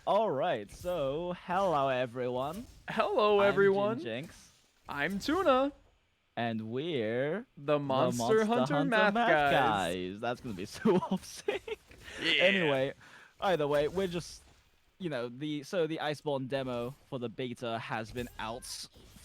All right, so hello everyone. Hello, I'm everyone. JinJinx, I'm Tuna, and we're the the Monster Monster Hunter Hunter Math Math Guys. Guys. That's gonna be so upsetting. Yeah. Anyway, either way, we're just the Iceborne demo for the beta has been out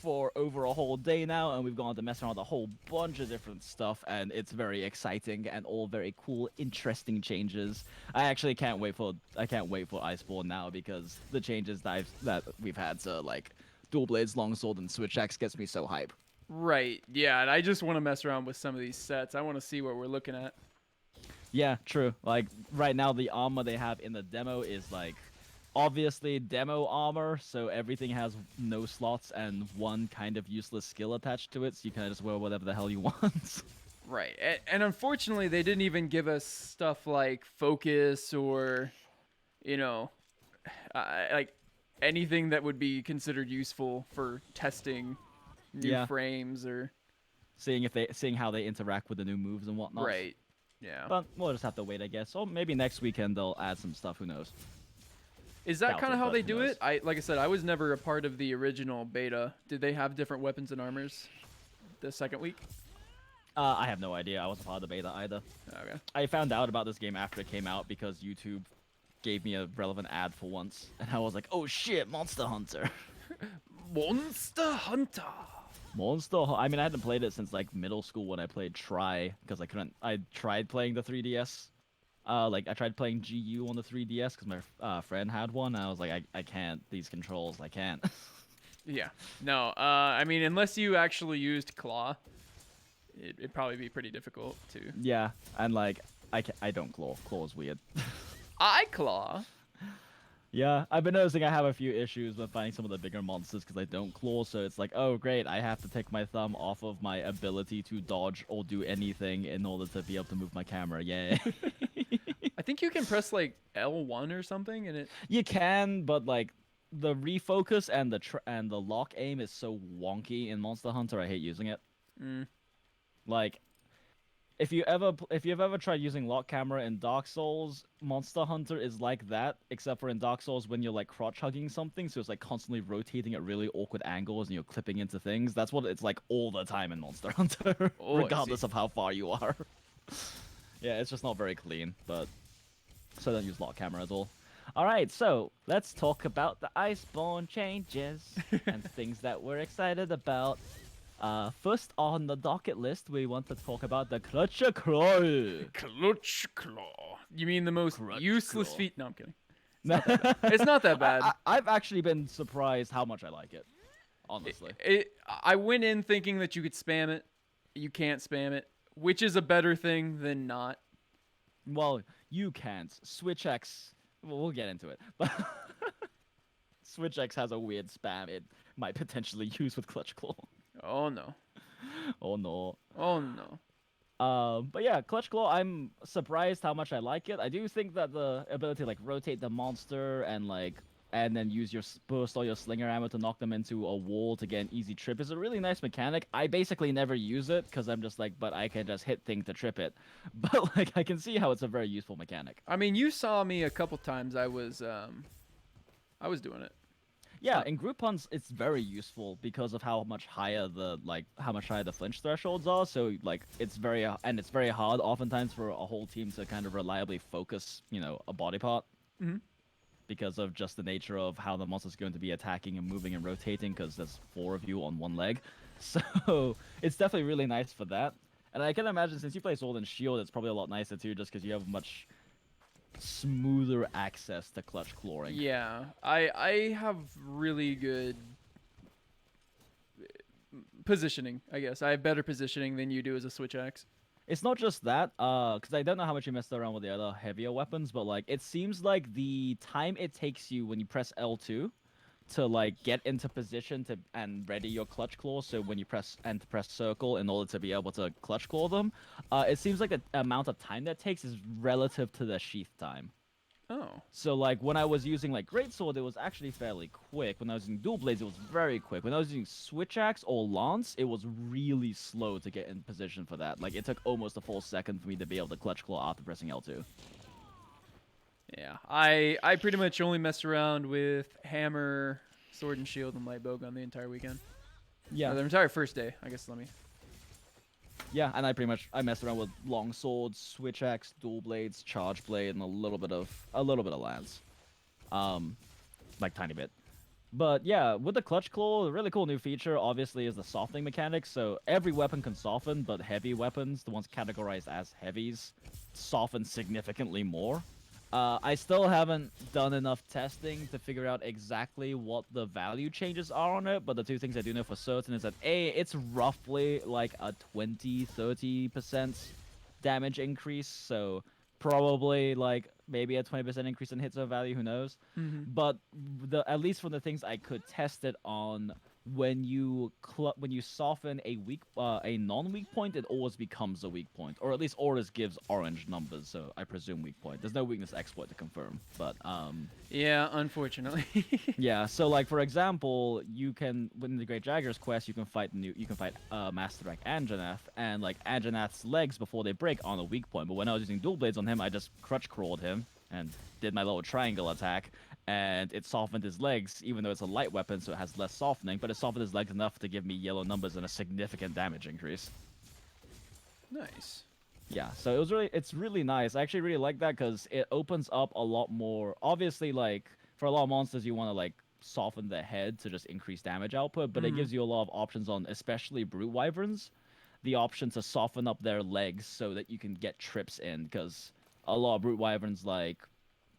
for over a whole day now, and we've gone to mess around with a whole bunch of different stuff, and it's very exciting and all very cool, interesting changes. I can't wait for Iceborne now because the changes that we've had to like dual blades, longsword, and switch axe gets me so hype. Right. Yeah, and I just want to mess around with some of these sets. I want to see what we're looking at. Yeah, true. Like right now, the armor they have in the demo is like obviously demo armor, so everything has no slots and one kind of useless skill attached to it, so you can just wear whatever the hell you want. Right. And unfortunately, they didn't even give us stuff like focus or, you know, like anything that would be considered useful for testing new Yeah, frames or. seeing how they interact with the new moves and whatnot. Right. Yeah. But we'll just have to wait, I guess. Or maybe next weekend they'll add some stuff. Who knows? Is that Doubt kind of it, how but they who do it? knows? Like I said, I was never a part of the original beta. Did they have different weapons and armors the second week? I have no idea. I wasn't part of the beta either. Okay. I found out about this game after it came out because YouTube gave me a relevant ad for once, and I was like, "Oh shit, Monster Hunter!" Monster Hunter. I mean, I hadn't played it since like middle school when I played Try because I couldn't. I tried playing the 3DS. Like I tried playing GU on the 3DS because my friend had one. And I was like, I can't. These controls, I can't. Yeah. No. I mean, unless you actually used claw, it'd probably be pretty difficult to. Yeah, and like I don't claw. Claw is weird. I claw. Yeah, I've been noticing I have a few issues with finding some of the bigger monsters because I don't claw, so it's like, oh great, I have to take my thumb off of my ability to dodge or do anything in order to be able to move my camera. Yay. I think you can press like L1 or something, and it. You can, but like the refocus and the lock aim is so wonky in Monster Hunter, I hate using it. Mm, Like if you've ever tried using lock camera in Dark Souls, Monster Hunter is like that, except for in Dark Souls when you're like crotch hugging something, so it's like constantly rotating at really awkward angles and you're clipping into things. That's what it's like all the time in Monster Hunter, oh, I see. regardless of how far you are. Yeah, it's just not very clean, but so I don't use lock camera at all. All right, so let's talk about the Iceborne changes and things that we're excited about. First on the docket list, we want to talk about the Clutch Claw. Clutch claw. You mean the most Clutch useless Claw. feat? No, I'm kidding. It's not that bad. It's not that bad. I've actually been surprised how much I like it, honestly. I went in thinking that you could spam it. You can't spam it, which is a better thing than not. Well, you can't. Switch X, well, we'll get into it. But Switch X has a weird spam it might potentially use with Clutch Claw. Oh no. Oh no. Oh no. But yeah, Clutch Claw, I'm surprised how much I like it. I do think that the ability to like rotate the monster and then use your burst or your slinger ammo to knock them into a wall to get an easy trip is a really nice mechanic. I basically never use it because I'm just like, but I can just hit thing to trip it. But like I can see how it's a very useful mechanic. I mean, you saw me a couple times. I was doing it. It's Yeah, not. in group hunts it's very useful because of how much higher the flinch thresholds are. So like it's very hard oftentimes for a whole team to kind of reliably focus, a body part Mhm. because of just the nature of how the monster's going to be attacking and moving and rotating because there's four of you on one leg. So it's definitely really nice for that. And I can imagine since you play Sword and Shield, it's probably a lot nicer too, just because you have much smoother access to clutch clawing. Yeah, I have really good positioning. I guess I have better positioning than you do as a switch axe. It's not just that, because I don't know how much you messed around with the other heavier weapons, but like it seems like the time it takes you when you press L2 to like get into position to and ready your clutch claw, so when you press circle in order to be able to clutch claw them, it seems like the amount of time that takes is relative to the sheath time. Oh, So like when I was using like greatsword, it was actually fairly quick. When I was using dual blades, it was very quick. When I was using switch axe or lance, it was really slow to get in position for that. Like it took almost a full second for me to be able to clutch claw after pressing L2. Yeah, I pretty much only messed around with hammer, sword and shield, and light bowgun the entire weekend. Yeah. Or the entire first day, I guess. Let me. Yeah, and I messed around with long swords, switch axe, dual blades, charge blade, and a little bit of lance. Like tiny bit. But yeah, with the clutch claw, the really cool new feature obviously is the softening mechanic. So every weapon can soften, but heavy weapons, the ones categorized as heavies, soften significantly more. I still haven't done enough testing to figure out exactly what the value changes are on it, but the two things I do know for certain is that A, it's roughly like a 20-30% damage increase, so probably like maybe a 20% increase in hit zone value, who knows? Mm-hmm. But at least from the things I could test it on, when you soften a non-weak point, it always becomes a weak point, or at least always gives orange numbers. So I presume weak point. There's no weakness exploit to confirm, but Yeah, unfortunately. yeah. So like for example, you can within the Great Jagger's quest, you can fight Master Drake Anjanath, and like Anjanath's legs before they break on a weak point. But when I was using dual blades on him, I just crutch crawled him and did my little triangle attack, and it softened his legs, even though it's a light weapon, so it has less softening, but it softened his legs enough to give me yellow numbers and a significant damage increase. Nice. Yeah, so it's really nice. I actually really like that because it opens up a lot more. Obviously, like for a lot of monsters, you want to like soften the head to just increase damage output, but it gives you a lot of options on, especially brute wyverns, the option to soften up their legs so that you can get trips in, because a lot of brute wyverns like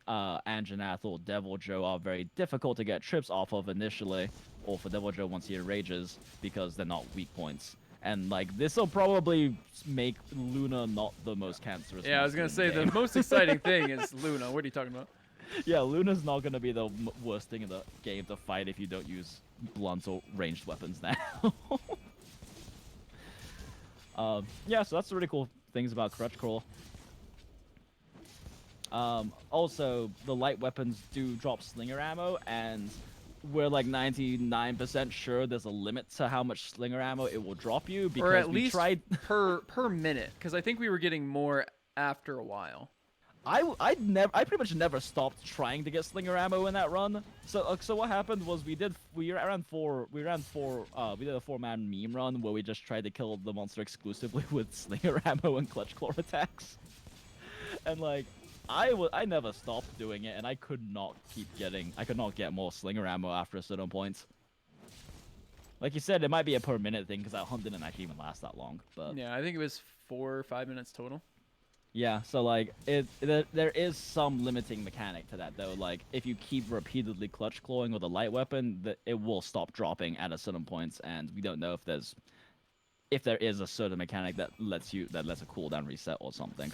Anjanath or Devil Joe are very difficult to get trips off of initially, or for Devil Joe once he enrages, because they're not weak points. And like this will probably make Luna not the most cancerous. Yeah, I was gonna monster in say the the game. most exciting thing is Luna. What are you talking about? Yeah, Luna's not gonna be the worst thing in the game to fight if you don't use blunt or ranged weapons now. Yeah, so that's the really cool things about Crutch Crawl. Also, the light weapons do drop slinger ammo, and we're like 99% sure there's a limit to how much slinger ammo it will drop you, because Or at we least tried. per minute, because I think we were getting more after a while. I pretty much never stopped trying to get slinger ammo in that run. So what happened was we did a 4-man meme run where we just tried to kill the monster exclusively with slinger ammo and clutch claw attacks. And like I never stopped doing it, and I could not get more slinger ammo after a certain point. Like you said, it might be a per minute thing because that hunt didn't actually even last that long, but Yeah, I think it was 4 or 5 minutes total. yeah, so like there is some limiting mechanic to that though. Like if you keep repeatedly clutch clawing with a light weapon, it will stop dropping at a certain points, and we don't know if there is a certain mechanic that lets a cooldown reset or something.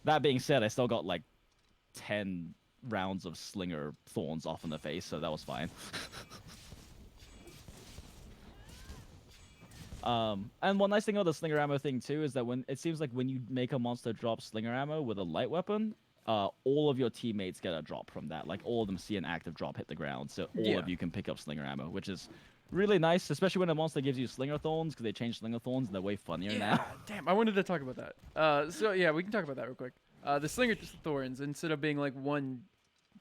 That being said, I still got like 10 rounds of slinger thorns off in the face, so that was fine. And one nice thing about the slinger ammo thing too is that when you make a monster drop slinger ammo with a light weapon, all of your teammates get a drop from that. Like all of them see an active drop hit the ground, so all of you can pick up slinger ammo, which is really nice, especially when a monster gives you slinger thorns, because they change slinger thorns and they're way funnier now. Damn, I wanted to talk about that. So yeah, we can talk about that real quick. The slinger thorns, instead of being like one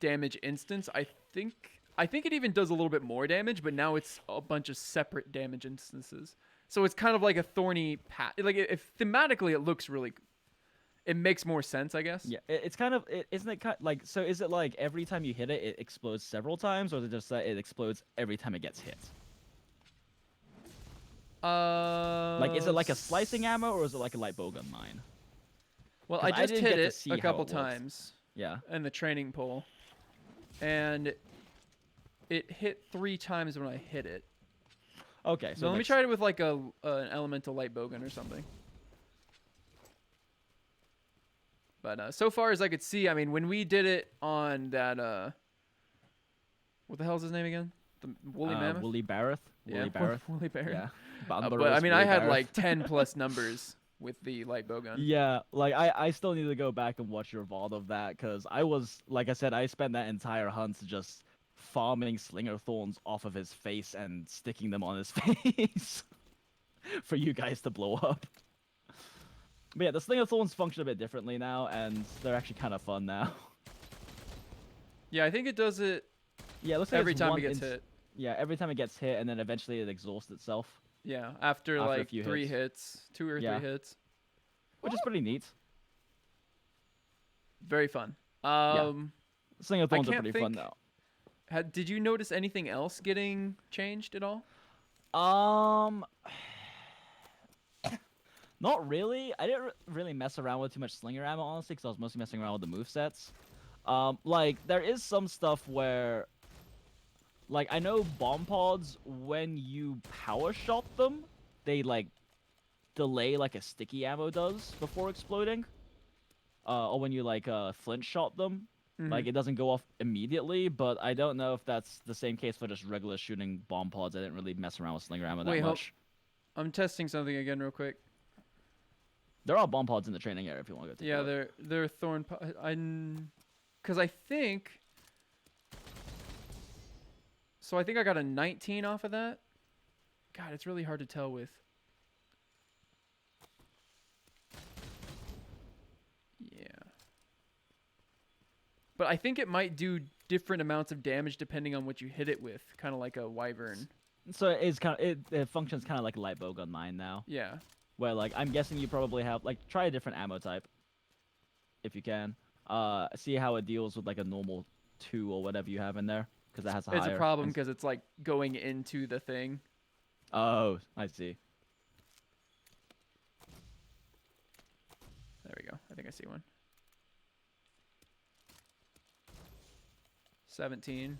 damage instance, I think it even does a little bit more damage, but now it's a bunch of separate damage instances. So it's kind of like a thorny path. Like if thematically it looks really, it makes more sense, I guess. Yeah, it's kind of, isn't it kind like, so is it like every time you hit it, it explodes several times, or is it just that it explodes every time it gets hit? Like, is it like a slicing ammo, or is it like a light bowgun mine? Well, 'Cause I I just didn't hit get to it see a how couple it works. times Yeah. in the training pool, and it hit 3 times when I hit it. Okay, So let me try it with like an elemental light bowgun or something. But so far as I could see, I mean, when we did it on that, what the hell's his name again? The Woolly Mammoth? Woolly Barrett. Yeah, Woolly Barrett. Yeah. But I mean, I had like 10 plus numbers with the light bowgun. Yeah, like I still need to go back and watch your VOD of that, because I was, like I said, I spent that entire hunt just farming slinger thorns off of his face and sticking them on his face for you guys to blow up. But yeah, the slinger thorns function a bit differently now, and they're actually kind of fun now. Yeah, I think it does it Yeah, it looks like every it's time it one gets hit. Yeah, every time it gets hit, and then eventually it exhausts itself Yeah, after after a like few 3 hits. hits, 2 or 3 Yeah, hits. which is pretty neat. Very fun. Yeah, I Slingathorns are can't pretty fun think. though. Did you notice anything else getting changed at all? Um, not really. I didn't really mess around with too much slinger ammo, honestly, because I was mostly messing around with the movesets. Like, there is some stuff where, like, I know bomb pods, when you power shot them, they, like, delay like a sticky ammo does before exploding. Or when you, like, flint shot them. Mm-hmm. Like, it doesn't go off immediately, but I don't know if that's the same case for just regular shooting bomb pods. I didn't really mess around with slinger ammo that Wait, much. I'm testing something again real quick. There are bomb pods in the training area if you want to go take a Yeah, look. they're because I think. So I think I got a 19 off of that. God, it's really hard to tell with. Yeah. But I think it might do different amounts of damage depending on what you hit it with, kind of like a wyvern. So it's kind of it functions kind of like a light bowgun 9 now, Yeah. where like I'm guessing you probably have like try a different ammo type if you can. See how it deals with like a normal 2 or whatever you have in there because that has a It's a higher. problem because it's like going into the thing. Oh, I see. There we go. I think I see one. 17.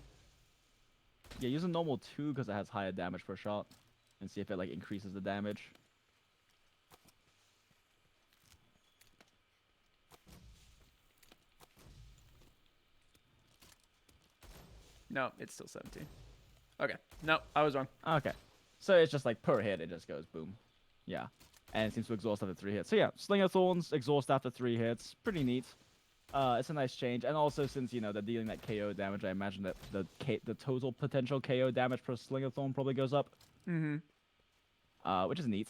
Yeah, use a normal 2 because it has higher damage per shot, and see if it like increases the damage. No, it's still 17. Okay. No, I was wrong. Okay, so it's just like per hit it just goes boom. Yeah, and it seems to exhaust after 3 hits. So yeah, Slinger Thorns exhaust after 3 hits. Pretty neat. It's a nice change, and also since you know they're dealing that KO damage, I imagine that the total potential KO damage per Slinger Thorn probably goes up. Mm-hmm. Which is neat.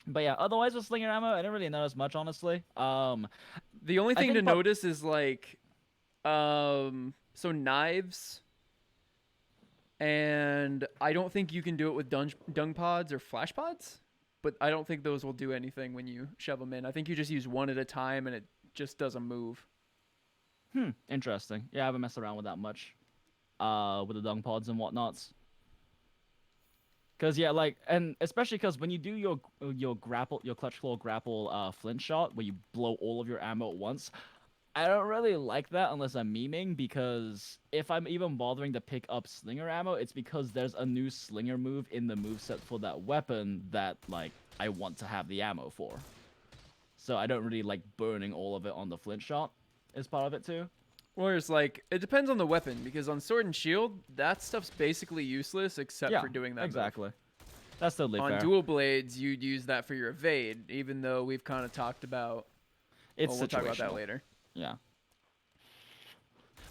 But yeah, otherwise with Slinger ammo, I didn't really notice much, honestly. The only I thing think to notice is like, so knives, and I don't think you can do it with dung pods or flash pods, but I don't think those will do anything when you shove them in. I think you just use one at a time, and it just doesn't move. Interesting. Yeah, I haven't messed around with that much. With the dung pods and whatnots. Cause yeah, like, and especially cause when you do your clutch claw grapple flint shot, where you blow all of your ammo at once, I don't really like that unless I'm memeing, because if I'm even bothering to pick up slinger ammo, it's because there's a new slinger move in the moveset for that weapon that like I want to have the ammo for. So I don't really like burning all of it on the flint shot as part of it too. Whereas, like, it depends on the weapon, because on Sword and Shield, that stuff's basically useless except Yeah, for doing that exactly. move. That's totally On fair. dual blades, you'd use that for your evade, even though we've kind of talked about. It's Well, we'll talk about that situational. later. Yeah.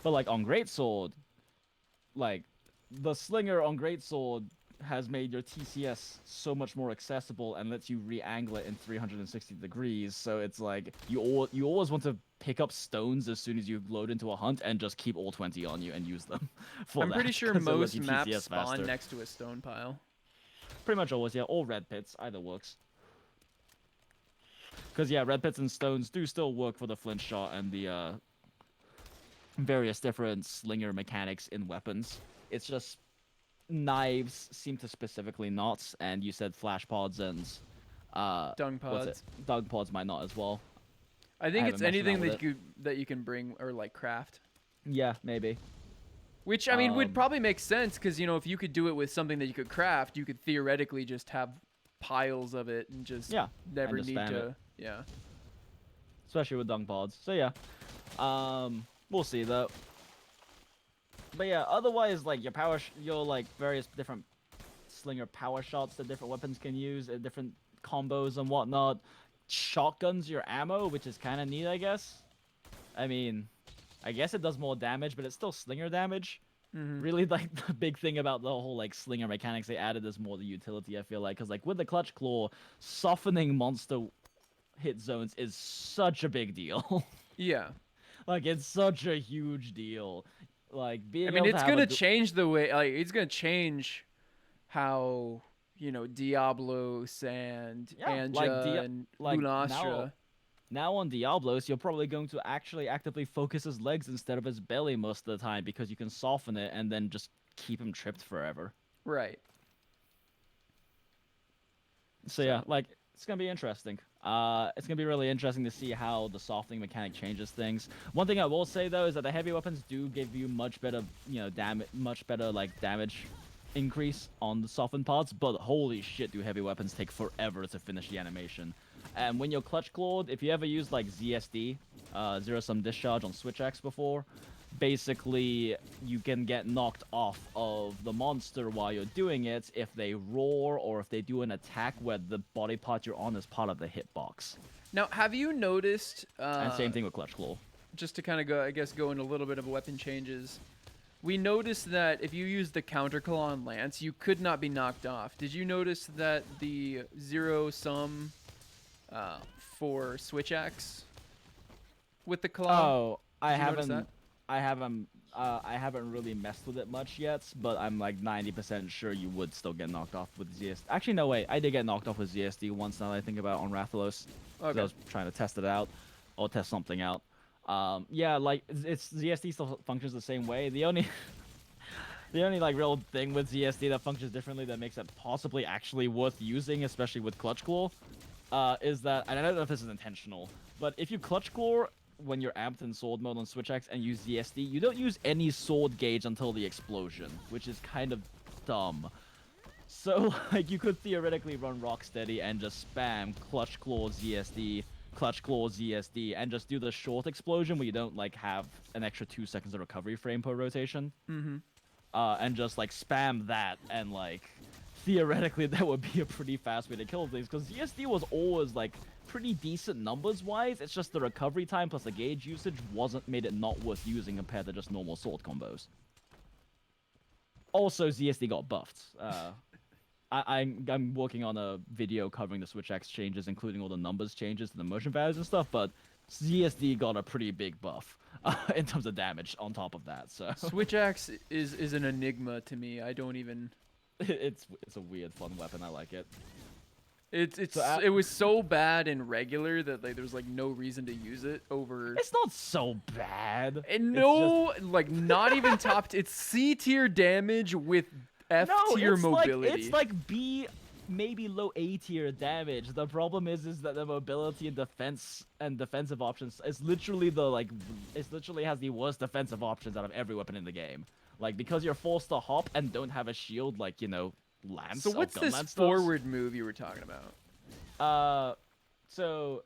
But like on Greatsword, like the slinger on Greatsword has made your TCS so much more accessible and lets you re-angle it in 360 degrees. So it's like you always want to pick up stones as soon as you load into a hunt and just keep all 20 on you and use them for I'm that. pretty sure 'Cause it lets most you maps TCS spawn faster. next to a stone pile. Pretty much always, yeah. Or red pits, either works. Because yeah, red pits and stones do still work for the flint shot and the various different slinger mechanics in weapons. It's just knives seem to specifically not, and you said flash pods and Dung what's it? pods. Dung pods might not as well. I think haven't it's messed anything around with that you can bring or like craft. Yeah, maybe. Which I mean would probably make sense because you know if you could do it with something that you could craft, you could theoretically just have piles of it and just never just need spam to. it. Yeah. Especially with dung pods. So yeah, we'll see though. But yeah, otherwise like your like various different slinger power shots that different weapons can use, different combos and whatnot. Shotguns your ammo, which is kind of neat, I guess. I mean, I guess it does more damage, but it's still slinger damage. Mm-hmm. Really, like the big thing about the whole like slinger mechanics they added is more the utility. I feel like, because like with the clutch claw, softening monster hit zones is such a big deal. Yeah. Like it's such a huge deal. Like I being mean, able to it's have gonna change the way. Like, it's gonna change how Diablos and yeah, Anja and like Lunastra. now on Diablos, you're probably going to actually actively focus his legs instead of his belly most of the time because you can soften it and then just keep him tripped forever. Right. So yeah, So like it's gonna be interesting. It's gonna be really interesting to see how the softening mechanic changes things. One thing I will say though is that the heavy weapons do give you much better, damage, much better like damage increase on the softened parts. But holy shit, do heavy weapons take forever to finish the animation. And when you're clutch clawed, if you ever used like ZSD, zero sum discharge on Switch X before, basically you can get knocked off of the monster while you're doing it if they roar or if they do an attack where the body part you're on is part of the hitbox. now, have you noticed? And same thing with clutch claw. Just to kind of go, I guess, go into a little bit of weapon changes. We noticed that if you use the counter claw on Lance, you could not be knocked off. Did you notice that the zero sum for Switch Axe with the claw? Oh, Did you notice that? I haven't really messed with it much yet, but I'm like 90% sure you would still get knocked off with ZSD. Actually, no, wait, I did get knocked off with ZSD once now that I think about it on Rathalos. Okay. I was trying to test it out, or test something out. Yeah, like it's ZSD still functions the same way. The only the only like real thing with ZSD that functions differently that makes it possibly actually worth using, especially with Clutch Claw, is that, and I don't know if this is intentional, but if you Clutch Claw when you're amped in sword mode on Switch X and use ZSD, you don't use any sword gauge until the explosion, which is kind of dumb. So, like, you could theoretically run Rocksteady and just spam Clutch Claw ZSD, Clutch Claw ZSD, and just do the short explosion where you don't, like, have an extra 2 seconds of recovery frame per rotation. Mm-hmm. And just, like, spam that, and, like, theoretically that would be a pretty fast way to kill things, because ZSD was always, like, pretty decent numbers-wise. It's just the recovery time plus the gauge usage made it not worth using compared to just normal sword combos. Also, ZSD got buffed. I'm working on a video covering the Switch X changes, including all the numbers changes to the motion values and stuff, but ZSD got a pretty big buff in terms of damage on top of that. So Switch Axe is an enigma to me. I don't even. it's a weird, fun weapon. I like it. It was so bad in regular that like there was like no reason to use it over. It's not so bad. And no, like not even top. It's C tier damage with F tier mobility. It's like B, maybe low A tier damage. The problem is that the mobility and defense and defensive options is literally it literally has the worst defensive options out of every weapon in the game. Like, because you're forced to hop and don't have a shield, like, Lance. So what's this forward move you were talking about? So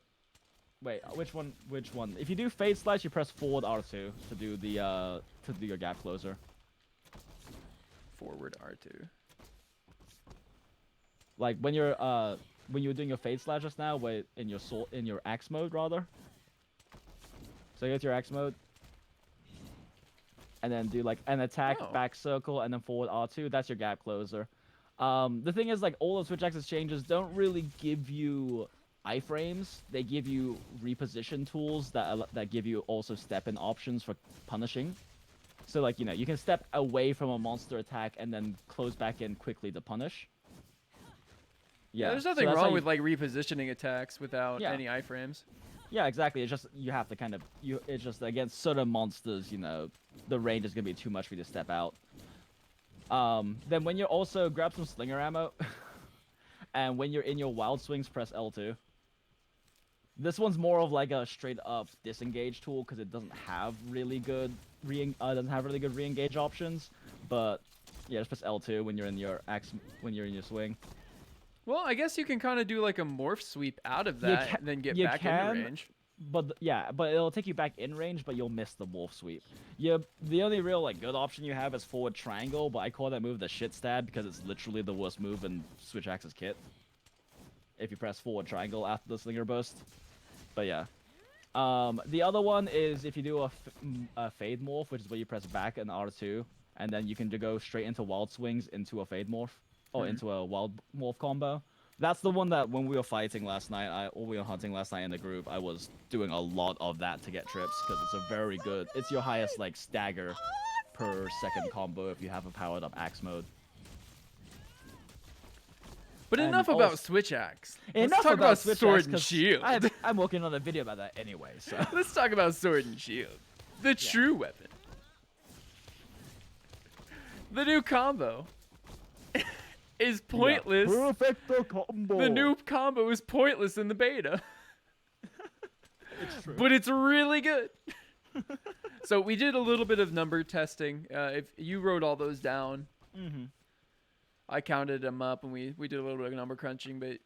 wait, which one? If you do Fade Slash, you press forward R2 to do your gap closer. Forward R2. Like when you're doing your Fade Slash just now, wait, in your axe mode rather. So you go to your axe mode. And then do like an attack, back circle, and then forward R2. That's your gap closer. The thing is, like, all of Switch X's changes don't really give you iframes. They give you reposition tools that give you also step-in options for punishing. So, like, you can step away from a monster attack and then close back in quickly to punish. Yeah, there's nothing wrong with like repositioning attacks without any iframes. Yeah, exactly. It's just you have to kind of it's just against certain monsters, the range is gonna be too much for you to step out. Then when you're also grab some slinger ammo, and when you're in your wild swings, press L2. This one's more of like a straight up disengage tool because it doesn't have really good re-engage options. But yeah, just press L2 when you're in your swing. Well, I guess you can kind of do like a morph sweep out of that and then get back into range. But it'll take you back in range, but you'll miss the wolf sweep. The only real like good option you have is forward triangle, but I call that move the shit stab because it's literally the worst move in Switch Axe's kit. If you press forward triangle after the slinger burst. But yeah. The other one is if you do a fade morph, which is where you press back and R2, and then you can go straight into wild swings into a fade morph. Or into a wild morph combo. That's the one that when we were fighting last night, or we were hunting last night in the group, I was doing a lot of that to get trips because it's a very good. It's your highest like stagger per second combo if you have a powered up axe mode. But And enough about Switch Axe. Let's Enough talk about Switch Sword Axe, and 'cause Shield. I'm working on a video about that anyway. So Let's talk about Sword and Shield. The true weapon. The new combo is pointless. Perfecto combo. The new combo is pointless in the beta. It's true. But it's really good. So we did a little bit of number testing. If you wrote all those down, I counted them up, and we did a little bit of number crunching. But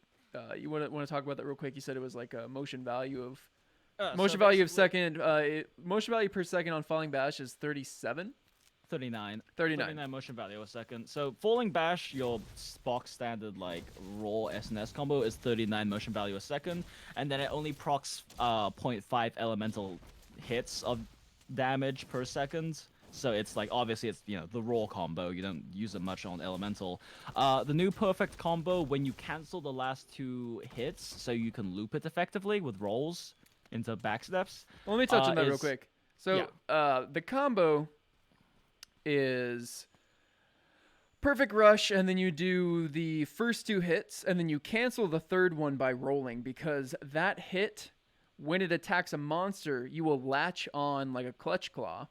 you want to talk about that real quick? You said it was like a motion value of motion value of second. Motion value per second on falling bash is 37. 39 39 motion value a second. So falling bash, your box standard like raw SNS combo is 39 motion value a second, and then it only procs 0.5 elemental hits of damage per second. So it's like obviously it's the raw combo. You don't use it much on elemental. The new perfect combo, when you cancel the last 2 hits, so you can loop it effectively with rolls into backsteps. Well, let me touch on that real quick. So the combo is perfect rush, and then you do the first 2 hits, and then you cancel the third one by rolling, because that hit, when it attacks a monster, you will latch on like a clutch claw,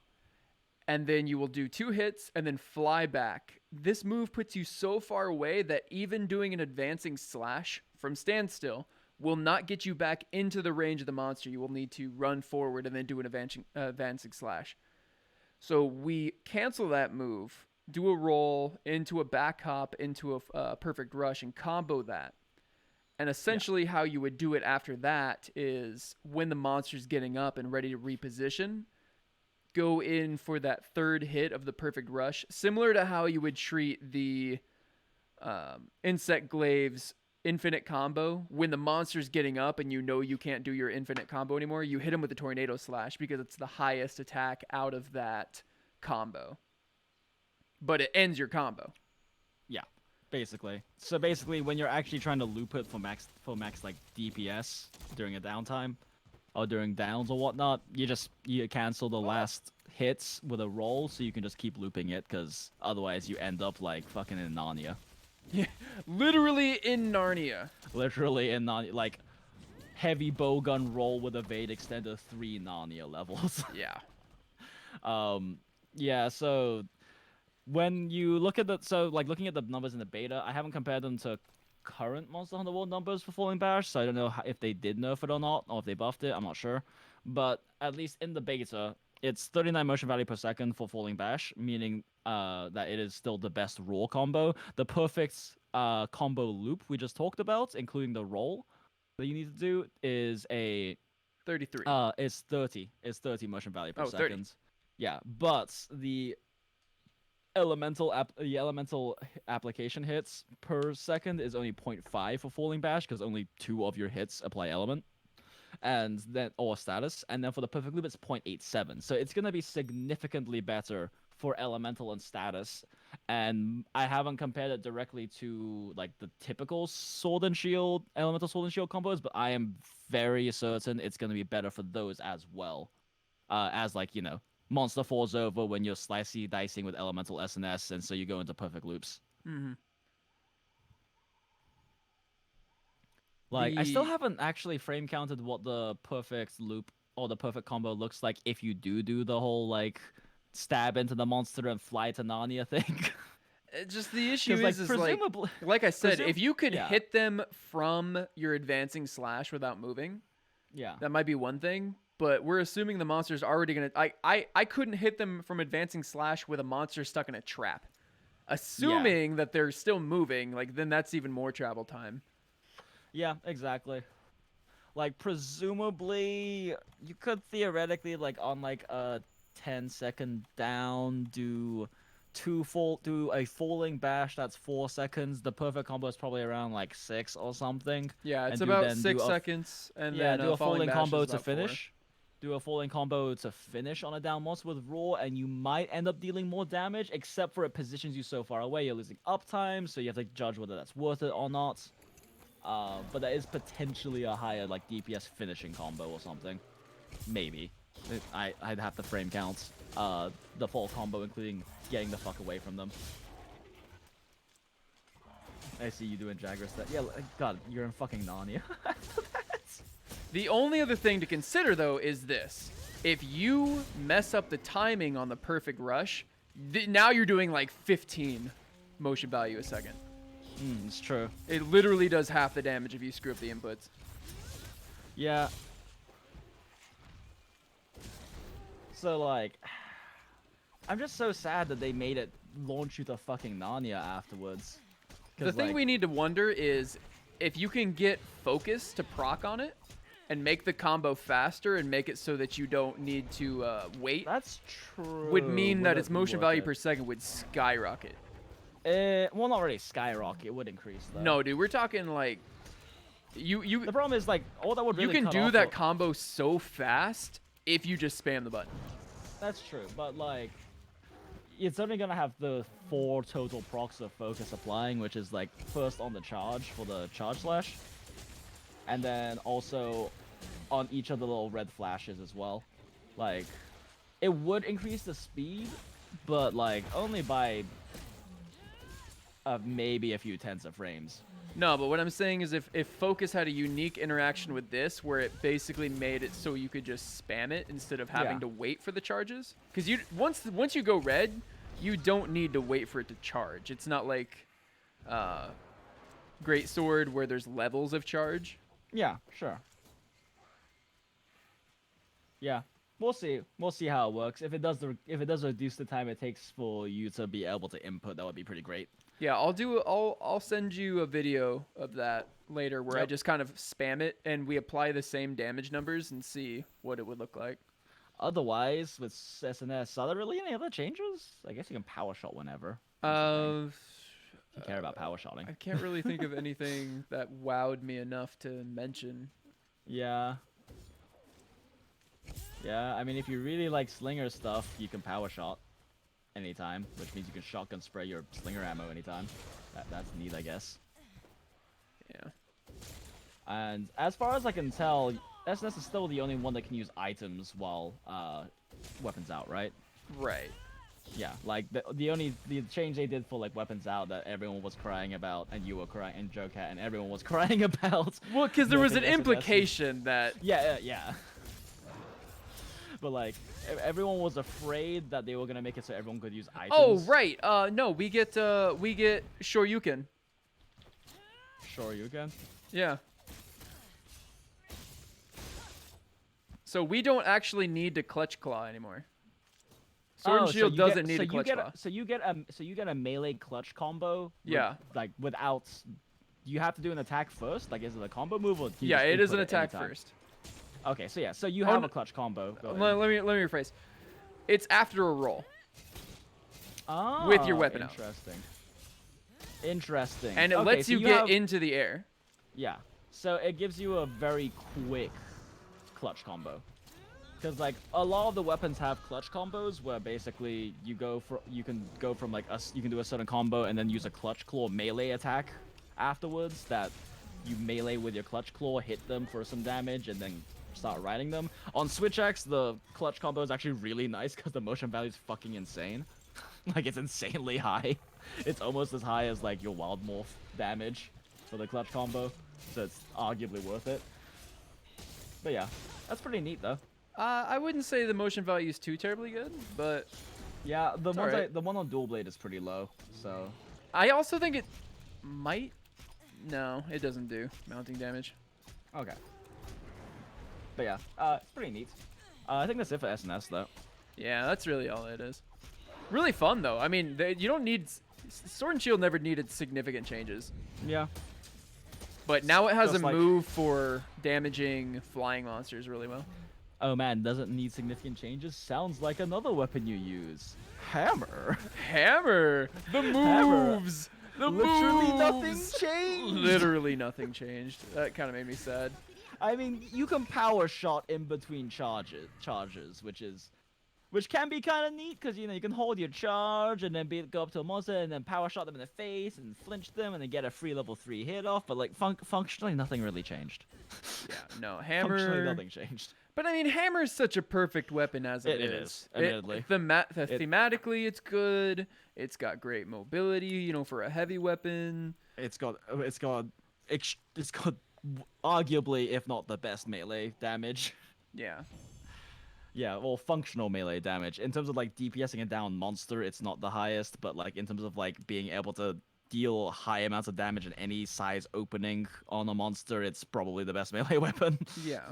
and then you will do 2 hits and then fly back. This move puts you so far away that even doing an advancing slash from standstill will not get you back into the range of the monster. You will need to run forward and then do an advancing slash. So we cancel that move, do a roll into a back hop, into a perfect rush, and combo that. And essentially how you would do it after that is when the monster's getting up and ready to reposition, go in for that third hit of the perfect rush, similar to how you would treat the Insect Glaive's infinite combo. When the monster's getting up and you can't do your infinite combo anymore, you hit him with the tornado slash because it's the highest attack out of that combo, but it ends your combo. Basically. So basically when you're actually trying to loop it for max like DPS during a downtime or during downs or whatnot, you cancel the last hits with a roll, so you can just keep looping it, because otherwise you end up like fucking in Narnia. Yeah, literally in Narnia. Literally in Narnia, like heavy bowgun roll with evade extender 3 Narnia levels. Yeah. Yeah, so when you look at looking at the numbers in the beta, I haven't compared them to current Monster Hunter World numbers for Falling Bash, so I don't know if they did nerf it or not, or if they buffed it, I'm not sure. But at least in the beta, it's 39 motion value per second for Falling Bash, meaning that it is still the best raw combo. The perfect combo loop we just talked about, including the roll that you need to do, is a 33. It's 30. It's 30 motion value per 30. second. Yeah, but the elemental application hits per second is only 0.5 for Falling Bash, because only 2 of your hits apply element and then or status, and then for the perfect loop it's 0.87. So it's going to be significantly better for elemental and status, and I haven't compared it directly to like the typical sword and shield elemental sword and shield combos, but I am very certain it's going to be better for those as well, as like Monster falls over when you're slicey dicing with elemental SNS, and so you go into perfect loops. Like, I still haven't actually frame counted what the perfect loop or the perfect combo looks like if you do the whole like stab into the monster and fly to Narnia thing. Just the issue like, is like I said, if you could hit them from your advancing slash without moving, that might be one thing. But we're assuming the monster's already gonna. I couldn't hit them from advancing slash with a monster stuck in a trap. Assuming that they're still moving, like then that's even more travel time. Yeah, exactly. Like presumably you could theoretically like on like a 10-second down do a falling bash that's 4 seconds. The perfect combo is probably around like 6 or something. Yeah, it's about 6 seconds, and then do a falling combo to 4. finish. Do a falling combo to finish on a down monster with raw, and you might end up dealing more damage, except for it positions you so far away. You're losing uptime, so you have to judge whether that's worth it or not. But that is potentially a higher like DPS finishing combo or something. Maybe. I'd have to frame counts. The full combo, including getting the fuck away from them. I see you doing Jagras. That yeah, God, you're in fucking Narnia. The only other thing to consider, though, is this. If you mess up the timing on the perfect rush, now you're doing like 15 motion value a second. It's true. It literally does half the damage if you screw up the inputs. Yeah. So, like, I'm just so sad that they made it launch you to fucking Narnia afterwards. The thing we need to wonder is if you can get focus to proc on it and make the combo faster and make it so that you don't need to wait. That's true. Would mean that its motion value per second would skyrocket. Well, not really skyrocket. It would increase, though. No, dude, we're talking like you. The problem is like all that would really. You can cut do off that combo so fast if you just spam the button. That's true, but like, it's only gonna have the 4 total procs of focus applying, which is like first on the charge for the charge slash, and then also on each of the little red flashes as well. Like, it would increase the speed, but like only by maybe a few tenths of frames. No, but what I'm saying is if Focus had a unique interaction with this where it basically made it so you could just spam it instead of having to wait for the charges. Because you once you go red, you don't need to wait for it to charge. It's not like Great Sword where there's levels of charge. Yeah, sure. Yeah. We'll see. We'll see how it works. If it does reduce the time it takes for you to be able to input, that would be pretty great. Yeah, I'll send you a video of that later where I just kind of spam it and we apply the same damage numbers and see what it would look like. Otherwise, with SNS, are there really any other changes? I guess you can power shot whenever. You care about power shotting. I can't really think of anything that wowed me enough to mention. Yeah. Yeah, I mean, if you really like slinger stuff, you can power shot anytime, which means you can shotgun spray your slinger ammo anytime. That's neat, I guess. Yeah. And as far as I can tell, SNS is still the only one that can use items while weapons out, right? Right. Yeah, like the change they did for like weapons out that everyone was crying about, and you were crying, and Joecat, and everyone was crying about. Well, because there was an implication that. Yeah. But like, everyone was afraid that they were gonna make it so everyone could use items. Oh right. No, we get Shoryuken. Shoryuken? Yeah. So we don't actually need to clutch claw anymore. Sword and Shield doesn't need a clutch claw. So you get a melee clutch combo. Yeah. Like without, you have to do an attack first. Like, is it a combo move or? Yeah, it is an attack first. Okay, so yeah, so you have a clutch combo. Let me rephrase. It's after a roll. Oh, with your weapon out. Interesting. And it lets you get into the air. Yeah. So it gives you a very quick clutch combo. Because like a lot of the weapons have clutch combos where basically you can go from like you can do a certain combo and then use a clutch claw melee attack afterwards that you melee with your clutch claw, hit them for some damage, and then start riding them. On Switch X, the clutch combo is actually really nice because the motion value is fucking insane. Like, it's insanely high. It's almost as high as like your wild morph damage for the clutch combo, so it's arguably worth it. But yeah, that's pretty neat though. I wouldn't say the motion value is too terribly good, but yeah, the one on Dual Blade is pretty low. So I also think it might. No, it doesn't do mounting damage. Okay. But yeah, it's pretty neat. I think that's it for SNS though. Yeah, that's really all it is. Really fun though. I mean, you don't need Sword and Shield never needed significant changes. Yeah. But now it has a move for damaging flying monsters really well. Oh man, doesn't need significant changes? Sounds like another weapon you use. Hammer. Hammer. The moves. The Literally moves. nothing changed. Literally nothing changed. That kind of made me sad. I mean, you can power shot in between charges, which is which can be kind of neat because you can hold your charge and then go up to a monster and then power shot them in the face and flinch them and then get a free level 3 hit off. But like functionally, nothing really changed. Yeah, no Functionally, hammer. nothing changed. But I mean, hammer is such a perfect weapon as it is. Admittedly. Thematically, it's good. It's got great mobility, for a heavy weapon. It's got arguably, if not the best melee damage. Yeah. Yeah, well, functional melee damage. In terms of like DPSing a down monster, it's not the highest, but like in terms of like being able to deal high amounts of damage in any size opening on a monster, it's probably the best melee weapon. Yeah.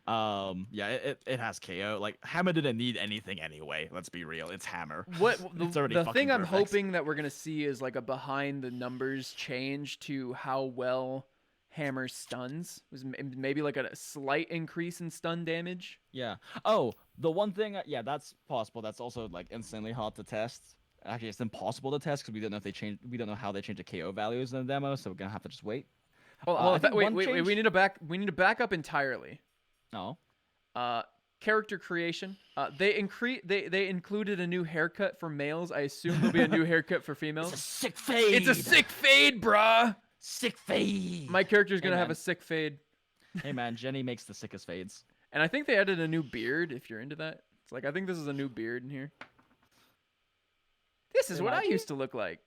Yeah, it has KO. Like Hammer didn't need anything anyway. Let's be real, it's Hammer. It's already the fucking thing I'm perfect. hoping that we're gonna see is like a behind the numbers change to how well hammer stuns. Was maybe like a slight increase in stun damage. Yeah. Oh, the one thing. Yeah, that's possible. That's also like insanely hard to test. Actually, it's impossible to test because we don't know if they change. We don't know how they change the KO values in the demo, so we're gonna have to just wait. Wait. We need to back up entirely. No. Character creation. They included a new haircut for males. I assume there'll be a new haircut for females. It's a sick fade. It's a sick fade, bruh. Sick fade. My character's gonna Hey, have man. a sick fade. Hey man, Jenny makes the sickest fades. And I think they added a new beard. If you're into that, it's like I think this is a new beard in here. This is They what I like it? used to look like.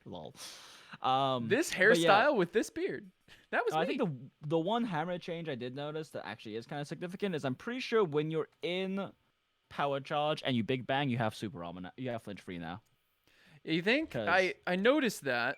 Lol. This but hairstyle yeah. with this beard. That was I me. think the one hammer change I did notice that actually is kind of significant is I'm pretty sure when you're in power charge and you big bang, you have super armor. You have flinch free now. You think? 'Cause- I noticed that.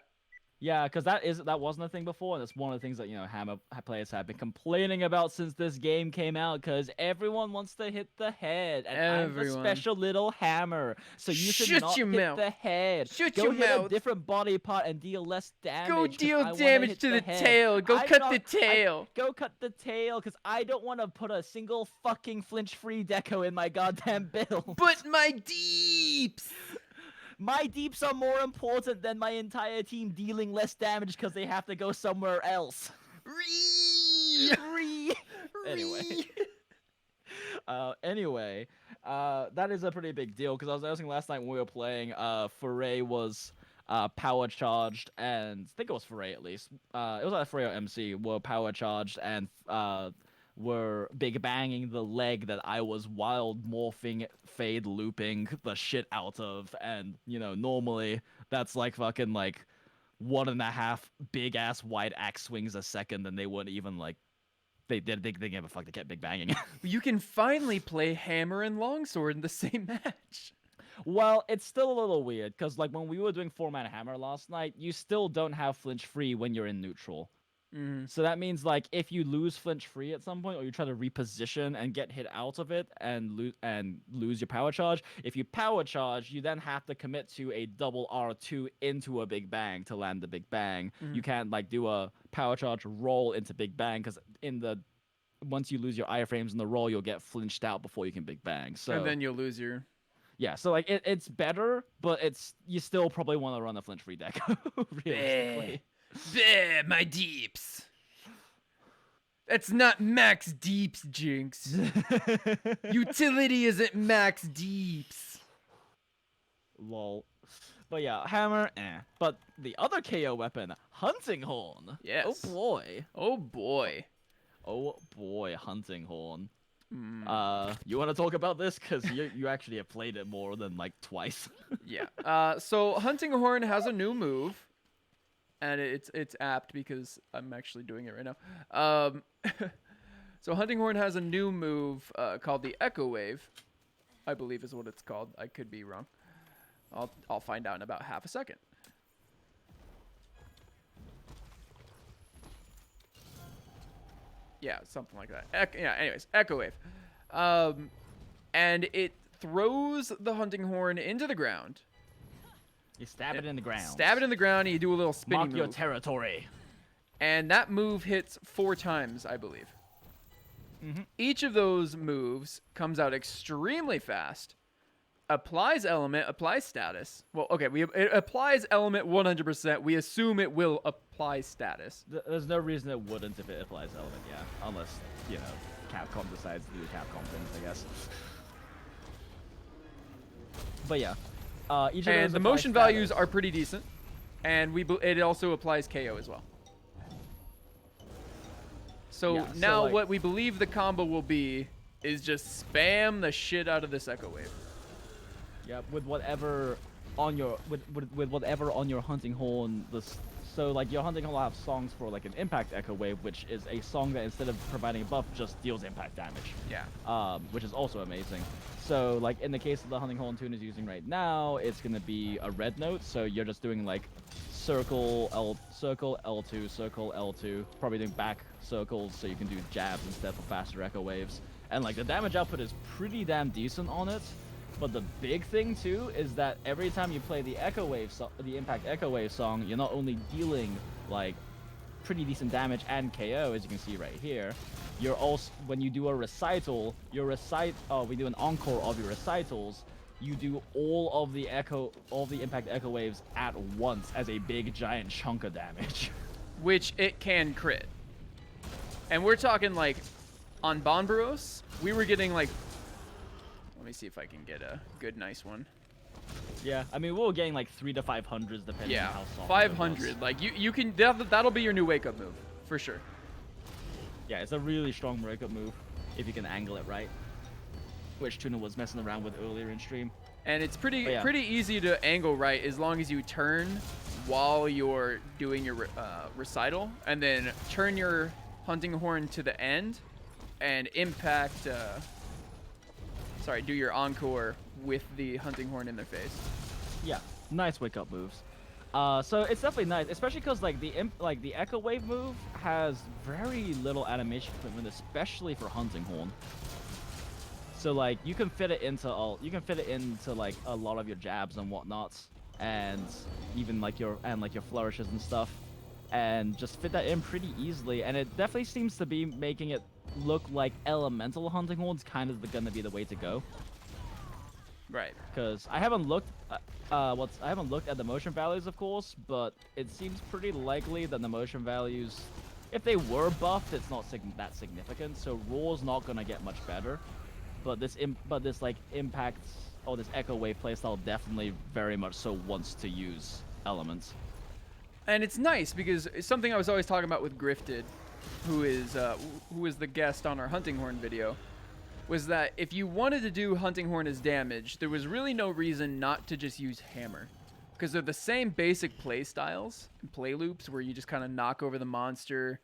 Yeah, because that wasn't a thing before, and it's one of the things that Hammer players have been complaining about since this game came out. Because everyone wants to hit the head, and I'm the Everyone. special little hammer, so you should Shut not your hit mouth. the head. Shut Go your hit a mouth. different body part and deal less damage. Go 'cause deal I wanna damage hit to the head. tail. Go I'm cut not- the tail. Go cut the tail, because I don't want to put a single fucking flinch-free deco in my goddamn build. But my deeps. My deeps are more important than my entire team dealing less damage because they have to go somewhere else. Anyway. That is a pretty big deal because I was noticing last night when we were playing, Foray was power charged, and I think it was Foray at least. It was either Foray or MC were power charged and were big banging the leg that I was wild morphing fade looping the shit out of, and normally that's like fucking like 1.5 big ass wide axe swings a second, and they wouldn't even like they gave a fuck. They kept big banging. You can finally play hammer and longsword in the same match. Well, it's still a little weird because like when we were doing 4-man hammer last night, you still don't have flinch free when you're in neutral. So that means like if you lose flinch free at some point, or you try to reposition and get hit out of it and lose your power charge, if you power charge, you then have to commit to a double R2 into a big bang to land the big bang. You can't like do a power charge roll into big bang because once you lose your iframes in the roll, you'll get flinched out before you can big bang. So And then you'll lose your. yeah, so like it's better, but you still probably want to run a flinch free deck realistically. Bleh, my deeps. That's not max deeps, Jinx. Utility isn't max deeps. Lol. But yeah, hammer, But the other KO weapon, hunting horn. Yes. Oh boy. Oh boy. Oh boy, hunting horn. You want to talk about this? Because you actually have played it more than like twice. Yeah. So hunting horn has a new move. And it's apt because I'm actually doing it right now. So hunting horn has a new move called the Echo Wave, I believe is what it's called. I could be wrong. I'll find out in about half a second. Yeah, something like that. Anyways, Echo Wave, and it throws the hunting horn into the ground. You stab it in the ground. Stab it in the ground, and you do a little spinning Mark move. your territory. And that move hits 4 times, I believe. Each of those moves comes out extremely fast. Applies element, applies status. Well, okay, it applies element 100%. We assume it will apply status. There's no reason it wouldn't if it applies element, yeah. Unless, Capcom decides to do Capcom things, I guess. But yeah, each of And those the apply motion values status. are pretty decent, and it also applies KO as well. So Yeah, so, now like- what we believe the combo will be is just spam the shit out of this Echo Wave. Yeah, with whatever on your with whatever on your hunting horn. So like your hunting horn will have songs for like an impact echo wave, which is a song that instead of providing a buff just deals impact damage. Yeah. Which is also amazing. So like in the case of the hunting horn Tuna is using right now, it's gonna be a red note. So you're just doing like circle L2, circle L2, probably doing back circles so you can do jabs instead for faster echo waves. And like the damage output is pretty damn decent on it. But the big thing too is that every time you play the echo wave, the impact echo wave song, you're not only dealing like pretty decent damage and KO, as you can see right here. You're also, when you do a recital, we do an encore of your recitals. You do all of the impact echo waves at once as a big giant chunk of damage. Which it can crit. And we're talking like on Bonbaros, we were getting like, let me see if I can get a good nice one. Yeah, I mean we're getting like 300 to 500s depending on Yeah, how soft 500. Like you can that'll be your new wake up move for sure. Yeah, it's a really strong breakup move if you can angle it right, which Tuna was messing around with earlier in stream. And it's pretty yeah. pretty easy to angle right as long as you turn while you're doing your recital, and then turn your hunting horn to the end and impact. Do your encore with the hunting horn in their face. Yeah, nice wake up moves. So it's definitely nice, especially because like the echo wave move has very little animation equipment, especially for hunting horn. So like you can fit it into like a lot of your jabs and whatnots, and even like your flourishes and stuff, and just fit that in pretty easily. And it definitely seems to be making it look like elemental hunting horn's kind of gonna be the way to go. Right. Because I haven't looked at the motion values, of course, but it seems pretty likely that the motion values, if they were buffed, it's not that significant. So Raw's not gonna get much better, but this impact or this echo wave playstyle definitely very much so wants to use elements. And it's nice because it's something I was always talking about with Grifted, who is the guest on our hunting horn video, was that if you wanted to do hunting horn as damage, there was really no reason not to just use hammer, because they're the same basic play styles and play loops where you just kind of knock over the monster,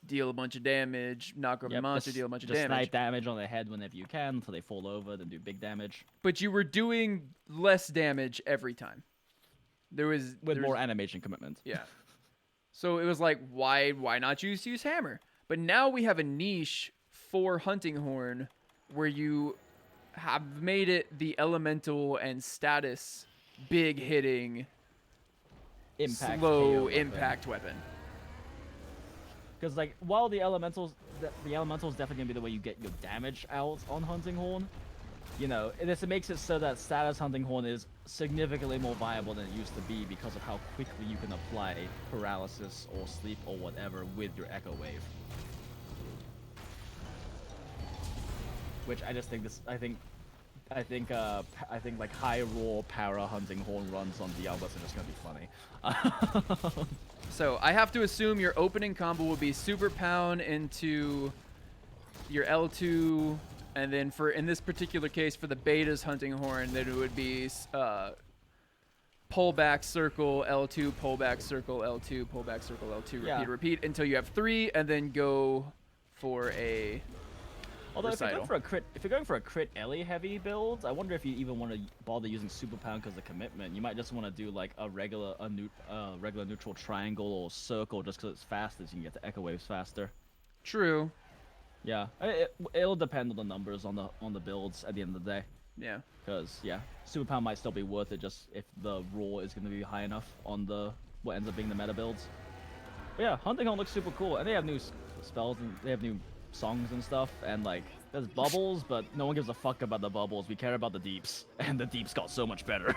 deal a bunch of damage, knock over the monster, deal a bunch of damage. Just snipe damage on the head whenever you can until they fall over, then do big damage. But you were doing less damage every time. With more animation commitment. Yeah. So it was like, why not use hammer? But now we have a niche for hunting horn where you have made it the elemental and status big hitting slow impact weapon. Because like while the elementals definitely gonna be the way you get your damage out on hunting horn, you know, this makes it so that status hunting horn is significantly more viable than it used to be because of how quickly you can apply paralysis or sleep or whatever with your echo wave. Which I just think I think like high raw para hunting horn runs on Diablos are just gonna be funny. So I have to assume your opening combo will be super pound into your L2, and then in this particular case for the beta's hunting horn, then it would be pull back circle L2, pull back circle L2, pull back circle L2, repeat until you have 3, and then go for a Although recital. if you're going for a crit Ellie heavy build, I wonder if you even want to bother using super pound because of commitment. You might just want to do like a regular neutral triangle or circle just because it's faster, so you can get the echo waves faster. True. Yeah, it'll depend on the numbers on the builds at the end of the day. Yeah. Because super pound might still be worth it just if the raw is going to be high enough on what ends up being the meta builds. But yeah, hunting horn looks super cool, and they have new spells and they have new songs and stuff, and like there's bubbles, but no one gives a fuck about the bubbles. We care about the deeps, and the deeps got so much better.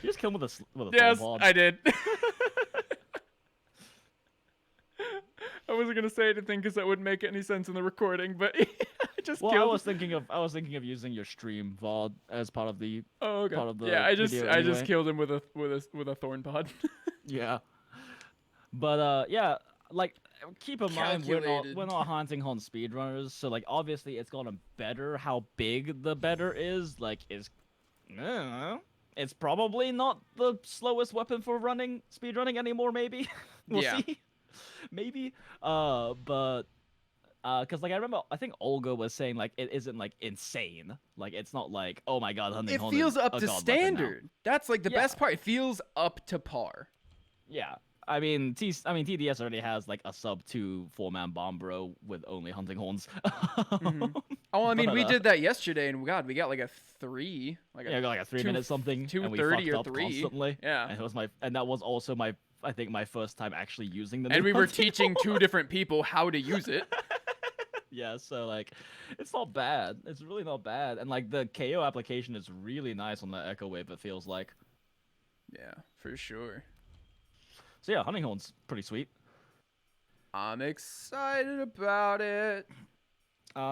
You just kill him with a yes, pod. I did. I wasn't gonna say anything because that wouldn't make any sense in the recording, but I just Well, killed. I was thinking of using your stream VOD as part of the Oh, okay. part of the Yeah, I just video anyway. killed him with a thorn pod. Yeah. But yeah, like keep in mind Calculated. we're not hunting on speedrunners, so like obviously it's gotten better. How big the better is, like is I don't know. It's probably not the slowest weapon for speedrunning anymore, maybe. We'll Yeah. see. Maybe. But because like I remember, I think Olga was saying like it isn't like insane. Like it's not like, oh my god, hunting It Hon feels is up a to god weapon now. standard. That's like the Yeah. best part. It feels up to par. Yeah. I mean, TDS already has like a sub 2 4-man bomb bro with only hunting horns. Oh, I mean, But, we did that yesterday, and God, we got like a 3, like Yeah, I got like a 3-minute something, and we 2:30 fucked or up 3. constantly. Yeah. And that was also I think my first time actually using the. And new we were hunting teaching 2 different people how to use it. Yeah, so like, it's not bad. It's really not bad, and like the KO application is really nice on the Echo Wave. It feels like. Yeah, for sure. So yeah, hunting horn's pretty sweet. I'm excited about it. You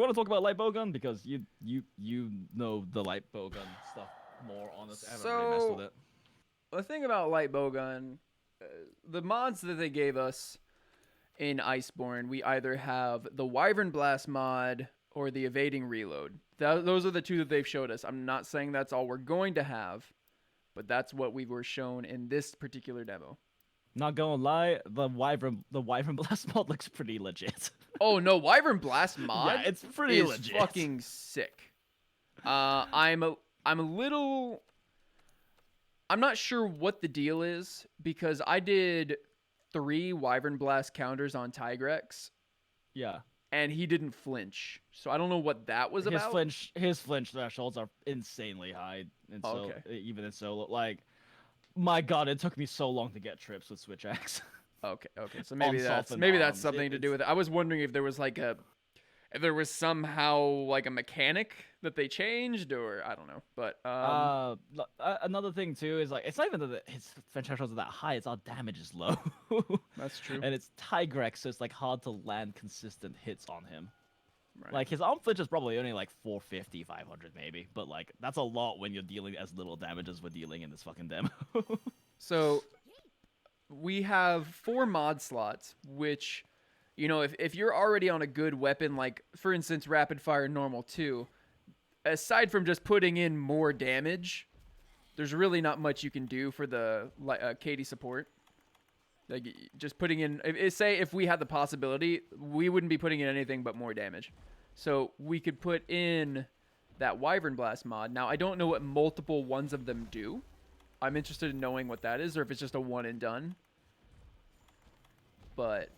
want to talk about light bowgun because you know the light bowgun stuff more on this. I haven't really messed with it. The thing about light bowgun, the mods that they gave us in Iceborne, we either have the Wyvern Blast mod or the Evading Reload. Those are the 2 that they've showed us. I'm not saying that's all we're going to have, but that's what we were shown in this particular demo. Not gonna lie, the Wyvern Blast mod looks pretty legit. Oh no, Wyvern Blast mod Yeah, it's pretty is legit. fucking sick. I'm a little. I'm not sure what the deal is because I did 3 Wyvern Blast counters on Tigrex. Yeah. And he didn't flinch, so I don't know what that was about. His flinch thresholds are insanely high, and so Okay. even in solo, like, my god, it took me so long to get trips with Switch Axe. Okay, so maybe that's arms. something to do with it. I was wondering if there was somehow like a mechanic that they changed, or I don't know. But another thing too is like it's not even that his flinch thresholds are that high; it's our damage is low. That's true. And it's Tigrex, so it's like hard to land consistent hits on him. Right. Like his arm flinch is probably only like 450, 500 maybe, but like that's a lot when you're dealing as little damage as we're dealing in this fucking demo. So we have 4 mod slots, which, you know, if you're already on a good weapon, like for instance Rapid Fire Normal 2, aside from just putting in more damage, there's really not much you can do for the KD support. Like just putting in, say if we had the possibility, we wouldn't be putting in anything but more damage. So we could put in that Wyvern Blast mod. Now I don't know what multiple ones of them do. I'm interested in knowing what that is, or if it's just a one and done. But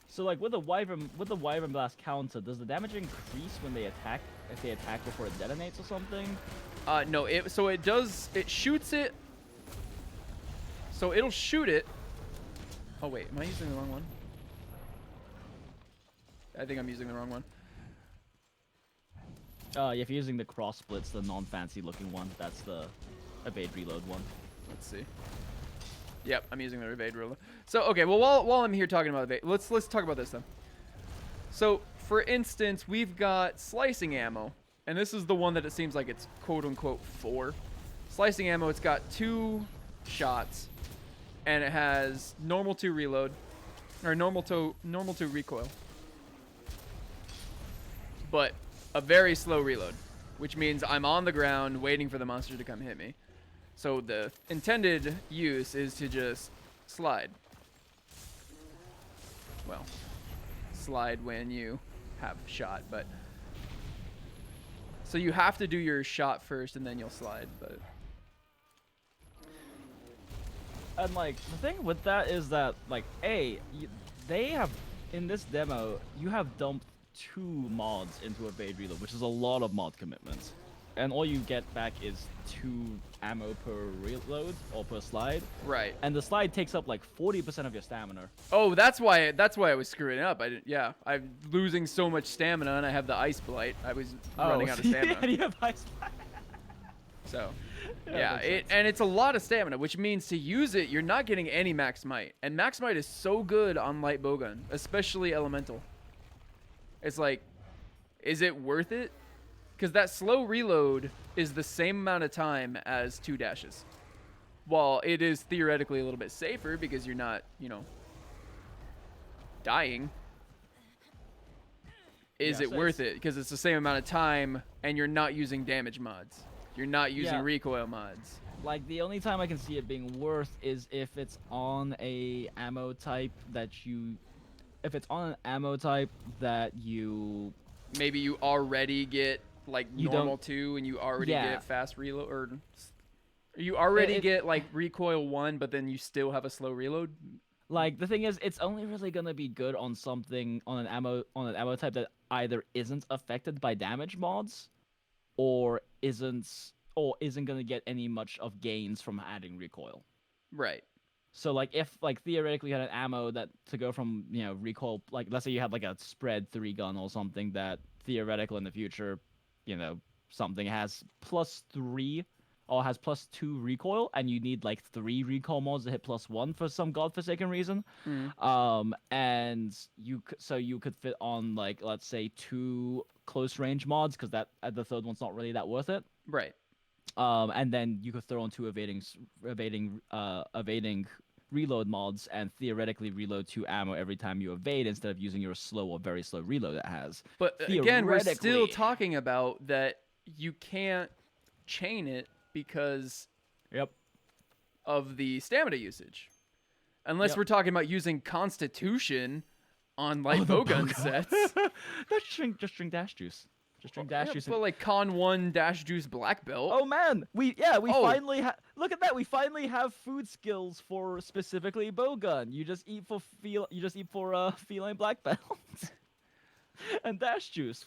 so like with the Wyvern Blast counter, does the damage increase when they attack if they attack before it detonates or something? No, so it does, it shoots it. So it'll shoot it. Oh wait, am I using the wrong one? I think I'm using the wrong one. If you're using the cross splits, the non-fancy looking one, that's the evade reload one. Let's see. Yep, I'm using the evade ruler. So okay, well while I'm here talking about evade, let's talk about this then. So for instance, we've got slicing ammo, and this is the one that it seems like it's quote unquote for. Slicing ammo, it's got 2 shots, and it has normal 2 reload, or normal 2 recoil, but a very slow reload, which means I'm on the ground waiting for the monster to come hit me. So the intended use is to just slide. Well, slide when you have shot, but so you have to do your shot first and then you'll slide, but And like the thing with that is that like they have in this demo you have dumped 2 mods into evade reload, which is a lot of mod commitments, and all you get back is 2 ammo per reload or per slide. right. And the slide takes up like 40% of your stamina. Oh, that's why I was screwing up. I'm losing so much stamina and I have the ice blight. I was running out of stamina. Yeah, you have ice. So Yeah, and it's a lot of stamina, which means to use it, you're not getting any max might. And max might is so good on light bowgun, especially elemental. It's like, is it worth it? Because that slow reload is the same amount of time as 2 dashes. While it is theoretically a little bit safer because you're not, you know, dying. Is it worth it? Because it's the same amount of time and you're not using damage mods. You're not using recoil mods. Like, the only time I can see it being worth is if it's on a ammo type that you... If it's on an ammo type that you... Maybe you already get, like, normal 2 and you already get fast reload, or... You already get, like, recoil 1, but then you still have a slow reload? Like, the thing is, it's only really gonna be good on something, on an ammo type that either isn't affected by damage mods, or isn't gonna get any much of gains from adding recoil. Right. So, like, if, like, theoretically you had an ammo that to go from, you know, recoil, like, let's say you had, like, a spread 3 gun or something that theoretically in the future, you know, something has +3 or has +2 recoil, and you need, like, 3 recoil mods to hit +1 for some godforsaken reason. And you could fit on, like, let's say 2 close range mods, because that the third one's not really that worth it. Right. And then you could throw on 2 evading reload mods and theoretically reload 2 ammo every time you evade instead of using your slow or very slow reload it has. But again, we're still talking about that you can't chain it because of the stamina usage. Unless we're talking about using Constitution on light bowgun sets. Just drink dash juice. Just drink dash juice. But like Con 1 dash juice black belt. Oh man, we finally look at that. We finally have food skills for specifically bowgun. You just eat for feline black belt and dash juice.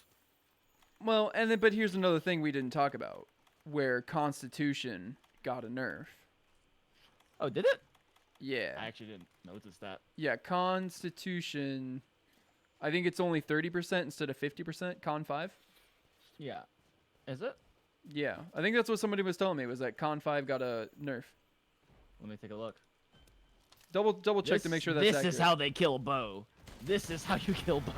Well, but here's another thing we didn't talk about, where Constitution got a nerf. Oh, did it? Yeah. I actually didn't notice that. Yeah, Constitution, I think it's only 30% instead of 50%, Con 5. Yeah. Is it? Yeah. I think that's what somebody was telling me, was that Con 5 got a nerf. Let me take a look. Double check to make sure that's accurate. This is how they kill Bo. This is how you kill Bo.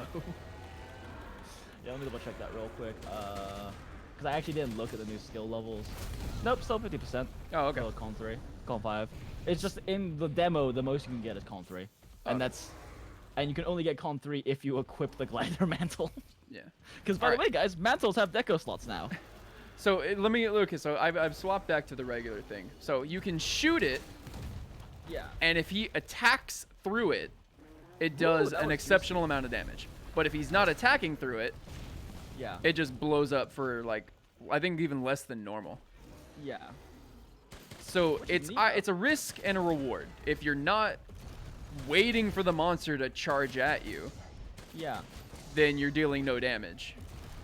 Yeah, let me double check that real quick. Because I actually didn't look at the new skill levels. Nope, still 50%. Oh, okay. Still Con 3, Con 5. It's just in the demo, the most you can get is Con 3. And and you can only get Con 3 if you equip the glider mantle. Yeah. Because by the way, guys, mantles have deco slots now. So let me look. So I've swapped back to the regular thing. So you can shoot it. Yeah. And if he attacks through it, it does an exceptional amount of damage. But if he's not attacking through it, it just blows up for, like, I think even less than normal. Yeah. So it's a risk and a reward. If you're not waiting for the monster to charge at you, then you're dealing no damage.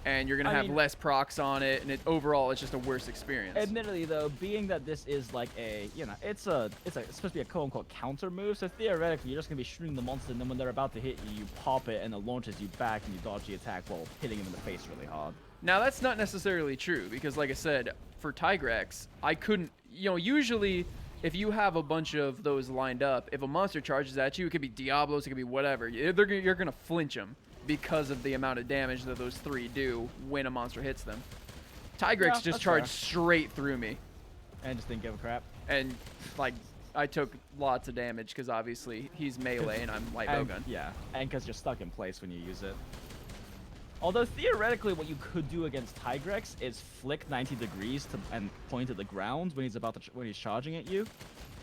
And you're going to have less procs on it, and overall it's just a worse experience. Admittedly, though, being that this is like a, you know, it's supposed to be a quote-unquote counter move, so theoretically you're just going to be shooting the monster, and then when they're about to hit you, you pop it, and it launches you back, and you dodge the attack while hitting them in the face really hard. Now, that's not necessarily true, because like I said, for Tigrex, I couldn't, you know, usually if you have a bunch of those lined up, if a monster charges at you, it could be Diablos, it could be whatever, you're going to flinch them because of the amount of damage that those 3 do when a monster hits them. Tigrex just charged straight through me. And just didn't give a crap. And, like, I took lots of damage because obviously he's melee and I'm light bowgun. Yeah, and because you're stuck in place when you use it. Although theoretically what you could do against Tigrex is flick 90 degrees and point at the ground when he's charging at you.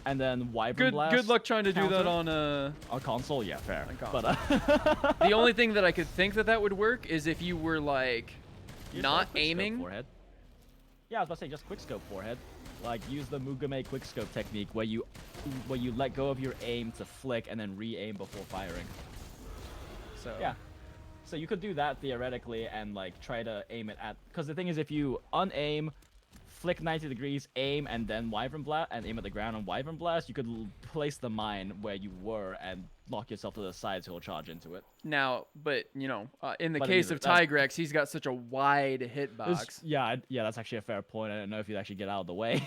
And then Wyvern Blast. Good luck trying to do that on console. Yeah, fair. On console. But the only thing that I could think that would work is if you were like not aiming. Forehead. Yeah, I was about to say just quickscope forehead. Like use the Mugame quickscope technique where you let go of your aim to flick and then re-aim before firing. So yeah. So you could do that theoretically and like try to aim it at, because the thing is if you unaim, flick 90 degrees, aim, and then Wyvern Blast, and aim at the ground and Wyvern Blast, you could place the mine where you were and lock yourself to the side so it'll charge into it. Now, but you know, in the But case neither- of that- Tigrex, he's got such a wide hitbox. Yeah, that's actually a fair point. I don't know if you'd actually get out of the way.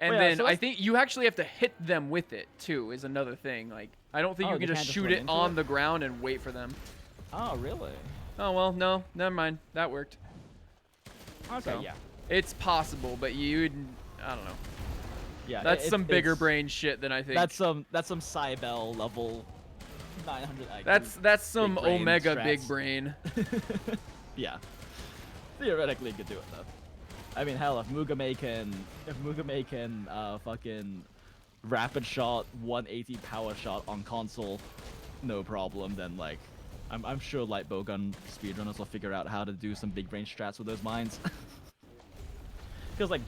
And Well, yeah, then so I let's- think you actually have to hit them with it too. Is another thing. Like I don't think Oh, you they can can't just just shoot run it into on it? the ground and wait for them. Oh, really? Oh well, no, never mind. That worked. Okay, So, yeah. It's possible, but you'd I don't know. Yeah, That's some bigger it's- brain shit than I think. That's some Cybele level 900 IQ. That's some big brain Omega strats. big brain. Yeah. Theoretically, you could do it though. I mean, hell, if Mugame can fucking rapid shot 180 power shot on console, no problem. Then like, I'm sure light bowgun speedrunners will figure out how to do some big range strats with those mines. Because like,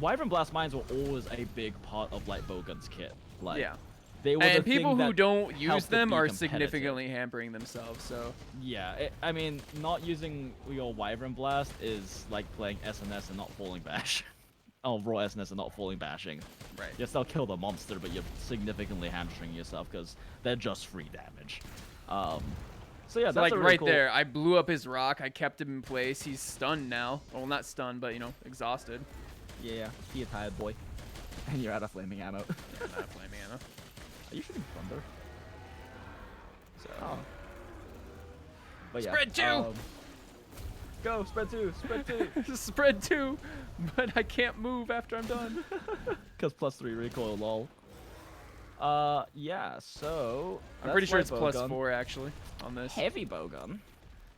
Wyvern Blast mines were always a big part of light bowgun's kit. Like, Yeah. they were And the thing people who that don't use helped it them be are competitive. significantly hampering themselves. So Yeah, I mean, not using your Wyvern Blast is like playing SNS and not falling bash. Oh, raw SNS and not falling bashing. right. You still kill the monster, but you're significantly hamstringing yourself because they're just free damage. So yeah, So that's like a really right cool... there, I blew up his rock. I kept him in place. He's stunned now. Well, not stunned, but you know, exhausted. Yeah, he a tired boy. And you're out of flaming ammo. Yeah, not flaming ammo. Are you shooting thunder? So Oh. But yeah, Spread two! Go, spread two, spread two. spread two, but I can't move after I'm done. Because +3 recoil, lol. Yeah, so... I'm pretty sure it's light bowgun. +4 actually on this. Heavy bowgun.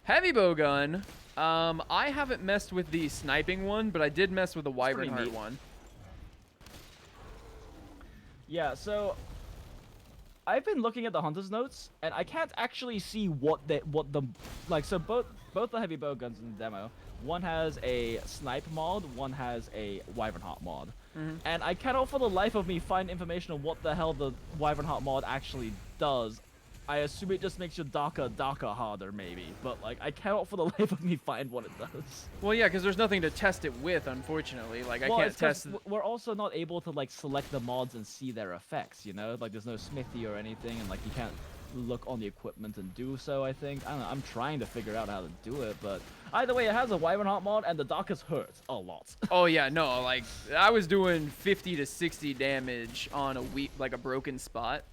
Heavy bowgun. I haven't messed with the sniping one, but I did mess with the Wyvern pretty Heart neat. one. Yeah, so... I've been looking at the hunter's notes, and I can't actually see what the like. So both the heavy bow guns in the demo, one has a snipe mod, one has a Wyvern Heart mod, and I cannot for the life of me find information on what the hell the Wyvern Heart mod actually does. I assume it just makes your darker harder, maybe, but like I cannot for the life of me find what it does. Well, yeah, because there's nothing to test it with, unfortunately. Like I Well, can't it's 'cause test. we're also not able to like select the mods and see their effects, you know? Like there's no smithy or anything, and like you can't look on the equipment and do so, I think. I don't know, I'm trying to figure out how to do it, but either way, it has a Wyvern Heart mod, and the darkest hurts a lot. Oh yeah, no, like I was doing 50 to 60 damage on like a broken spot.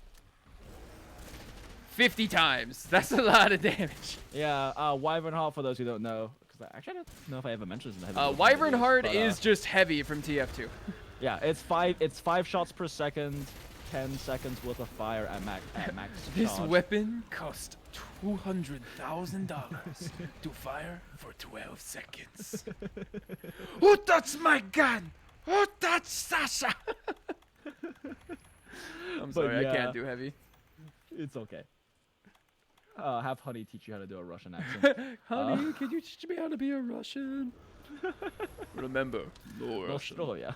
50 times. That's a lot of damage. Yeah, Wyvern Heart, for those who don't know, because actually I don't know if I ever mentioned this in the heavy Wyvern videos, Heart but, is just heavy from TF2. yeah, it's five shots per second, 10 seconds worth of fire at max This charge. weapon cost $200,000 to fire for 12 seconds. Who touched my gun? Who touched Sasha? I'm sorry, I yeah. can't do heavy. It's okay. Have Honey teach you how to do a Russian accent. Honey, can you teach me how to be a Russian? Remember, no Russian. Nostrovia.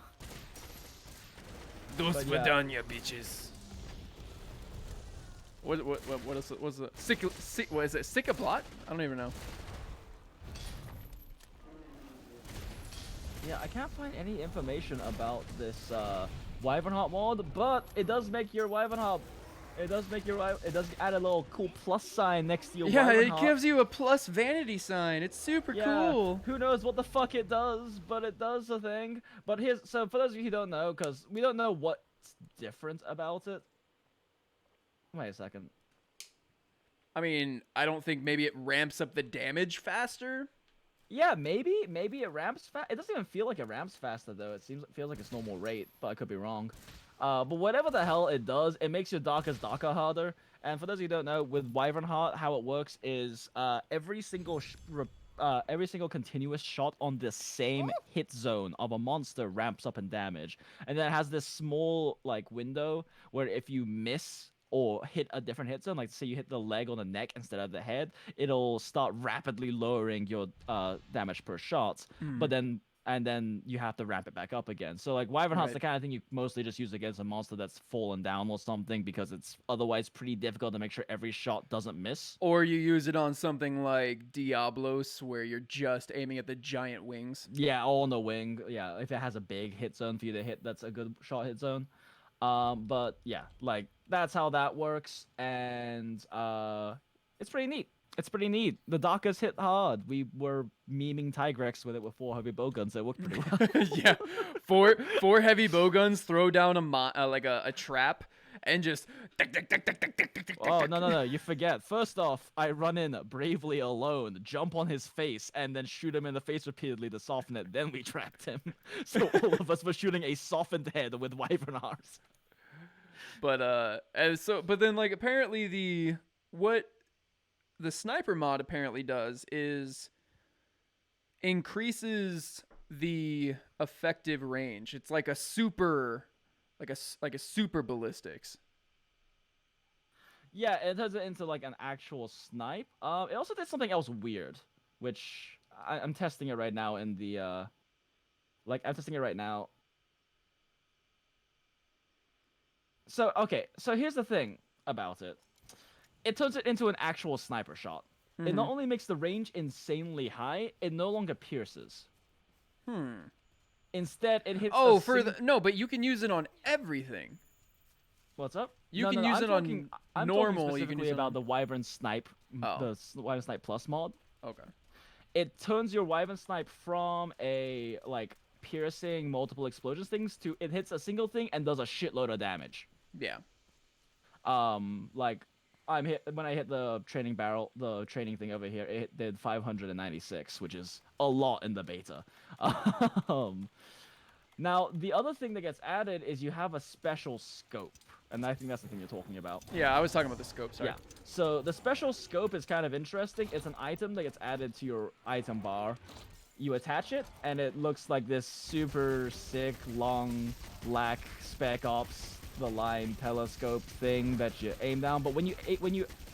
Dos But yeah. Vidania, bitches. What else? What's it? What is it? Plot? I don't even know. Yeah, I can't find any information about this Wyvern Heart mod, but it does make your Wyvern Heart. It does add a little cool plus sign next to your Yeah, Wyvern it Heart. gives you a plus vanity sign. It's super Yeah, cool. who knows what the fuck it does, but it does a thing. But so for those of you who don't know, because we don't know what's different about it. Wait a second. I mean, I don't think maybe it ramps up the damage faster. Yeah, maybe it ramps fast. It doesn't even feel like it ramps faster though. Feels like its normal rate, but I could be wrong. But whatever the hell it does, it makes your darker harder. And for those of you who don't know, with Wyvern Heart, how it works is every single continuous shot on the same hit zone of a monster ramps up in damage, and then it has this small like window where if you miss or hit a different hit zone, like say you hit the leg or the neck instead of the head, it'll start rapidly lowering your damage per shot. But then and then you have to ramp it back up again. So like Wyvern Hunt's Right. the kind of thing you mostly just use against a monster that's fallen down or something because it's otherwise pretty difficult to make sure every shot doesn't miss. Or you use it on something like Diablos, where you're just aiming at the giant wings. Yeah, all on the wing. Yeah, if it has a big hit zone for you to hit, that's a good shot hit zone. But yeah, like that's how that works, and it's pretty neat. It's pretty neat. The Dakas hit hard. We were memeing Tigrex with it with 4 heavy bowguns. It worked pretty well. Yeah, four heavy bowguns throw down like a trap and just. Oh, no. You forget. First off, I run in bravely alone, jump on his face, and then shoot him in the face repeatedly to soften it. Then we trapped him. So all of us were shooting a softened head with Wyvern arms. But then like apparently what the sniper mod apparently does is increases the effective range. It's like a super super ballistics. Yeah, it turns it into like an actual snipe. It also did something else weird, which I'm testing it right now in the I'm testing it right now. So okay, so here's the thing about it. It turns it into an actual sniper shot. It not only makes the range insanely high, it no longer pierces. Instead, it hits. Oh, no, but you can use it on everything. What's up? You can use it on I'm normal. Talking You can specifically use it about on... the Wyvern Snipe, the Wyvern Snipe Plus mod. Okay. It turns your Wyvern Snipe from a like piercing multiple explosions things to it hits a single thing and does a shitload of damage. Yeah. Like when I hit the training barrel, the training thing over here, it did 596, which is a lot in the beta. Now the other thing that gets added is you have a special scope, and I think that's the thing you're talking about. Yeah, I was talking about the scope. Sorry. Yeah. So the special scope is kind of interesting. It's an item that gets added to your item bar. You attach it, and it looks like this super sick, long, black Spec Ops the line telescope thing that you aim down. But when you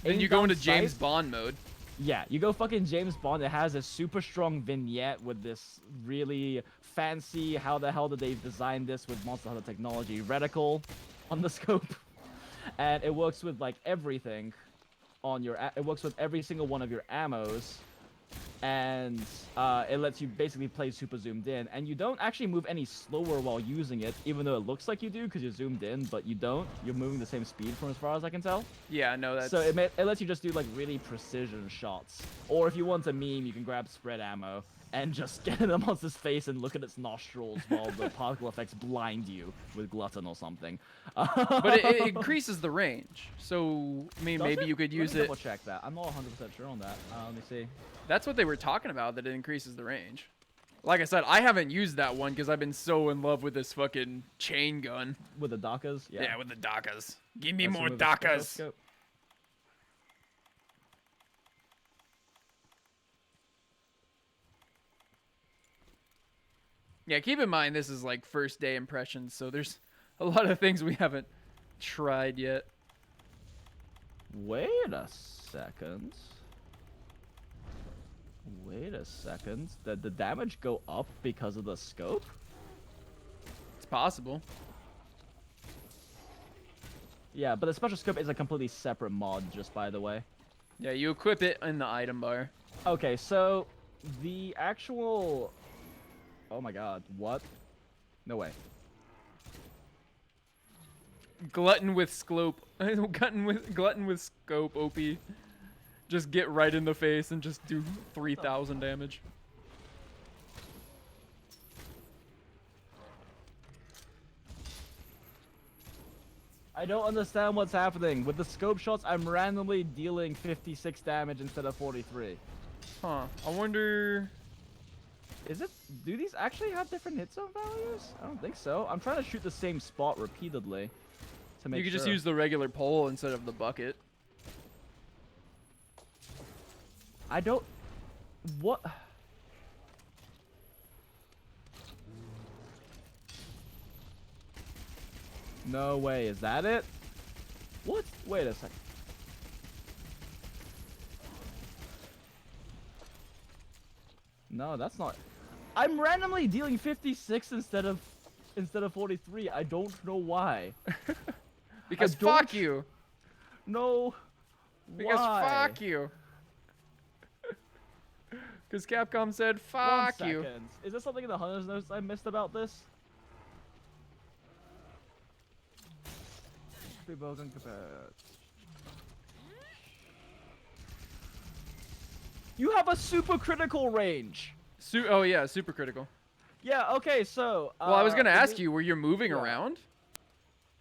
Then you go into James Bond mode. Yeah, you go fucking James Bond. It has a super strong vignette with this really fancy, how the hell did they design this with Monster Hunter technology, reticle on the scope. And it works with like everything on your, it works with every single one of your ammos. And it lets you basically play super zoomed in. And you don't actually move any slower while using it, even though it looks like you do because you're zoomed in, but you don't. You're moving the same speed from as far as I can tell. Yeah, no, that's... So it lets you just do like really precision shots. Or if you want to meme, you can grab spread ammo and just get in the monster's face and look at its nostrils while the particle effects blind you with Glutton or something. But it increases the range. So, I mean, maybe you could use it... Let me double check that. I'm not 100% sure on that. Let me see. That's what they were talking about, that it increases the range. Like I said, I haven't used that one because I've been so in love with this fucking chain gun. With the Dakas? Yeah, with the Dakas. Give me Let's more remove the Dakas. scope. Yeah, keep in mind this is like first day impressions, so there's a lot of things we haven't tried yet. Wait a second. Wait a second. Did the damage go up because of the scope? It's possible. Yeah, but the special scope is a completely separate mod, just by the way. Yeah, you equip it in the item bar. Okay, so the actual... Oh my god, what? No way. Glutton with scope. Glutton with scope, OP. Just get right in the face and just do 3,000 damage. I don't understand what's happening. With the scope shots, I'm randomly dealing 56 damage instead of 43. Huh. I wonder... Is it... Do these actually have different hit zone values? I don't think so. I'm trying to shoot the same spot repeatedly to make You could sure. just use the regular pole instead of the bucket. I don't... What... No way, is that it? What? Wait a second. No, that's not... I'm randomly dealing 56 instead of 43. I don't know why. Because don't fuck you. No. Because Why? fuck you. Because Capcom said 1 fuck you. second. Is there something in the Hunter's Notes I missed about this? You have a super critical range. Oh yeah, super critical. Yeah, okay, so... Well, I was going to ask you, were you moving yeah. around?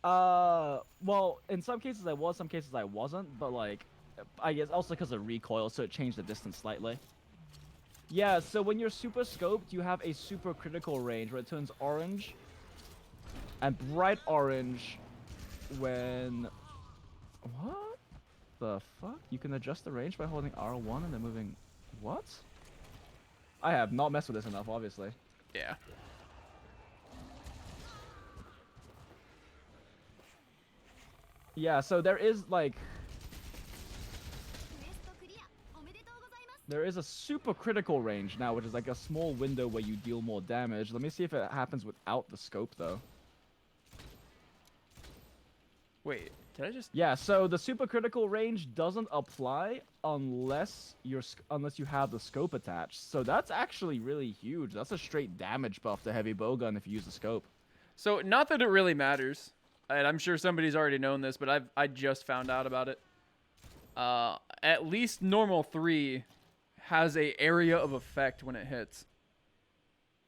Well, in some cases I was, some cases I wasn't, but like, I guess also because of recoil, so it changed the distance slightly. Yeah, so when you're super scoped, you have a super critical range where it turns orange and bright orange when... What the fuck? You can adjust the range by holding R1 and then moving... What? I have not messed with this enough, obviously. Yeah. Yeah, so there is like... There is a super critical range now, which is like a small window where you deal more damage. Let me see if it happens without the scope, though. Wait, did I just... Yeah, so the super critical range doesn't apply unless you have the scope attached. So that's actually really huge. That's a straight damage buff to heavy bowgun if you use the scope. So, not that it really matters, and I'm sure somebody's already known this, but I just found out about it. At least normal 3 has a area of effect when it hits.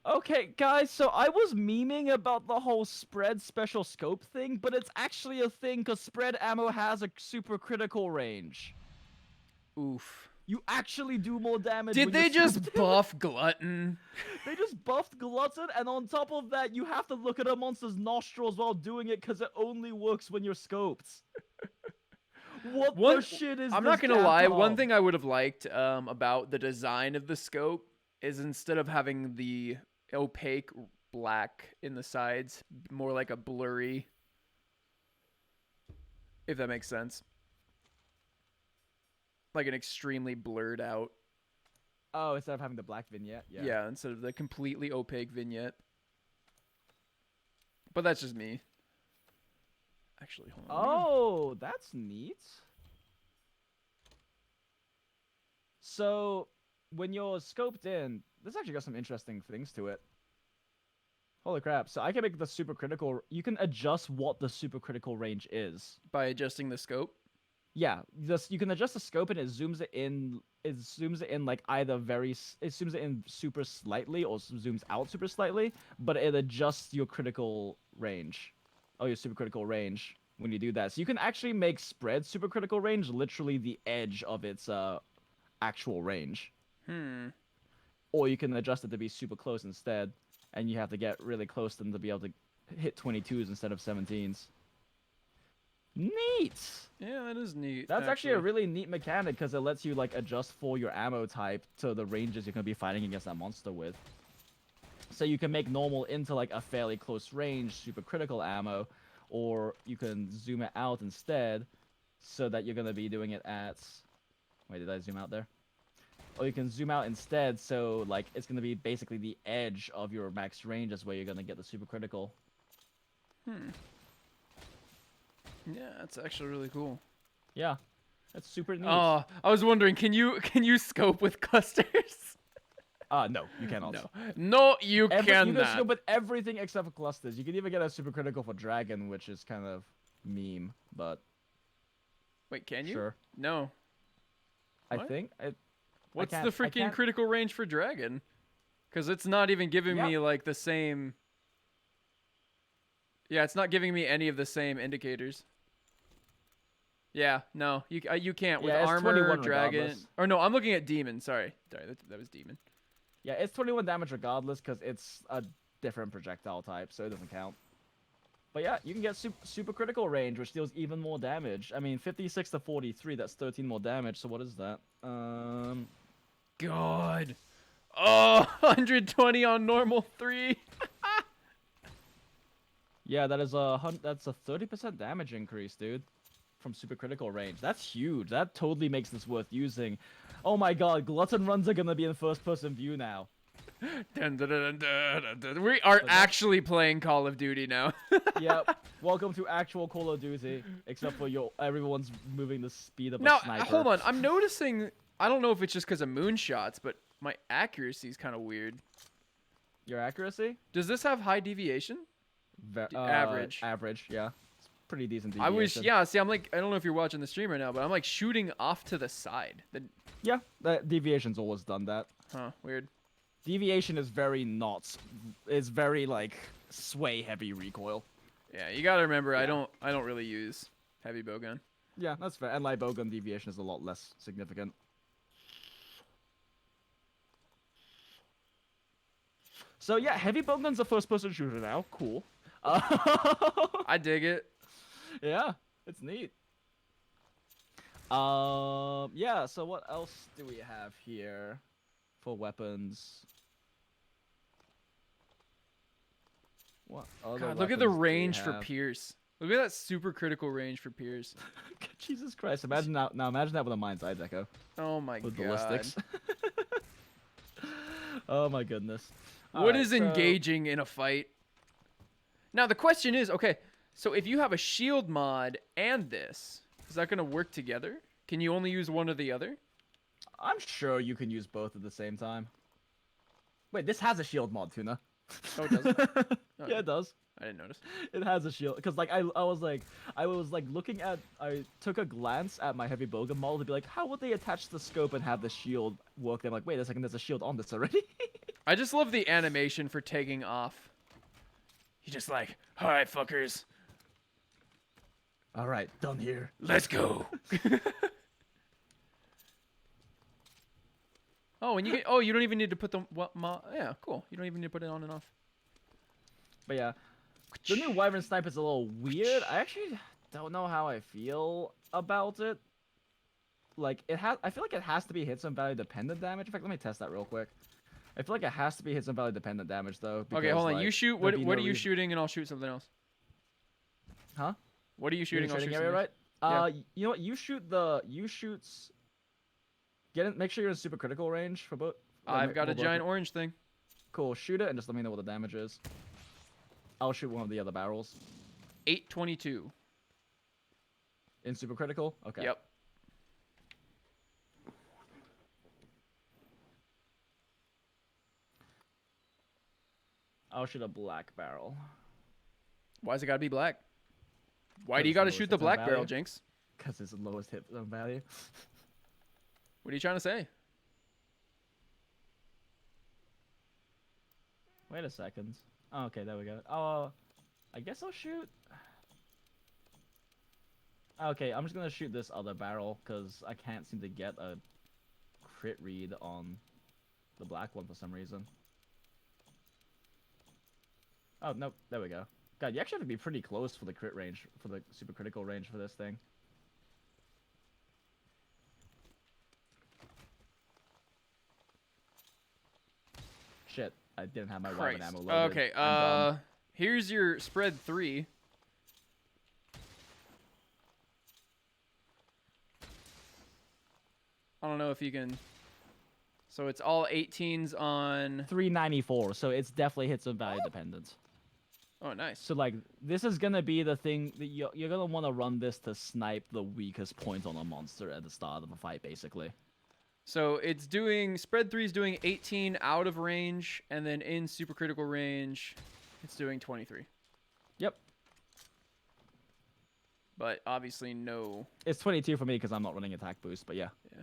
Okay, guys, so I was memeing about the whole spread special scope thing, but it's actually a thing because spread ammo has a super critical range. Oof. You actually do more damage. Did when they you're just scoped. buff Glutton? They just buffed Glutton, and on top of that, you have to look at a monster's nostrils while doing it because it only works when you're scoped. What the shit is I'm this, not gonna lie, one Capcom? thing I would have liked about the design of the scope is instead of having the opaque black in the sides, more like a blurry, if that makes sense. Like an extremely blurred out. Oh, instead of having the black vignette? Yeah. Yeah, instead of the completely opaque vignette. But that's just me. Actually, hold on. Oh, that's neat. So, when you're scoped in, this actually got some interesting things to it. Holy crap. So I can make the super critical... You can adjust what the super critical range is. By adjusting the scope? Yeah, you can adjust the scope and it zooms it in. It zooms it in like either it zooms it in super slightly or zooms out super slightly, but it adjusts your critical range. Oh, your super critical range when you do that. So you can actually make spread super critical range literally the edge of its actual range. Or you can adjust it to be super close instead, and you have to get really close to them to be able to hit 22s instead of 17s. Neat! Yeah, that is neat. That's actually a really neat mechanic because it lets you like adjust for your ammo type to the ranges you're going to be fighting against that monster with. So you can make normal into like a fairly close range super critical ammo, or you can zoom it out instead so that you're going to be doing it at... Wait, did I zoom out there? Or you can zoom out instead so like it's going to be basically the edge of your max range is where you're going to get the super critical. Yeah, that's actually really cool. Yeah, that's super neat. Oh, I was wondering, can you scope with clusters? No, you cannot. No, you You can cannot. scope with everything except for clusters. You can even get a super critical for dragon, which is kind of meme, but Wait, can you? sure. No. I What? think. What's can't- the I freaking can't- critical range for dragon? Because it's not even giving me like the same. Yeah, it's not giving me any of the same indicators. Yeah, no, you can't with Yeah, it's armor, 21 dragon, regardless. or no, I'm looking at demon. Sorry, that was demon. Yeah, it's 21 damage regardless because it's a different projectile type, so it doesn't count. But yeah, you can get super critical range, which deals even more damage. I mean, 56 to 43, that's 13 more damage. So what is that? God. Oh, 120 on normal 3. Yeah, that's a 30% damage increase, dude, from super critical range. That's huge. That totally makes this worth using. Oh my god, glutton runs are gonna be in first-person view now. Dun, dun, dun, dun, dun, dun. We are actually playing Call of Duty now. Yep. Welcome to actual Call of Duty, except for everyone's moving the speed of a Now, sniper. hold on. I'm noticing. I don't know if it's just because of moonshots, but my accuracy is kind of weird. Your accuracy? Does this have high deviation? Average. Average, yeah. It's pretty decent I deviation. was, yeah. See, I'm like, I don't know if you're watching the stream right now, but I'm like shooting off to the side. Yeah, that deviation's always done that. Huh? Weird. Deviation is very is very like sway heavy recoil. Yeah, you gotta remember, Yeah. I don't really use heavy bowgun. Yeah, that's fair. And light bowgun deviation is a lot less significant. So yeah, heavy bowgun's a first-person shooter now. Cool. I dig it. Yeah, it's neat. Yeah. So what else do we have here for weapons? What other God, look at the weapons do we range for have? Pierce. Look at that super critical range for Pierce. Jesus Christ! Imagine now. Now imagine that with a mind's eye deco Oh my with god. ballistics. Oh my goodness. What Alright, is engaging in a fight? Now the question is, okay, so if you have a shield mod and this, is that going to work together? Can you only use one or the other? I'm sure you can use both at the same time. Wait, this has a shield mod, Tuna. Oh, it does. Oh, Yeah, it does. I didn't notice. It has a shield because like I was like looking at I took a glance at my heavy bowgun model to be like, how would they attach the scope and have the shield work? I'm like, wait a second, there's a shield on this already. I just love the animation for taking off. He's just like, all right, fuckers, All right, done here. let's go. Oh, and you get, oh, you don't even need to put the yeah, cool. You don't even need to put it on and off. But yeah, the new Wyvern Snipe is a little weird. I actually don't know how I feel about it. Like I feel like it has to be hit some value dependent damage. In fact, let me test that real quick. I feel like it has to be hit some value dependent damage though. Okay, because, hold on. like, You shoot. there'd What be are no you reason- shooting, and I'll shoot something else. Huh? What are you shooting? I'll shoot area, something else. right? Yeah. You know what? You shoots. Make sure you're in super critical range for both. I've got a both- giant orange thing. Cool. Shoot it and just let me know what the damage is. I'll shoot one of the other barrels. 822. In super critical. Okay. Yep. I'll shoot a black barrel. Why's it gotta be black? Why 'Cause do you it's the gotta lowest shoot the hit black value. barrel, Jinx? Because it's the lowest hit value. What are you trying to say? Wait a second. Oh, okay, there we go. Oh, I guess I'll shoot. Okay, I'm just gonna shoot this other barrel because I can't seem to get a crit read on the black one for some reason. Oh, nope, there we go. God, you actually have to be pretty close for the crit range, for the super critical range for this thing. Shit, I didn't have my weapon Christ. ammo loaded. Okay, I'm dumb. here's your spread 3. I don't know if you can. So it's all 18s on. 394, so it's definitely hit some value dependent. Oh, nice. So like, this is gonna be the thing that you're gonna want to run this to snipe the weakest point on a monster at the start of a fight, basically. So it's doing spread 3 is doing 18 out of range, and then in super critical range, it's doing 23. Yep. But obviously no. It's 22 for me because I'm not running attack boost, but yeah. Yeah.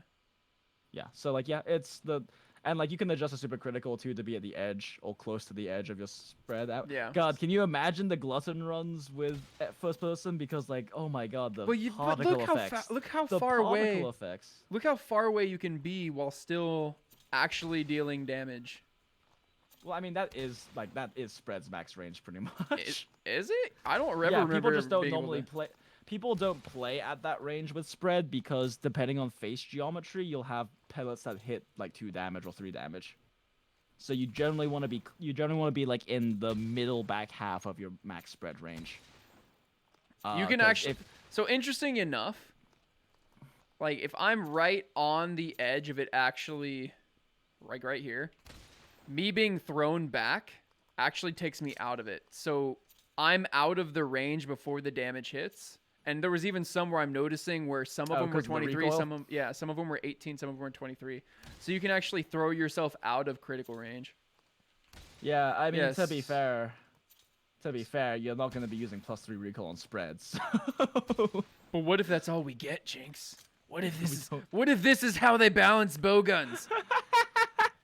Yeah, so like, yeah, it's the... And like, you can adjust the super critical too to be at the edge or close to the edge of your spread out. Yeah. God, can you imagine the glutton runs with first person? Because like, oh my god, the But particle look effects. how look how the far away. particle effects. Look how far away you can be while still actually dealing damage. Well, I mean, that is spread's max range pretty much. Is it? I don't remember. Yeah, people just don't being able normally to- play. People don't play at that range with spread because depending on face geometry, you'll have pellets that hit like 2 damage or 3 damage. So you generally want to be like in the middle back half of your max spread range. You can 'cause actually. So interesting enough. Like if I'm right on the edge of it, actually, like right here, me being thrown back actually takes me out of it. So I'm out of the range before the damage hits. And there was even some where I'm noticing where some of them were 23, some of them were 18, some of them were 23. So you can actually throw yourself out of critical range. Yeah, I mean, Yes. to be fair, you're not going to be using +3 recoil on spreads. But what if that's all we get, Jinx? What if this is how they balance bowguns?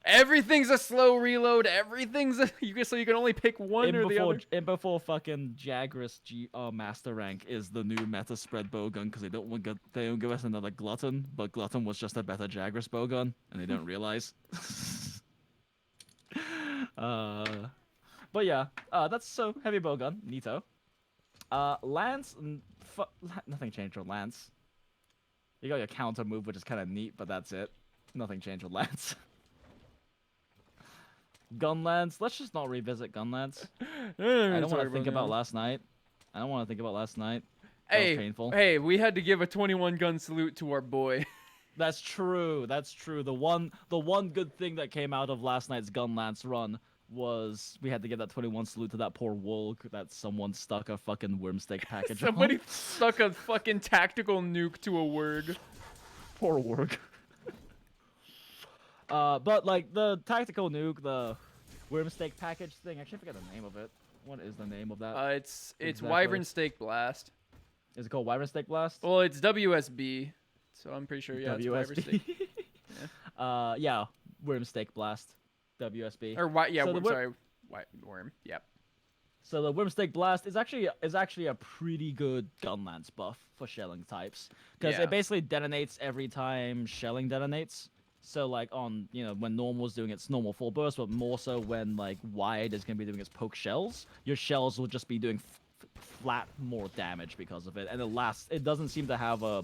Everything's a slow reload. Everything's so you can only pick one or the other. And before fucking Jagras Master Rank is the new meta spread bowgun because they don't give us another Glutton, but Glutton was just a better Jagras bowgun, and they don't realize. But yeah, that's so heavy bowgun, neato. Lance, nothing changed on Lance. You got your counter move, which is kind of neat, but that's it. Nothing changed with Lance. Gun Lance, let's just not revisit Gun Lance. I don't want to think about last night. That was painful. Hey, we had to give a 21 gun salute to our boy. That's true. That's true. The one good thing that came out of last night's Gun Lance run was we had to give that 21 salute to that poor Wolg that someone stuck a fucking wormsteak package on. Somebody stuck a fucking tactical nuke to a Wurg. Poor Wurg. But like the tactical nuke, the wormsteak package thing, actually I forget the name of it. What is the name of that? It's Wyvern Steak Blast. Is it called Wyvern Steak Blast? Well, it's WSB, so I'm pretty sure, yeah, it's Wyvern Steak. Yeah, Wormsteak Blast, WSB. Or Worm. Yep. So the Wormsteak Blast is actually a pretty good gun lance buff for shelling types because it basically detonates every time shelling detonates. So like on when normal is doing its normal full burst, but more so when like wide is gonna be doing its poke shells, your shells will just be doing flat more damage because of it, and it doesn't seem to have a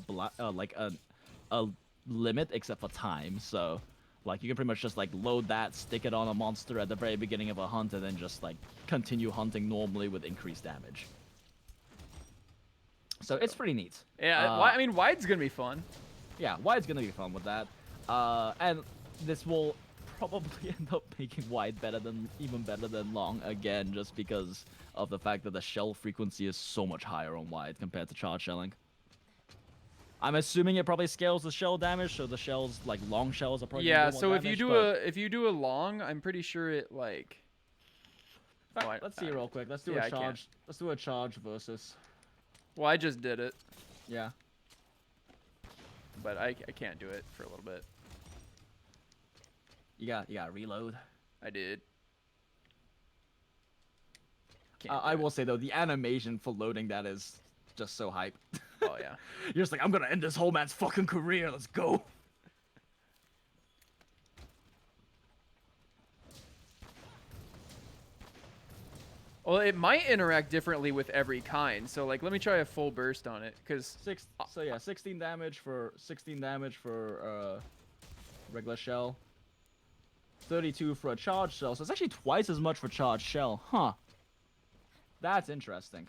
limit except for time. So like you can pretty much just like load that, stick it on a monster at the very beginning of a hunt, and then just like continue hunting normally with increased damage. So it's pretty neat. Yeah, I mean wide's gonna be fun. Yeah, wide's gonna be fun with that. And this will probably end up making wide even better than long again, just because of the fact that the shell frequency is so much higher on wide compared to charge shelling. I'm assuming it probably scales the shell damage, so the shells, like long shells, are probably yeah. more So damage, if you do a long, I'm pretty sure it like. Let's see real quick. Let's do a charge. Let's do a charge versus. Well, I just did it. Yeah. But I can't do it for a little bit. You got reload. I did. I will say though, the animation for loading that is just so hype. Oh yeah. You're just like, I'm gonna end this whole man's fucking career. Let's go. Well, it might interact differently with every kind. So like, let me try a full burst on it, cause 16 damage for regular shell. 32 for a charge shell. So it's actually twice as much for charge shell. Huh. That's interesting.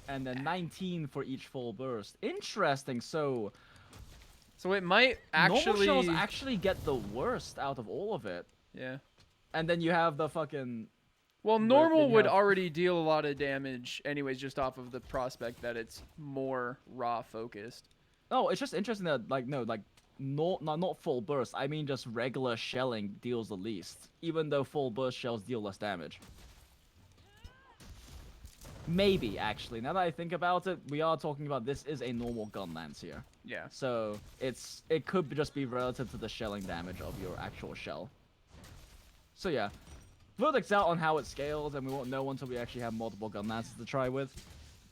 And then 19 for each full burst. Interesting. So it might actually... Normal shells actually get the worst out of all of it. Yeah. And then you have the fucking... Well, normal would already deal a lot of damage anyways, just off of the prospect that it's more raw focused. Oh, it's just interesting that, like, not full burst. I mean just regular shelling deals the least, even though full burst shells deal less damage. Maybe, actually. Now that I think about it, we are talking about this is a normal gun lance here. Yeah. So it could just be relative to the shelling damage of your actual shell. So yeah. Verdict's out on how it scales, and we won't know until we actually have multiple gun lances to try with.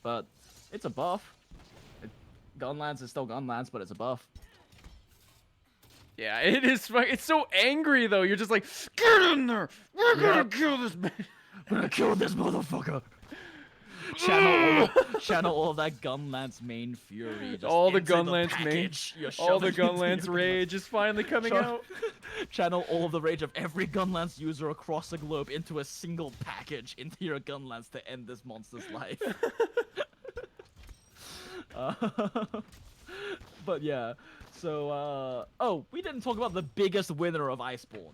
But it's a buff. Gun lance is still gun lance, but it's a buff. Yeah, it is. It's so angry though. You're just like, get in there. We're gonna kill this man. We're gonna kill this motherfucker. Channel all of that gun lance main fury. All the gun lance rage is finally coming out. Channel all of the rage of every gun lance user across the globe into a single package into your gun lance to end this monster's life. But yeah, so oh, we didn't talk about the biggest winner of Iceborne.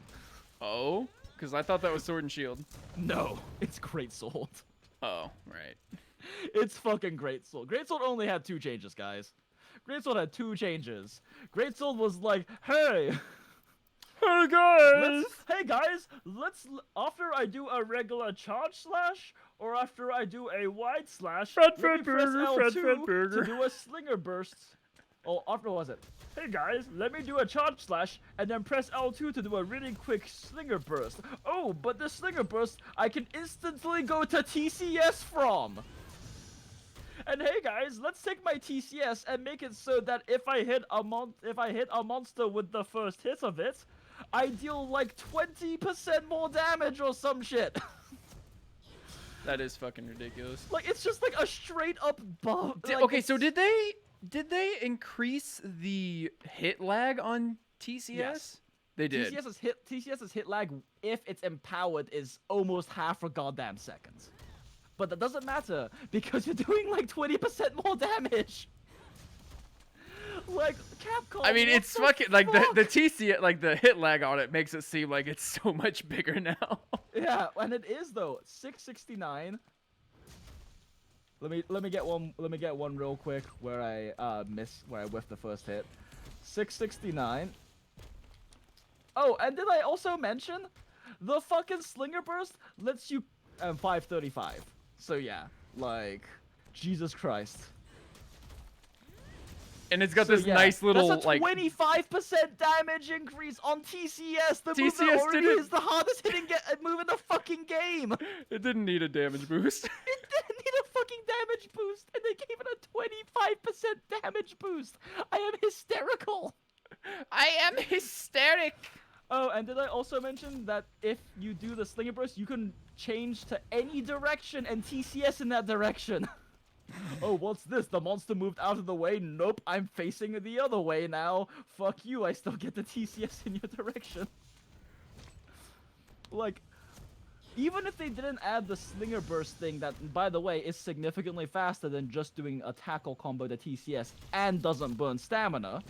Oh, because I thought that was Sword and Shield. No, it's Greatsword. Oh, right. It's fucking Greatsword. Greatsword only had 2 changes, guys. Greatsword had 2 changes. Greatsword was like, hey, Hey guys! let's after I do a regular charge slash or after I do a wide slash, Fred let me press Burger, L2 Burger. to do a slinger burst. Oh, after what was it? Hey guys, let me do a charge slash and then press L2 to do a really quick slinger burst. Oh, but the slinger burst I can instantly go to TCS from. And hey guys, let's take my TCS and make it so that if I hit a monster with the first hit of it, I deal like 20% more damage or some shit. That is fucking ridiculous. Like it's just like a straight up buff. Okay, so did they increase the hit lag on TCS? Yes. They did. TCS's hit lag, if it's empowered, is almost half a goddamn second. But that doesn't matter because you're doing like 20% more damage. Like Capcom. I mean, what it's the fucking like the fuck? TCS, like the hit lag on it makes it seem like it's so much bigger now. Yeah, and it is though. 669. Let me get one real quick where I whiffed the first hit. 669. Oh, and did I also mention the fucking slinger burst lets you 535. So yeah, like Jesus Christ. And it's got So, this yeah, nice little that's a like 25% damage increase on TCS. The move that TCS already didn't- is the hardest hitting move in the fucking game. it didn't need a damage boost. It didn't need a fucking damage boost, and they gave it a 25% damage boost. I am hysterical. I am hysteric. Oh, and did I also mention that if you do the slinger burst, you can change to any direction and TCS in that direction? Oh, what's this? The monster moved out of the way? Nope, I'm facing the other way now. Fuck you, I still get the TCS in your direction. Like, even if they didn't add the slinger burst thing that, by the way, is significantly faster than just doing a tackle combo to TCS and doesn't burn stamina.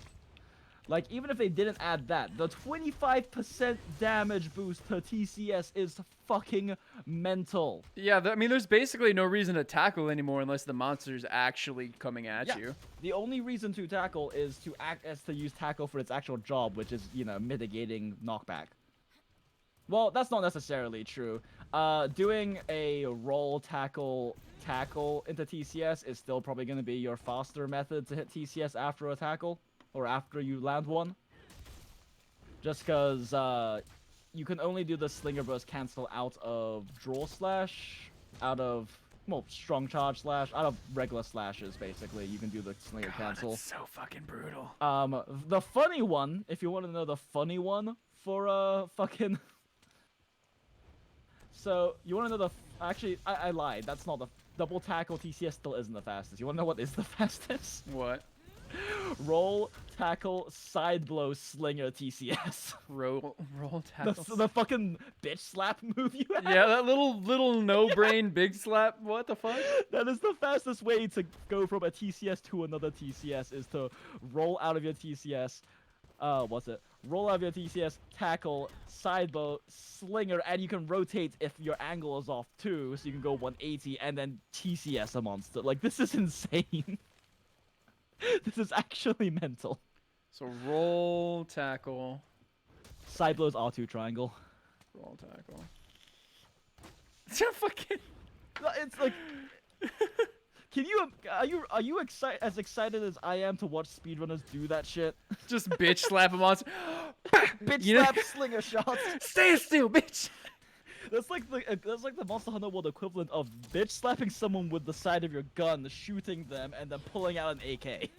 Like, even if they didn't add that, the 25% damage boost to TCS is fucking mental. Yeah, I mean, there's basically no reason to tackle anymore unless the monster's actually coming at you. The only reason to tackle is to use tackle for its actual job, which is, you know, mitigating knockback. Well, that's not necessarily true. Doing a roll tackle into TCS is still probably going to be your faster method to hit TCS after a tackle. Or after you land one. Just because you can only do the slinger burst cancel out of draw slash, out of, well, strong charge slash, out of regular slashes, basically. You can do the slinger cancel. That's so fucking brutal. The funny one, if you want to know the funny one for fucking... So, you want to know the... Actually, I lied. That's not the... Double tackle TCS still isn't the fastest. You want to know what is the fastest? What? Roll, tackle, side blow, slinger, TCS. Roll tackle. The fucking bitch slap move you have. Yeah, that little no brain big slap. What the fuck? That is the fastest way to go from a TCS to another TCS is to roll out of your TCS. Roll out of your TCS, tackle, side blow, slinger, and you can rotate if your angle is off too, so you can go 180 and then TCS a monster. Like, this is insane. This is actually mental. So roll, tackle. Side blows R2 triangle. Roll, tackle. So fucking... It's like... Can you... Are you as excited as I am to watch speedrunners do that shit? Just bitch slap a monster. Bitch You know- slap slinger shots. Stay still, bitch! That's like the Monster Hunter World equivalent of bitch slapping someone with the side of your gun, shooting them, and then pulling out an AK.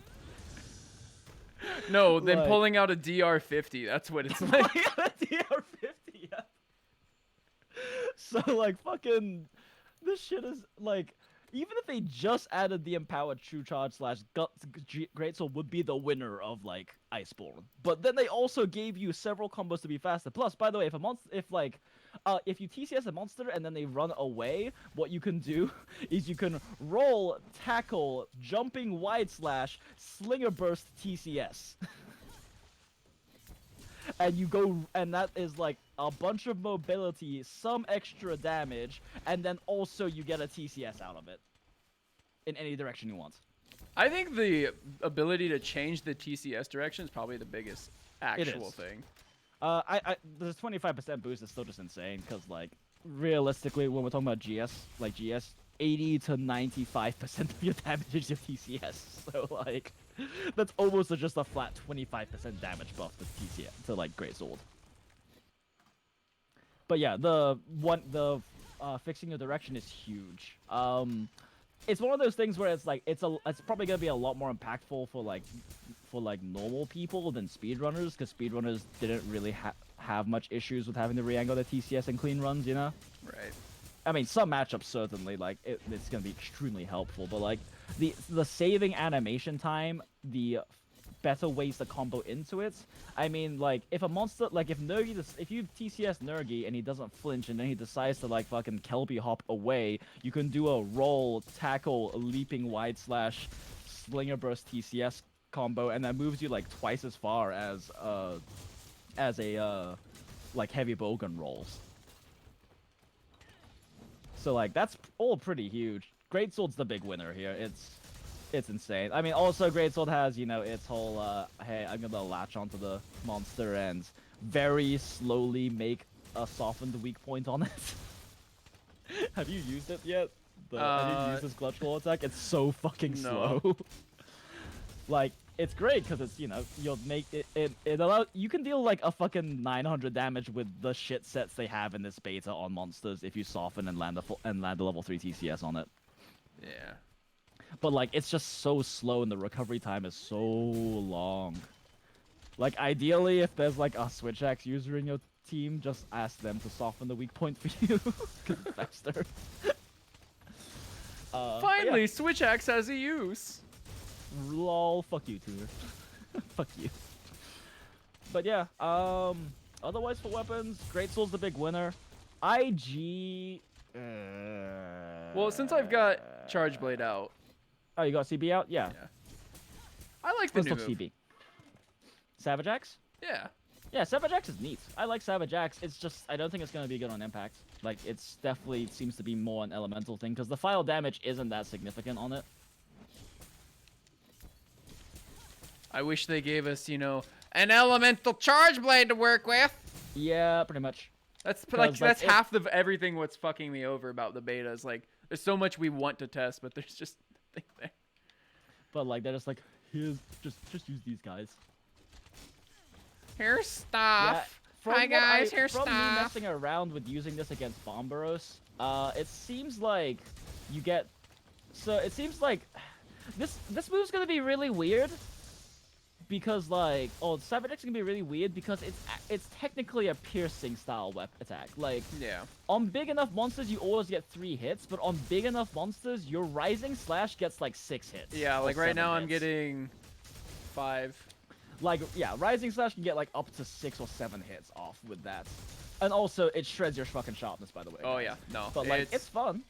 No, then Like- pulling out a DR-50. That's what it's like. Pulling out a DR-50, yeah. So like fucking, this shit is like, even if they just added the empowered true charge slash greatsword would be the winner of like Iceborne. But then they also gave you several combos to be faster. Plus, by the way, if if you TCS a monster and then they run away, what you can do is you can roll, tackle, jumping wide slash, slinger burst TCS. And you go, and that is like a bunch of mobility, some extra damage, and then also you get a TCS out of it in any direction you want. I think the ability to change the TCS direction is probably the biggest actual thing. The 25% boost is still just insane because, like, realistically, when we're talking about GS, 80 to 95% of your damage is your TCS. So, like, that's almost just a flat 25% damage buff to TCS, to, like, Greatsword. But yeah, fixing your direction is huge. It's one of those things where it's like it's probably gonna be a lot more impactful for normal people than speedrunners, because speedrunners didn't really have much issues with having to re-angle their TCS and clean runs, you know? Right. I mean, some matchups certainly, like, it's gonna be extremely helpful, but like the saving animation time, the better ways to combo into it. I mean, like, if a monster, like, if you TCS Nergi and he doesn't flinch and then he decides to, like, fucking Kelpie hop away, you can do a roll, tackle, leaping wide slash, slinger burst TCS combo, and that moves you, like, twice as far as like, heavy bowgun rolls. So, like, that's all pretty huge. Greatsword's the big winner here. It's insane. I mean, also Greatsword has, you know, its whole, hey, I'm gonna latch onto the monster and very slowly make a softened weak point on it. Have you used it yet? Have you used this clutch claw attack? It's so fucking slow. Like, it's great because it's, you know, you'll make it allows you can deal like a fucking 900 damage with the shit sets they have in this beta on monsters if you soften and land a level 3 TCS on it. Yeah. But, like, it's just so slow and the recovery time is so long. Like, ideally, if there's, like, a Switch Axe user in your team, just ask them to soften the weak point for you. Because it's faster. Finally, yeah. Switch Axe has a use. Lol, fuck you, Tuna. Fuck you. But yeah, otherwise for weapons, Greatsword's the big winner. IG... well, since I've got Charge Blade out... Oh, you got CB out? Yeah. I like the new move. CB. Savage Axe? Yeah. Yeah, Savage Axe is neat. I like Savage Axe. It's just, I don't think it's going to be good on Impact. Like, it's definitely seems to be more an elemental thing, because the file damage isn't that significant on it. I wish they gave us, you know, an elemental Charge Blade to work with. Yeah, pretty much. That's like that's half of everything what's fucking me over about the betas. Like, there's so much we want to test, but there's just nothing there. But like, they're just like, here's just use these guys. Here's stuff. Yeah, hi guys, here's stuff. From me messing around with using this against Bomberos, it seems like you get. So it seems like this move's gonna be really weird. Because, like, Savage X can be really weird because it's technically a piercing style attack. Like, yeah. On big enough monsters, you always get 3 hits, but on big enough monsters, your Rising Slash gets, like, 6 hits. Yeah, like, right now I'm getting 5. Like, yeah, Rising Slash can get, like, up to 6 or 7 hits off with that. And also, it shreds your fucking sharpness, by the way. Oh, yeah, no. But, like, it's fun.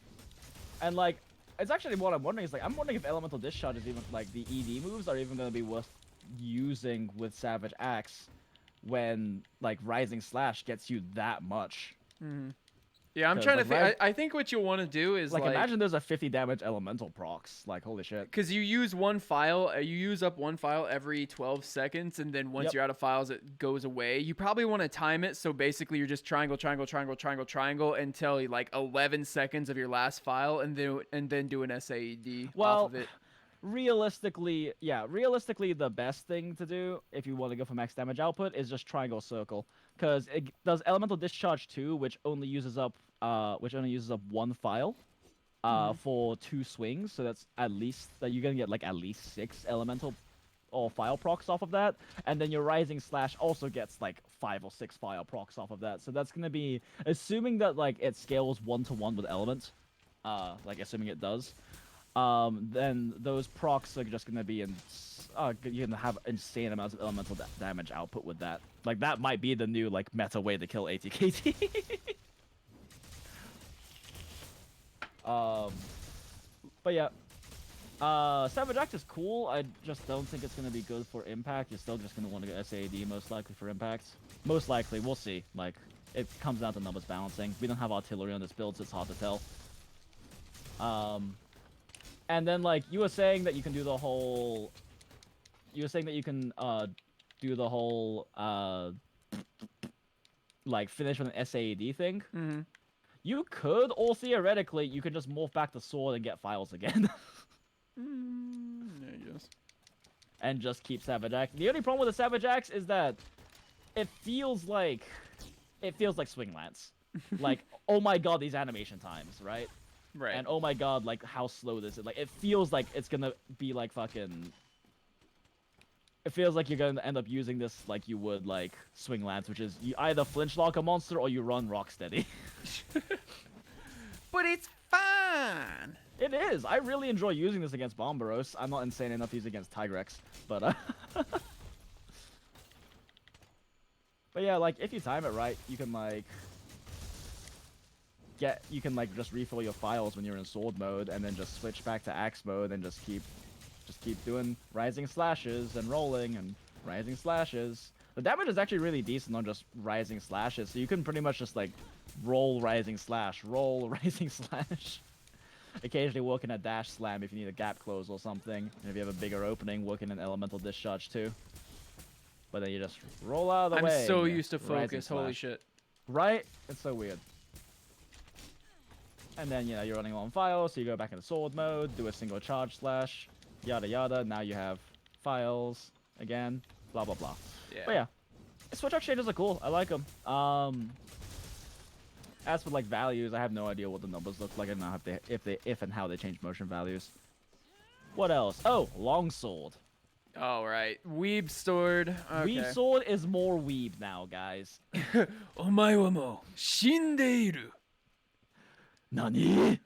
And, like, it's actually what I'm wondering is, like, I'm wondering if Elemental Discharge is even, like, the ED moves are even going to be worth using with Savage Axe when, like, Rising Slash gets you that much. Mm-hmm. Yeah, I'm trying to think. I think what you'll want to do is, like, imagine there's a 50 damage elemental procs. Like, holy shit. Because you use one file, you use up one file every 12 seconds, and then once you're out of files, it goes away. You probably want to time it, so basically you're just triangle, triangle, triangle, triangle, triangle until, like, 11 seconds of your last file, and then do an SAED off of it. Realistically, the best thing to do if you want to go for max damage output is just triangle circle, because it does elemental discharge 2, which only uses up one file for 2 swings. So that's at least that you're gonna get like at least 6 elemental or file procs off of that, and then your Rising Slash also gets like 5 or 6 file procs off of that. So that's gonna be, assuming that like it scales 1-to-1 with element, like assuming it does. Then those procs are just gonna be you're gonna have insane amounts of elemental damage output with that. Like, that might be the new, like, meta way to kill ATKT. But yeah. Savage Act is cool. I just don't think it's gonna be good for impact. You're still just gonna want to go SAD most likely for impact. Most likely, we'll see. Like, it comes down to numbers balancing. We don't have artillery on this build, so it's hard to tell. And then like you were saying that you can do the whole. You were saying that you can do the whole like finish with an SAD thing. Mm-hmm. You could, or theoretically, you could just morph back the sword and get files again. Yeah, yes. And just keep Savage Axe. The only problem with the Savage Axe is that it feels like Swing Lance. Like, oh my god, these animation times, right? Right. And oh my god, like how slow this is. Like, it feels like it's gonna be like fucking. It feels like you're going to end up using this like you would like Swing Lance, which is you either flinch lock a monster or you run Rocksteady. But it's fun. It is. I really enjoy using this against Bomberos. I'm not insane enough to use it against Tigrex, but but yeah, like if you time it right, you can like just refill your files when you're in sword mode, and then just switch back to axe mode and just keep doing rising slashes and rolling and rising slashes. The damage is actually really decent on just rising slashes, so you can pretty much just like roll rising slash, roll rising slash. Occasionally work in a dash slam if you need a gap close or something. And if you have a bigger opening, work in an elemental discharge too. But then you just roll out of the way. I'm so used to focus, holy slash. shit. Right? It's so weird. And then, you know, you're running on files, so you go back into sword mode, do a single charge slash, yada yada. Now you have files again, blah blah blah. Yeah. But yeah, switch arc changes are cool. I like them. As for like values, I have no idea what the numbers look like. I don't know if and how they change motion values. What else? Oh, longsword. All right, weeb sword. Okay. Weeb sword is more weeb now, guys. Omae wa mou shindeiru. Nani?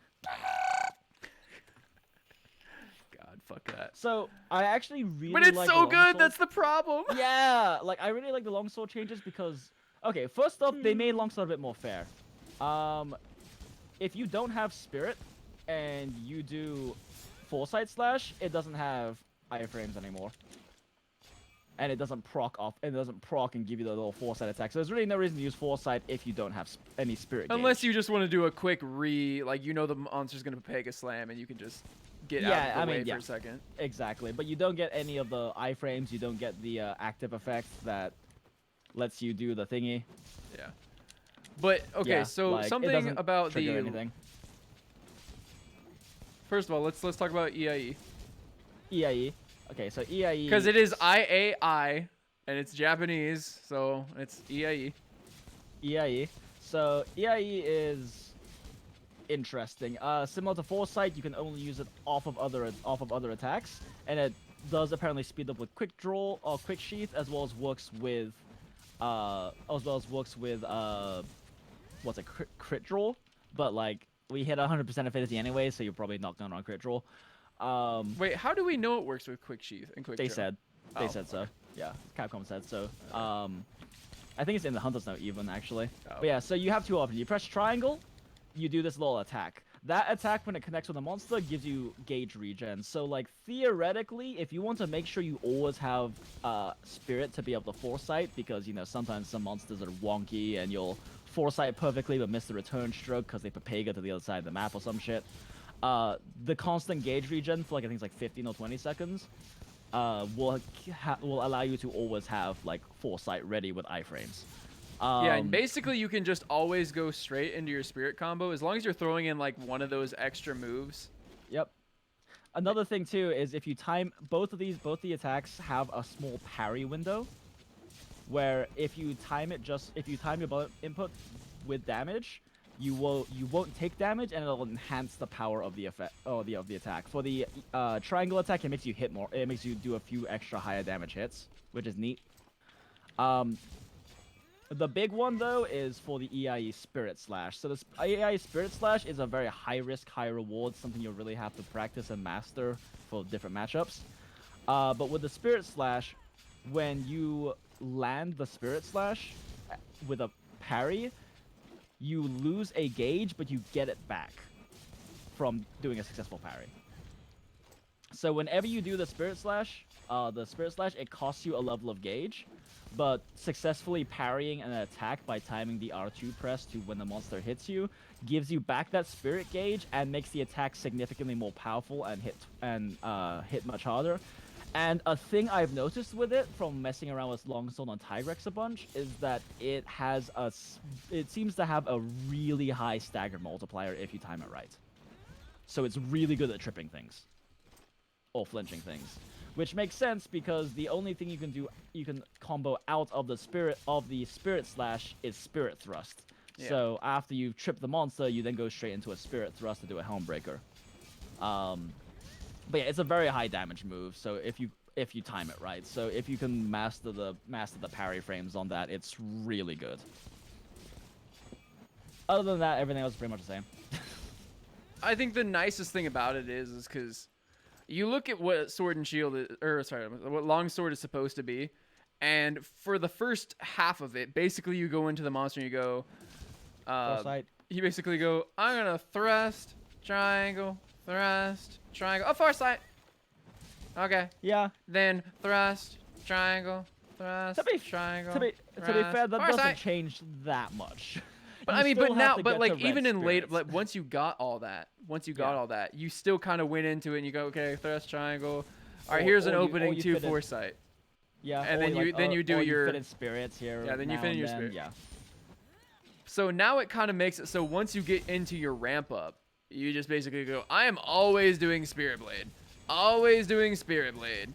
God, fuck that. So I actually really. But it's like so the good. longsword. That's the problem. Yeah, like I really like the longsword changes because, okay, first off, they made longsword a bit more fair. If you don't have spirit and you do foresight slash, it doesn't have iframes anymore, and it doesn't proc off. It doesn't proc and give you the little foresight attack. So there's really no reason to use foresight if you don't have any spirit. Unless gauge. you just want to do a quick like you know the monster's gonna Pega Slam and you can just get out of the way for a second. Exactly, but you don't get any of the iframes. You don't get the active effect that lets you do the thingy. Yeah. But okay, Yeah, so like, something about the anything. First of all, let's talk about EIE. EIE. Okay, so EIE. Because it is IAI and it's Japanese, so it's EIE. EIE. So EIE is interesting. Similar to Foresight, you can only use it off of other attacks, and it does apparently speed up with quick draw or quick sheath, as well as works with what's a crit draw. But like we hit 100% affinity anyway, so you're probably not going on crit draw. Wait, how do we know it works with quick sheath and quick They draw? said. Oh, They said so. Yeah, Capcom said so. I think it's in the Hunter's Note even, actually. Oh. But yeah, so you have two options. You press triangle, you do this little attack. That attack, when it connects with a monster, gives you gauge regen. So, like, theoretically, if you want to make sure you always have Spirit to be able to Foresight, because, you know, sometimes some monsters are wonky and you'll Foresight perfectly but miss the return stroke because they Pega to the other side of the map or some shit. The constant gauge regen for, like, I think it's like 15 or 20 seconds will allow you to always have, like, Foresight ready with iframes. Yeah, and basically you can just always go straight into your spirit combo as long as you're throwing in like one of those extra moves. Yep. Another thing too is if you time both the attacks have a small parry window, where if you time your bullet input with damage, you won't take damage and it'll enhance the power of the effect of the attack. For the triangle attack, it makes you hit more. It makes you do a few extra higher damage hits, which is neat. The big one, though, is for the EIE Spirit Slash. So the EIE Spirit Slash is a very high-risk, high-reward, something you'll really have to practice and master for different matchups. But with the Spirit Slash, when you land the Spirit Slash with a parry, you lose a gauge, but you get it back. from doing a successful parry. So whenever you do the Spirit Slash, it costs you a level of gauge, but successfully parrying an attack by timing the R2 press to when the monster hits you gives you back that Spirit gauge and makes the attack significantly more powerful and hit much harder. And a thing I've noticed with it from messing around with Longsword on Tigrex a bunch is that it seems to have a really high stagger multiplier if you time it right. So it's really good at tripping things. Or flinching things. Which makes sense because the only thing you can combo out of the Spirit Slash is Spirit Thrust. Yeah. So after you've tripped the monster, you then go straight into a Spirit Thrust to do a Helmbreaker. But yeah, it's a very high damage move, so if you time it right. So if you can master the parry frames on that, it's really good. Other than that, everything else is pretty much the same. I think the nicest thing about it is because you look at what Sword and Shield is, what Longsword is supposed to be, and for the first half of it, basically you go into the monster and you go, you basically go, I'm gonna thrust, triangle, thrust, triangle, oh, foresight. Okay. Yeah. Then thrust, triangle, thrust, triangle. To be fair, that doesn't change that much. But I mean, but like even in late, like once you got all that, you still kind of went into it and you go, okay, thrust, triangle. All right, here's an opening to foresight. Yeah. And then you do your fit in spirits here. Yeah, then you fit in your spirit. Yeah. So now it kind of makes it so once you get into your ramp up, you just basically go, I am always doing Spirit Blade. Always doing Spirit Blade.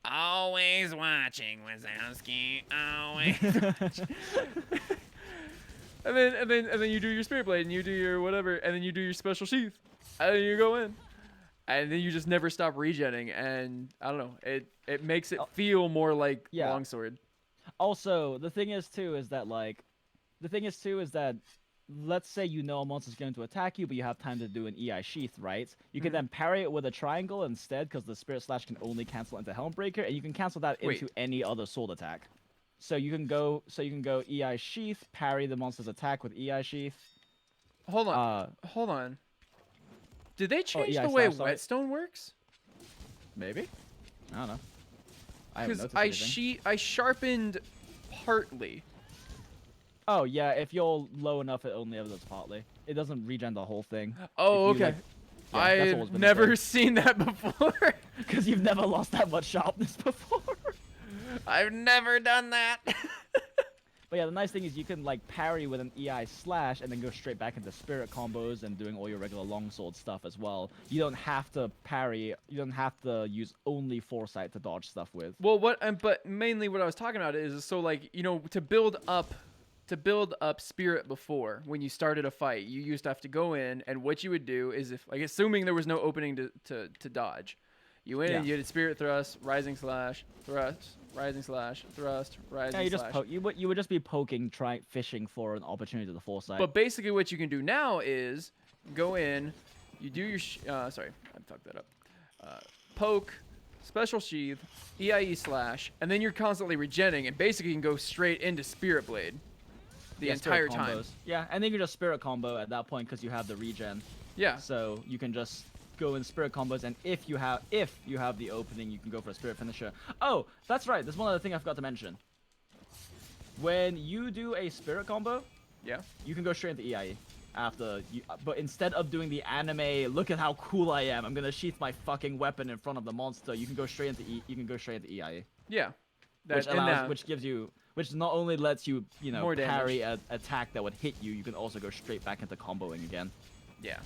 Always watching Wazowski. Always. and then you do your Spirit Blade and you do your whatever, and then you do your special sheath. And then you go in. And then you just never stop regenning, and I don't know, it makes it feel more like Longsword. Also, the thing is too is that let's say you know a monster's going to attack you, but you have time to do an EI Sheath, right? You can then parry it with a triangle instead, because the Spirit Slash can only cancel into Helmbreaker, and you can cancel that into any other sword attack. So you can go EI Sheath, parry the monster's attack with EI Sheath. Hold on. Did they change the way Whetstone works? Maybe. I don't know. Because I sharpened partly. Oh, yeah, if you're low enough, it only ever does partly. It doesn't regen the whole thing. Oh, okay. I've never seen that before. Because you've never lost that much sharpness before. I've never done that. But yeah, the nice thing is you can, like, parry with an EI Slash and then go straight back into Spirit combos and doing all your regular longsword stuff as well. You don't have to parry. You don't have to use only Foresight to dodge stuff with. Well, but mainly what I was talking about is so, like, you know, to build up Spirit before, when you started a fight, you used to have to go in, and what you would do is, if, like, assuming there was no opening to dodge, you went in, you did Spirit Thrust, Rising Slash, Thrust, Rising Slash, Thrust, Rising Slash. You would just be poking, fishing for an opportunity to Foresight. But basically what you can do now is go in, you do your, sorry, I fucked that up. Poke, Special Sheath, EIE Slash, and then you're constantly regenning, and basically you can go straight into Spirit Blade. The entire time. Yeah, and then you can just Spirit combo at that point because you have the regen. Yeah. So you can just go in Spirit combos, and if you have the opening, you can go for a Spirit finisher. Oh, that's right. There's one other thing I forgot to mention. When you do a Spirit combo, you can go straight into EIE after you. But instead of doing the anime, look at how cool I am, I'm gonna sheath my fucking weapon in front of the monster. You can go straight into EIE. Yeah. Which not only lets you, more parry an attack that would hit you, you can also go straight back into comboing again. Yeah.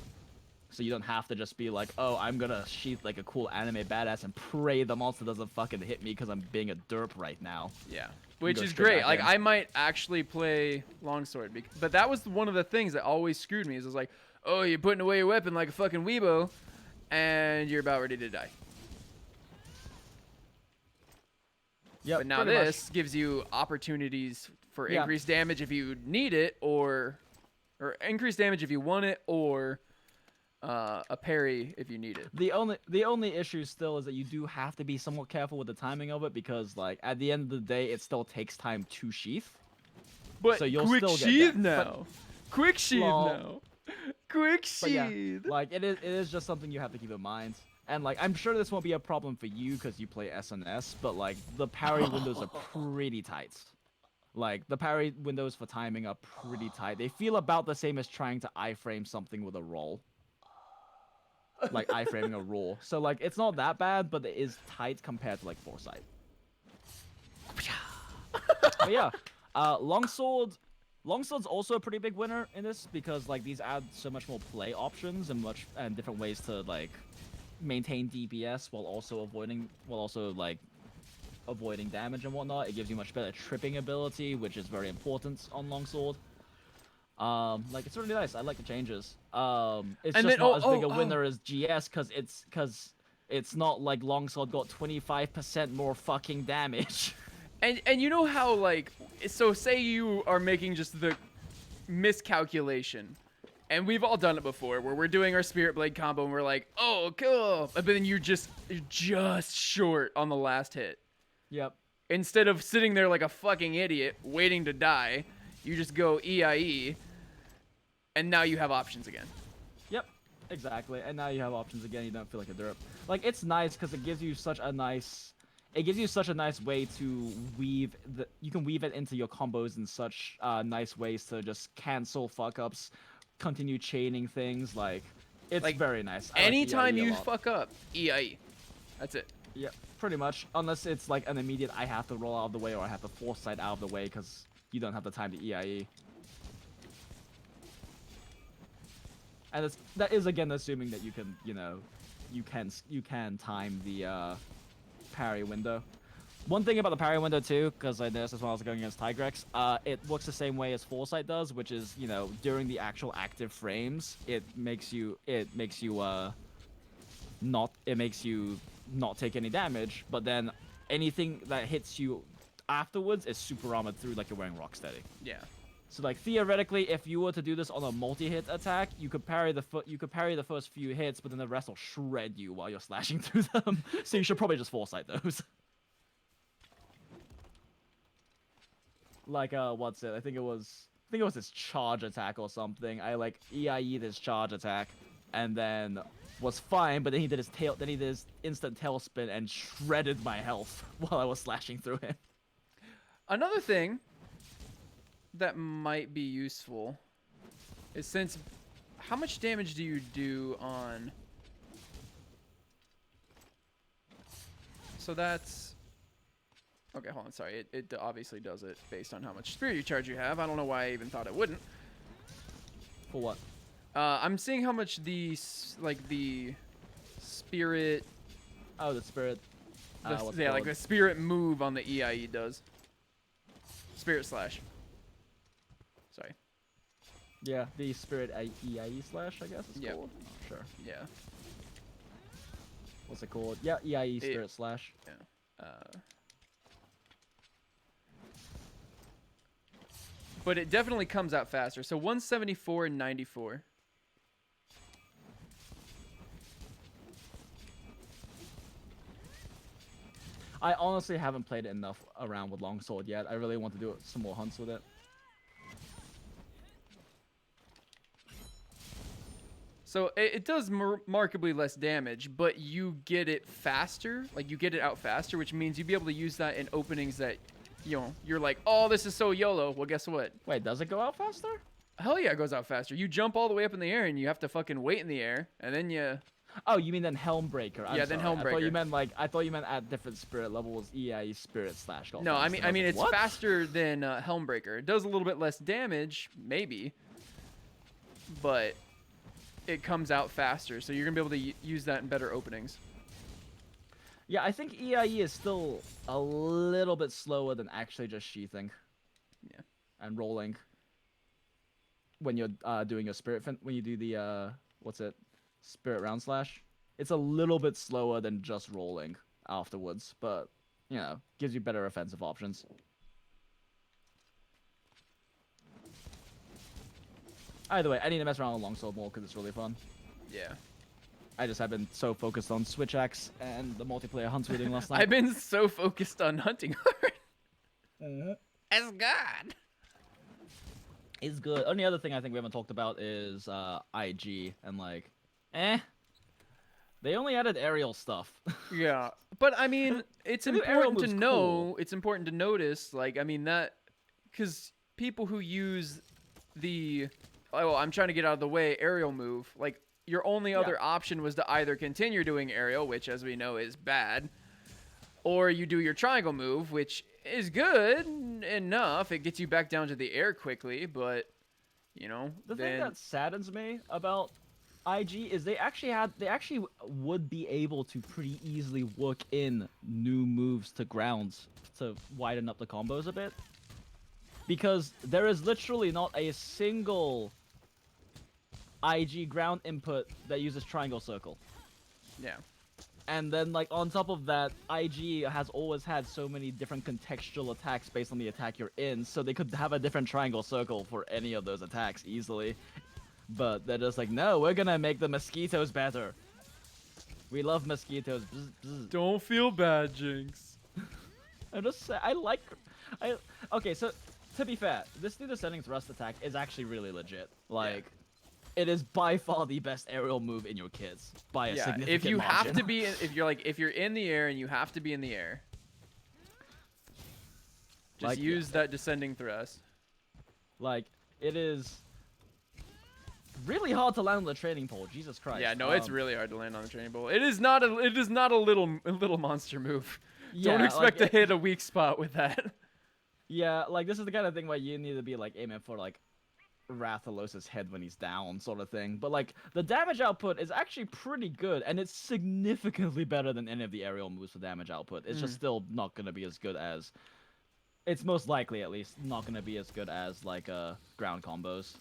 So you don't have to just be like, oh, I'm gonna sheath like a cool anime badass and pray the monster doesn't fucking hit me because I'm being a derp right now. Yeah. Which is great. Like, I might actually play Longsword, but that was one of the things that always screwed me. Is it was like, oh, you're putting away your weapon like a fucking weebo, and you're about ready to die. Yeah, but now this gives you opportunities for increased damage if you need it, or increased damage if you want it, or a parry if you need it. The only issue still is that you do have to be somewhat careful with the timing of it, because like at the end of the day, it still takes time to sheath. But so you'll quick still sheath get that. now. Quick sheath now. Quick But yeah, sheath. like it is just something you have to keep in mind. And like I'm sure this won't be a problem for you because you play SNS, but like the parry windows are pretty tight. Like the parry windows for timing are pretty tight. They feel about the same as trying to iframe something with a roll. Like iframing a roll. So like it's not that bad, but it is tight compared to like Foresight. But yeah, longsword. Longsword's also a pretty big winner in this because like these add so much more play options and different ways to like maintain DPS while also avoiding damage and whatnot. It gives you much better tripping ability, which is very important on longsword. Like it's really nice. I like the changes. It's And just then- not as big a winner as GS because it's not like longsword got 25% more fucking damage. And you know how, like, so say you are making just the miscalculation, and we've all done it before, where we're doing our Spirit Blade combo and we're like, oh, cool, but then you're just short on the last hit. Yep. Instead of sitting there like a fucking idiot waiting to die, you just go EIE, and now you have options again. Yep. Exactly. And now you have options again. You don't feel like a derp. Like it's nice because it gives you such a nice. It gives you such a nice way to weave you can weave it into your combos in such nice ways to just cancel fuck ups, continue chaining things. Like it's Like, very nice. I like Anytime EIE a you lot. fuck up, EIE. That's it. Yeah, pretty much. Unless it's like an immediate I have to roll out of the way or I have to foresight out of the way because you don't have the time to EIE. And that is again assuming that you can, you can time the parry window. One thing about the parry window too, because I noticed this when I was going against Tigrex, it works the same way as Foresight does, which is, during the actual active frames, it makes you not take any damage, but then anything that hits you afterwards is super armored through like you're wearing Rocksteady. Yeah. So like theoretically, if you were to do this on a multi-hit attack, you could parry the first few hits, but then the rest will shred you while you're slashing through them. So you should probably just foresight those. Like what's it? I think it was his charge attack or something. I like EIE'd his charge attack, and then was fine. But then he did his instant tailspin and shredded my health while I was slashing through him. Another thing that might be useful is how much damage do you do on? So that's okay. Hold on, sorry. It obviously does it based on how much spirit charge you have. I don't know why I even thought it wouldn't. For what? I'm seeing how much the spirit. Oh, the spirit. Like the spirit move on the EIE does. Spirit slash. Sorry. Yeah, the spirit EIE slash, I guess it's Yep. called. Oh, sure. Yeah. What's it called? Yeah, EIE spirit slash. Yeah. But it definitely comes out faster. So 174 and 94. I honestly haven't played it enough around with longsword yet. I really want to do some more hunts with it. So it does markedly less damage, but you get it faster. Like, you get it out faster, which means you'll be able to use that in openings that, you're like, oh, this is so YOLO. Well, guess what? Wait, does it go out faster? Hell yeah, it goes out faster. You jump all the way up in the air, and you have to fucking wait in the air, and then you... Oh, you mean then Helmbreaker? I'm Yeah, then sorry. Helmbreaker. I thought you meant at different spirit levels EIE spirit slash. No, I mean it's what? faster than Helmbreaker. It does a little bit less damage, maybe, but it comes out faster, so you're gonna be able to use that in better openings. Yeah, I think EIE is still a little bit slower than actually just sheathing. Yeah. And rolling. When you're doing a spirit, when you do the spirit round slash, it's a little bit slower than just rolling afterwards, but gives you better offensive options. Either way, I need to mess around with longsword more because it's really fun. Yeah. I just have been so focused on Switch Axe and the multiplayer hunts we were doing last night. I've been so focused on hunting hard. As God. It's good. Only other thing I think we haven't talked about is IG and like, eh. They only added aerial stuff. Yeah, but I mean, it's The new aerial important to move's know. cool. It's important to notice, like, I mean that, because people who use the, oh, I'm trying to get out of the way aerial move, like your only Yeah. other option was to either continue doing aerial, which as we know is bad, or you do your triangle move, which is good enough. It gets you back down to the air quickly, but you know, The thing then that saddens me about IG is they actually would be able to pretty easily work in new moves to grounds to widen up the combos a bit. Because there is literally not a single IG ground input that uses triangle circle. yeah. And then, like, on top of that, IG has always had so many different contextual attacks based on the attack you're in, so they could have a different triangle circle for any of those attacks easily. But they're just like, no, we're gonna make the mosquitoes better. We love mosquitoes. Bzz, bzz. Don't feel bad, Jinx. I'm just saying, okay, so, to be fair, this new descending thrust attack is actually really legit. Like, it is by far the best aerial move in your kits by a Yeah, significant if you margin. have to be, if you're in the air and you have to be in the air, just Like, use that descending thrust. Like, it is really hard to land on the training pole. Jesus Christ. Yeah, no, it's really hard to land on the training pole. It is not a little monster move. Yeah, Don't expect like, to hit a weak spot with that. Yeah, like, this is the kind of thing where you need to be, like, aiming for, like, Rathalos' head when he's down, sort of thing. But, like, the damage output is actually pretty good, and it's significantly better than any of the aerial moves for damage output. It's just still not going to be as good as... It's most likely, at least, not going to be as good as, like, ground combos.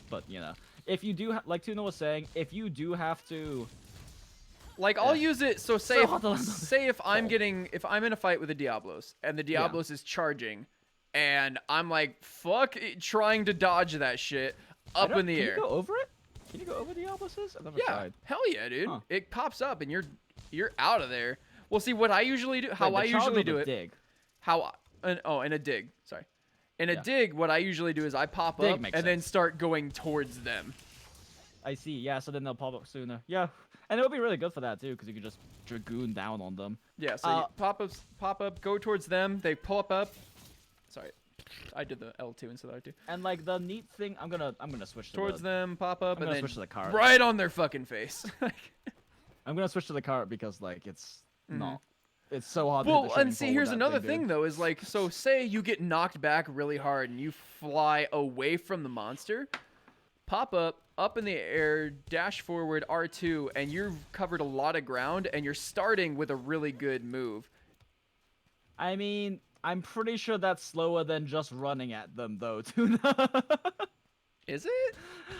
But, you know, if you do, like Tuna was saying, if you do have to... Like, I'll use it, so say hard to land on the say if I'm in a fight with a Diablos, and the Diablos is charging, and I'm like, fuck it, trying to dodge that shit up in the Can air. you go over it? Can you go over Diablos'? I've never Yeah, tried. hell yeah, dude. Huh. It pops up, and you're out of there. Well, see, what I usually do, how Wait, I the charge usually or the do it, dig? in a dig, sorry. In a Yeah. dig, what I usually do is I pop Dig up makes and then sense. start going towards them. I see, yeah, so then they'll pop up sooner. Yeah, and it'll be really good for that, too, because you can just Dragoon down on them. Yeah, so you pop up, go towards them, they pop up. Sorry, I did the L2 instead of R2. And, like, the neat thing... I'm gonna switch to Towards the... them, pop up, I'm and gonna then switch to the cart. right on their fucking face. I'm gonna switch to the cart because, like, it's not... It's so hard to Well, hit the training and see, pole here's with that another big thing, dude. though, is like, so say you get knocked back really hard and you fly away from the monster, pop up in the air, dash forward, R2, and you've covered a lot of ground, and you're starting with a really good move. I mean, I'm pretty sure that's slower than just running at them, though, Tuna. Is it?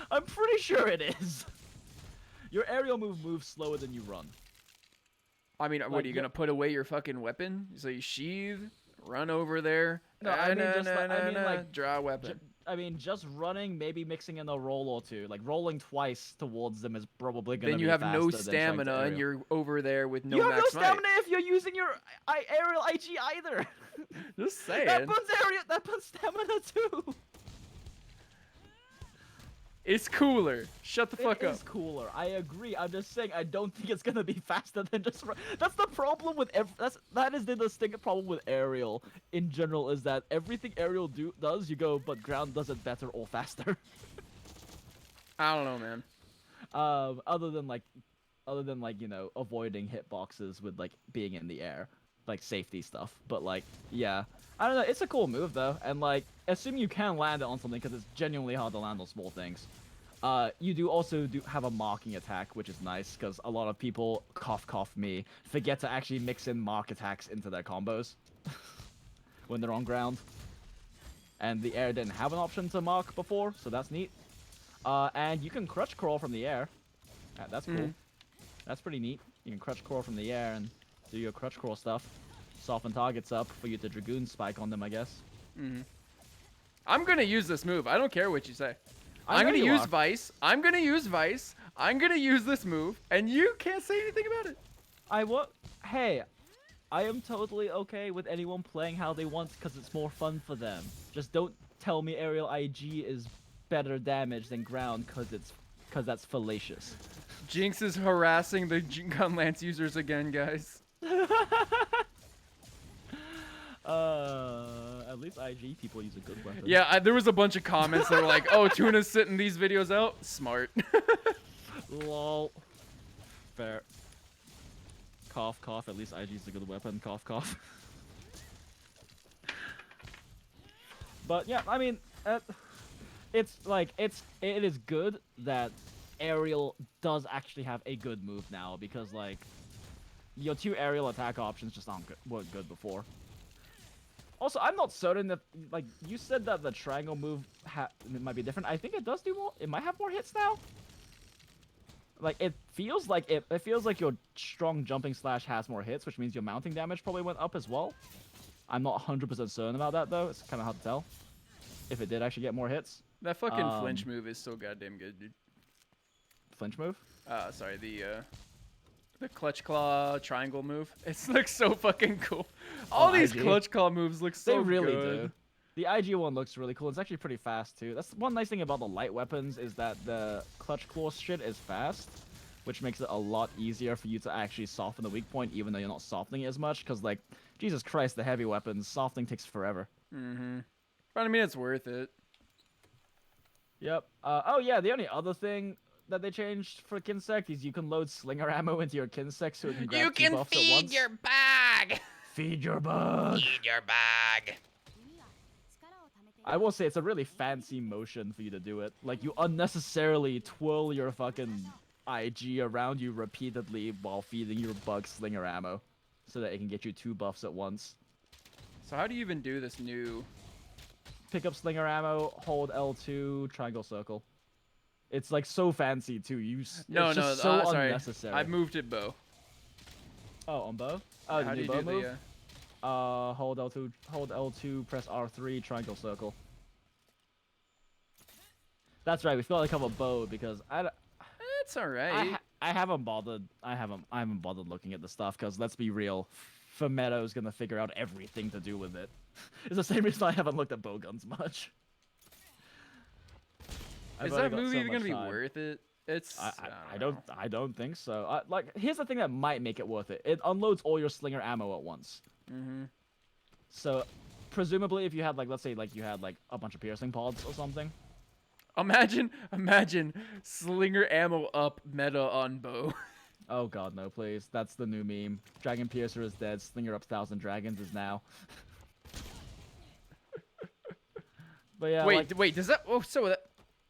I'm pretty sure it is. Your aerial move moves slower than you run. I mean, what, Like, are you yeah. gonna put away your fucking weapon? So you sheathe, run over there, No, I mean, just like, like, draw a weapon. just running, maybe mixing in a roll or two. Like, rolling twice towards them is probably gonna Then be you have faster no than trying to stamina, and aerial. you're over there with no You have no max might. stamina if you're using your aerial IG either. Just saying. That puts stamina too. It's cooler. Shut the fuck It up. is cooler. I agree. I'm just saying I don't think it's gonna be faster than just. That's the problem with that is the distinct problem with aerial in general is that everything aerial does you go, but ground does it better or faster. I don't know, man. Other than like you know avoiding hitboxes with like being in the air, like safety stuff. But like yeah, I don't know. It's a cool move though, and like assume you can land it on something because it's genuinely hard to land on small things. You do also have a marking attack, which is nice because a lot of people, cough me, forget to actually mix in mark attacks into their combos when they're on ground. And the air didn't have an option to mark before, so that's neat. And you can crutch crawl from the air. That's cool. That's pretty neat. You can crutch crawl from the air and do your crutch crawl stuff. Soften targets up for you to Dragoon spike on them, I guess. I'm gonna use this move. I don't care what you say. I I'm know gonna you use are. Vice. I'm gonna use Vice. I'm gonna use this move, and you can't say anything about it. Hey, I am totally okay with anyone playing how they want because it's more fun for them. Just don't tell me aerial IG is better damage than ground because that's fallacious. Jinx is harassing the gun lance users again, guys. At least IG people use a good weapon. Yeah, there was a bunch of comments that were like, "Oh, Tuna's sitting these videos out. Smart." Lol. Fair. Cough, cough. At least IG's a good weapon. Cough, cough. But yeah, I mean, it is good that aerial does actually have a good move now because like your 2 aerial attack options just weren't good before. Also, I'm not certain that like you said that the triangle move it might be different. I think it does do more. It might have more hits now. Like it feels like your strong jumping slash has more hits, which means your mounting damage probably went up as well. I'm not 100% certain about that though. It's kind of hard to tell if it did actually get more hits. That fucking flinch move is so goddamn good, dude. Flinch move? Sorry, the clutch claw triangle move. It looks so fucking cool. All these IG. clutch claw moves look so They really good. do. The IG one looks really cool. It's actually pretty fast too. That's one nice thing about the light weapons is that the clutch claw shit is fast, which makes it a lot easier for you to actually soften the weak point, even though you're not softening it as much. Because like, Jesus Christ, the heavy weapons softening takes forever. Mm-hmm. But I mean, it's worth it. Yep. Oh yeah, the only other thing that they changed for Kinsect is you can load slinger ammo into your Kinsect so it can grab 2 buffs at once. your bag. Feed your bug. Feed your bag. I will say it's a really fancy motion for you to do it. Like you unnecessarily twirl your fucking IG around you repeatedly while feeding your bug slinger ammo, so that it can get you 2 buffs at once. So how do you even do this new? Pick up slinger ammo, hold L2, triangle circle. It's like so fancy too. No, it's no, just so sorry. unnecessary. I moved it bow. Oh, on bow? Oh, How the do new you bow do move? the? Hold L2, press R3, triangle circle. That's right. We've got to cover bow because It's all right. I haven't bothered. I haven't bothered looking at the stuff because let's be real, Fumetto's gonna figure out everything to do with it. It's the same reason I haven't looked at bow guns much. Is that move even gonna be worth it? It's. I don't think so. Like, here's the thing that might make it worth it. It unloads all your slinger ammo at once. Mm-hmm. So, presumably, if you had like, let's say, like you had like a bunch of piercing pods or something. Imagine slinger ammo up meta on bow. Oh god, no, please. That's the new meme. Dragon Piercer is dead. Slinger up 1,000 dragons is now. But yeah. Wait. Does that? Oh, so that.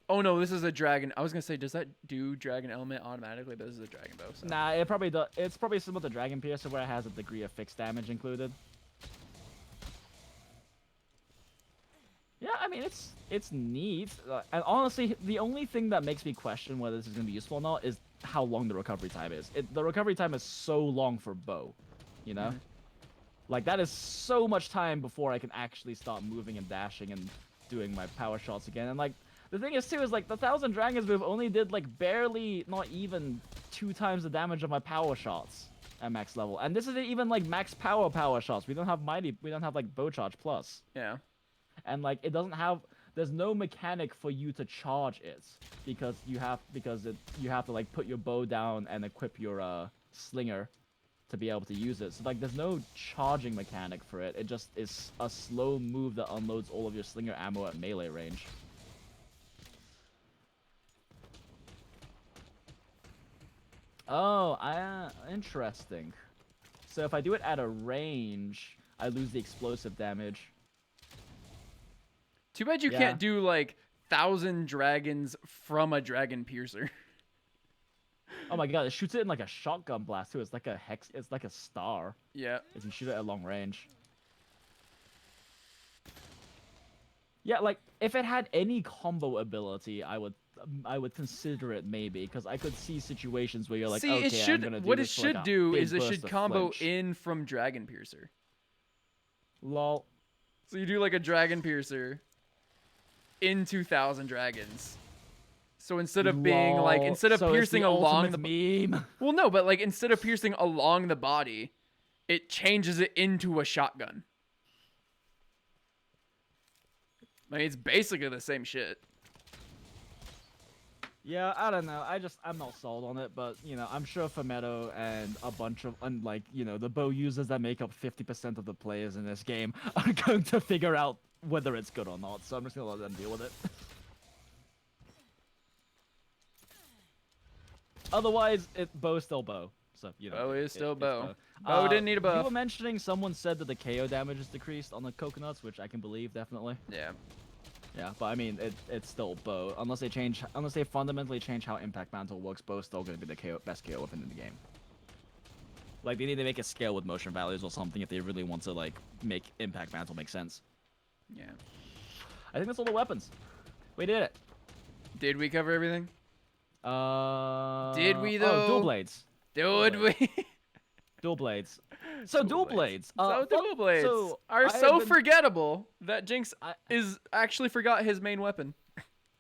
Oh no, this is a dragon. I was gonna say, does that do dragon element automatically? But this is a dragon bow. So. Nah, it probably does. It's probably similar to Dragon Piercer, where it has a degree of fixed damage included. Yeah, I mean it's neat, and honestly, the only thing that makes me question whether this is gonna be useful or not is how long the recovery time is. The recovery time is so long for bow, you know. Mm-hmm. Like that is so much time before I can actually start moving and dashing and doing my power shots again. And like the thing is too is like the 1,000 dragons move only did like barely, not even 2 times the damage of my power shots at max level, and this isn't even like max power shots. We don't have like bow charge plus. Yeah. And like it doesn't have, there's no mechanic for you to charge it because you have to like put your bow down and equip your slinger to be able to use it. So like there's no charging mechanic for it. It just is a slow move that unloads all of your slinger ammo at melee range. Oh, interesting. So if I do it at a range, I lose the explosive damage. Too bad you can't do like 1,000 dragons from a dragon piercer. Oh my god, it shoots it in like a shotgun blast too. It's like a hex. It's like a star. Yeah. If you shoot it at long range. Yeah, like if it had any combo ability, I would consider it maybe, because I could see situations where you're like, okay, I'm gonna do what this it for, like, should a do big is it burst should of combo flinch. in from dragon piercer. Lol. So you do like a dragon piercer into 1,000 dragons. So instead of being like, instead of piercing along the meme. Well, no, but like instead of piercing along the body, it changes it into a shotgun. I mean, it's basically the same shit. Yeah, I don't know. I'm not sold on it, but you know, I'm sure Fumetto and a bunch of the bow users that make up 50% of the players in this game are going to figure out whether it's good or not. So I'm just gonna let them deal with it. Otherwise, bow's still bow. So you know, Bow is still it's bow. bow. Bow didn't need a You buff. were mentioning someone said that the KO damage is decreased on the coconuts, which I can believe definitely. Yeah. Yeah, but I mean, it's still bow. Unless they fundamentally change how Impact Mantle works, bow's still going to be the best KO weapon in the game. Like, they need to make it scale with motion values or something if they really want to, like, make Impact Mantle make sense. Yeah. I think that's all the weapons. We did it. Did we cover everything? Did we, Oh, though? dual blades. Did we? Dual blades. So dual blades. Dual blades so are so forgettable that Jinx actually forgot his main weapon.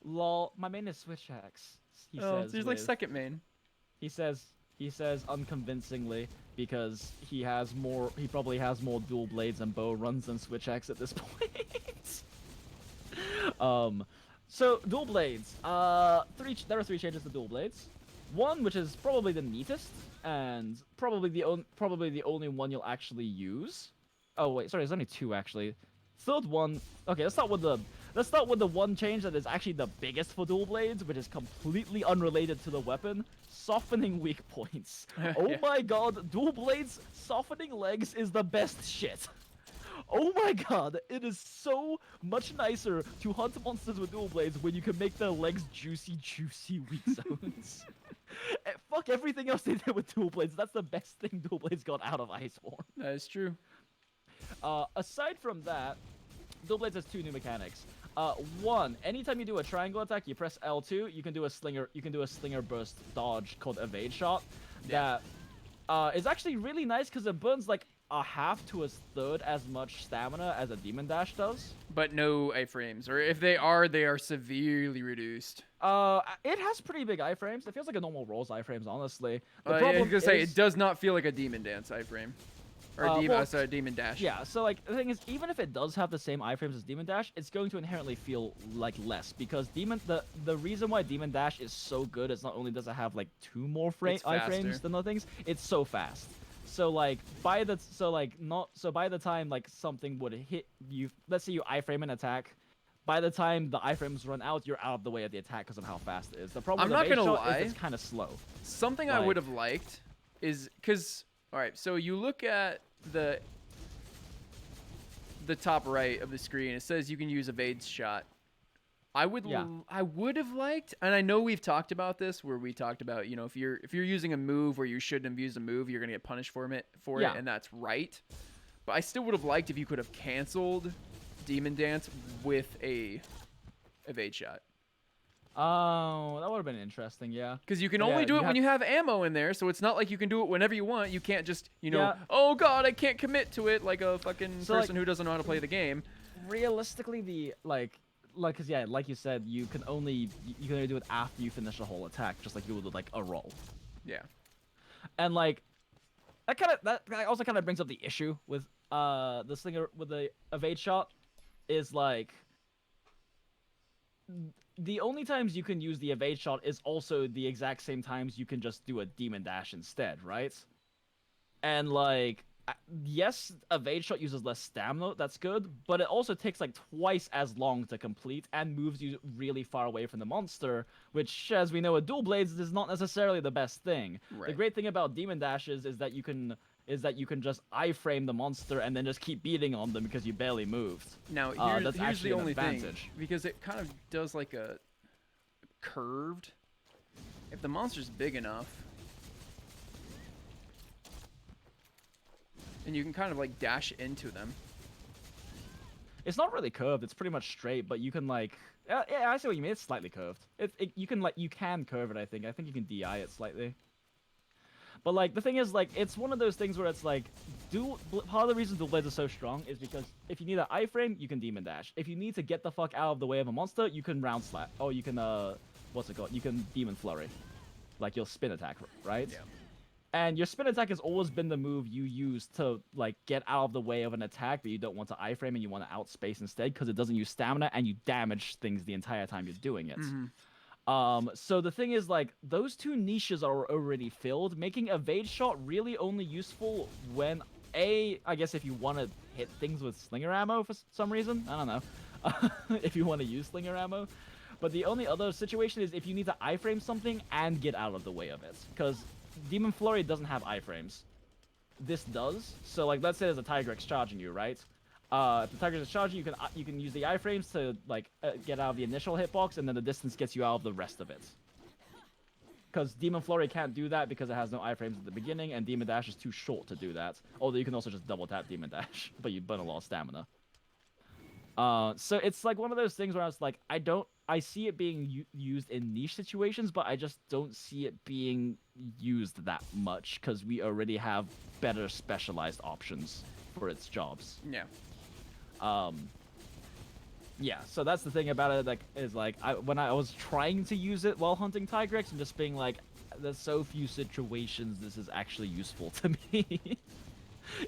Lol, my main is Switch Axe. He says. He's like second main. He says unconvincingly because he probably has more dual blades and bow runs than Switch Axe at this point. So dual blades. There are 3 changes to dual blades. One, which is probably the neatest and probably the only one you'll actually use. Oh wait, sorry, there's only 2 actually. Third one. Okay, let's start with the one change that is actually the biggest for dual blades, which is completely unrelated to the weapon. Softening weak points. Oh my god, dual blades softening legs is the best shit. Oh my god, it is so much nicer to hunt monsters with dual blades when you can make their legs juicy weak zones. Fuck everything else they did with dual blades. That's the best thing dual blades got out of Iceborne. That is true. Aside from that, dual blades has 2 new mechanics. One, anytime you do a triangle attack, you press L2. You can do a slinger burst dodge called evade shot. Yeah. That is actually really nice because it burns like a half to a third as much stamina as a demon dash does. But no iframes, or if they are severely reduced. It has pretty big iframes. It feels like a normal Rolls iframes, honestly. The problem is, it does not feel like a demon dance iframe. Or demon dash. Yeah, so like the thing is, even if it does have the same iframes as demon dash, it's going to inherently feel like less because the reason why demon dash is so good is not only does it have like 2 more iframes than other things, it's so fast. So like by the time like something would hit you, let's say you iframe an attack, by the time the iframes run out, you're out of the way of the attack because of how fast it is. The problem with the base shot is it's kind of slow. Something I would have liked is because alright, so you look at the top right of the screen, it says you can use evade shot. I would have liked, and I know we've talked about this where we talked about, you know, if you're using a move where you shouldn't have used a move, you're gonna get punished for it, and that's right. But I still would have liked if you could have canceled Demon Dance with a evade shot. Oh, that would have been interesting, yeah. Because you can only do it when you have ammo in there, so it's not like you can do it whenever you want. You can't just, you know, oh god, I can't commit to it like a fucking person who doesn't know how to play the game. Realistically, cause like you said, you can only do it after you finish a whole attack, just like you would with like a roll. Yeah. And like that also kind of brings up the issue with the slinger with the evade shot is like the only times you can use the evade shot is also the exact same times you can just do a demon dash instead, right? And like yes, evade shot uses less stamina, that's good, but it also takes like twice as long to complete and moves you really far away from the monster, which, as we know with dual blades, is not necessarily the best thing. Right. The great thing about demon dashes is that you can just iframe the monster and then just keep beating on them because you barely moved. Now here's the only thing, because it kind of does like a curved. If the monster's big enough, and you can kind of like dash into them. It's not really curved. It's pretty much straight, but you can like, yeah, I see what you mean. It's slightly curved. You can curve it. I think you can DI it slightly. But like the thing is, like it's one of those things where it's like, part of the reason dual blades are so strong is because if you need an iframe, you can demon dash. If you need to get the fuck out of the way of a monster, you can round slap. Oh, you can what's it called? You can demon flurry, like you'll spin attack, right? Yeah. And your spin attack has always been the move you use to like get out of the way of an attack, but you don't want to iframe and you want to outspace instead because it doesn't use stamina and you damage things the entire time you're doing it. Mm-hmm. So the thing is, like, those two niches are already filled, making evade shot really only useful when I guess if you want to hit things with slinger ammo for some reason. I don't know. If you want to use slinger ammo. But the only other situation is if you need to iframe something and get out of the way of it. Because Demon Flurry doesn't have iframes. This does. So, like, let's say there's a Tigrex charging you, right? If the Tigrex is charging, you can use the iframes to, like, get out of the initial hitbox, and then the distance gets you out of the rest of it. Because Demon Flurry can't do that because it has no iframes at the beginning, and Demon Dash is too short to do that. Although you can also just double tap Demon Dash, but you burn a lot of stamina. So it's like one of those things where I was like, I see it being used in niche situations, but I just don't see it being used that much because we already have better specialized options for its jobs. Yeah. Yeah, so that's the thing about it, like, is like, when I was trying to use it while hunting Tigrex, and just being like, there's so few situations this is actually useful to me.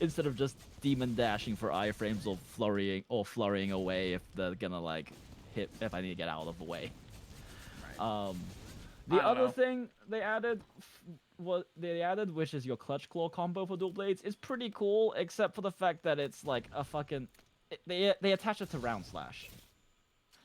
Instead of just demon dashing for iframes or flurrying away if they're gonna, like, hit if I need to get out of the way. Right. The other thing they added, which is your Clutch Claw combo for dual blades, is pretty cool, except for the fact that it's like a fucking they attach it to Round Slash.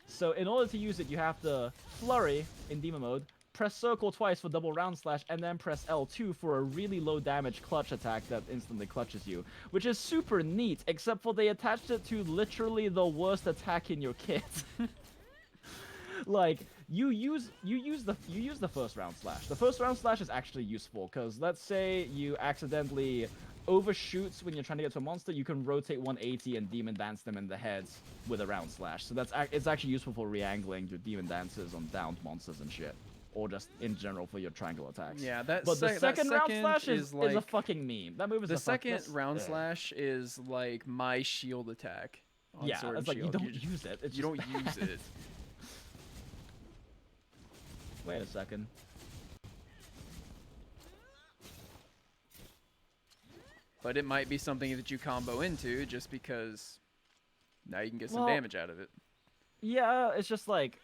So in order to use it, you have to flurry in demon mode, press circle twice for double Round Slash, and then press L2 for a really low damage clutch attack that instantly clutches you, which is super neat, except for they attached it to literally the worst attack in your kit. Like, you use the first Round Slash. The first Round Slash is actually useful because let's say you accidentally overshoots when you're trying to get to a monster, you can rotate 180 and demon dance them in the heads with a Round Slash. So it's actually useful for re-angling your demon dances on downed monsters and shit. Or just in general for your triangle attacks. Yeah, but the second Round Slash is a fucking meme. That move is the second Round Slash is like my shield attack. On yeah, Sword it's and like Shield. you don't use it. It's you don't use it. Wait a second. But it might be something that you combo into just because now you can get some damage out of it. Yeah, it's just like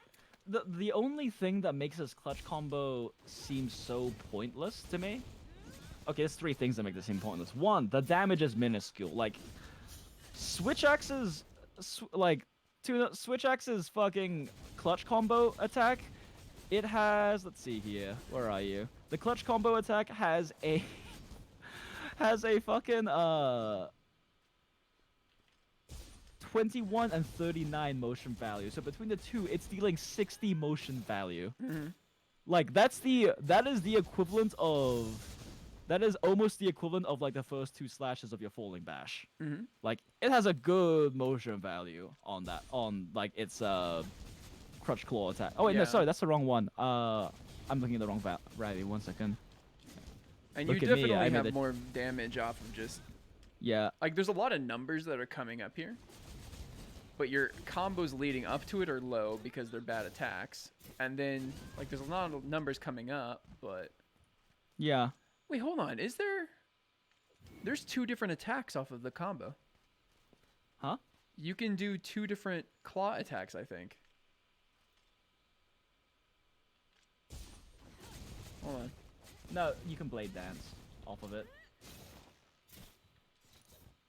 the only thing that makes this clutch combo seem so pointless to me. Okay, there's three things that make this seem pointless. One, the damage is minuscule. Like, Switch Axe's Tuna Switch Axe's fucking clutch combo attack. It has, let's see here. Where are you? The clutch combo attack has a fucking 21 and 39 motion value. So between the two, it's dealing 60 motion value. Mm-hmm. Like, that is almost the equivalent of, like, the first two slashes of your falling bash. Mm-hmm. Like, it has a good motion value on that, like, its crutch claw attack. Oh wait, no, sorry, that's the wrong one. I'm looking at the wrong value. 1 second. And Look you at me, definitely have more damage off of just... Yeah. Like, there's a lot of numbers that are coming up here. But your combos leading up to it are low because they're bad attacks. And then, like, there's a lot of numbers coming up, but... Yeah. Wait, hold on. Is there... There's 2 different attacks off of the combo. Huh? You can do 2 different claw attacks, I think. Hold on. No, you can blade dance off of it.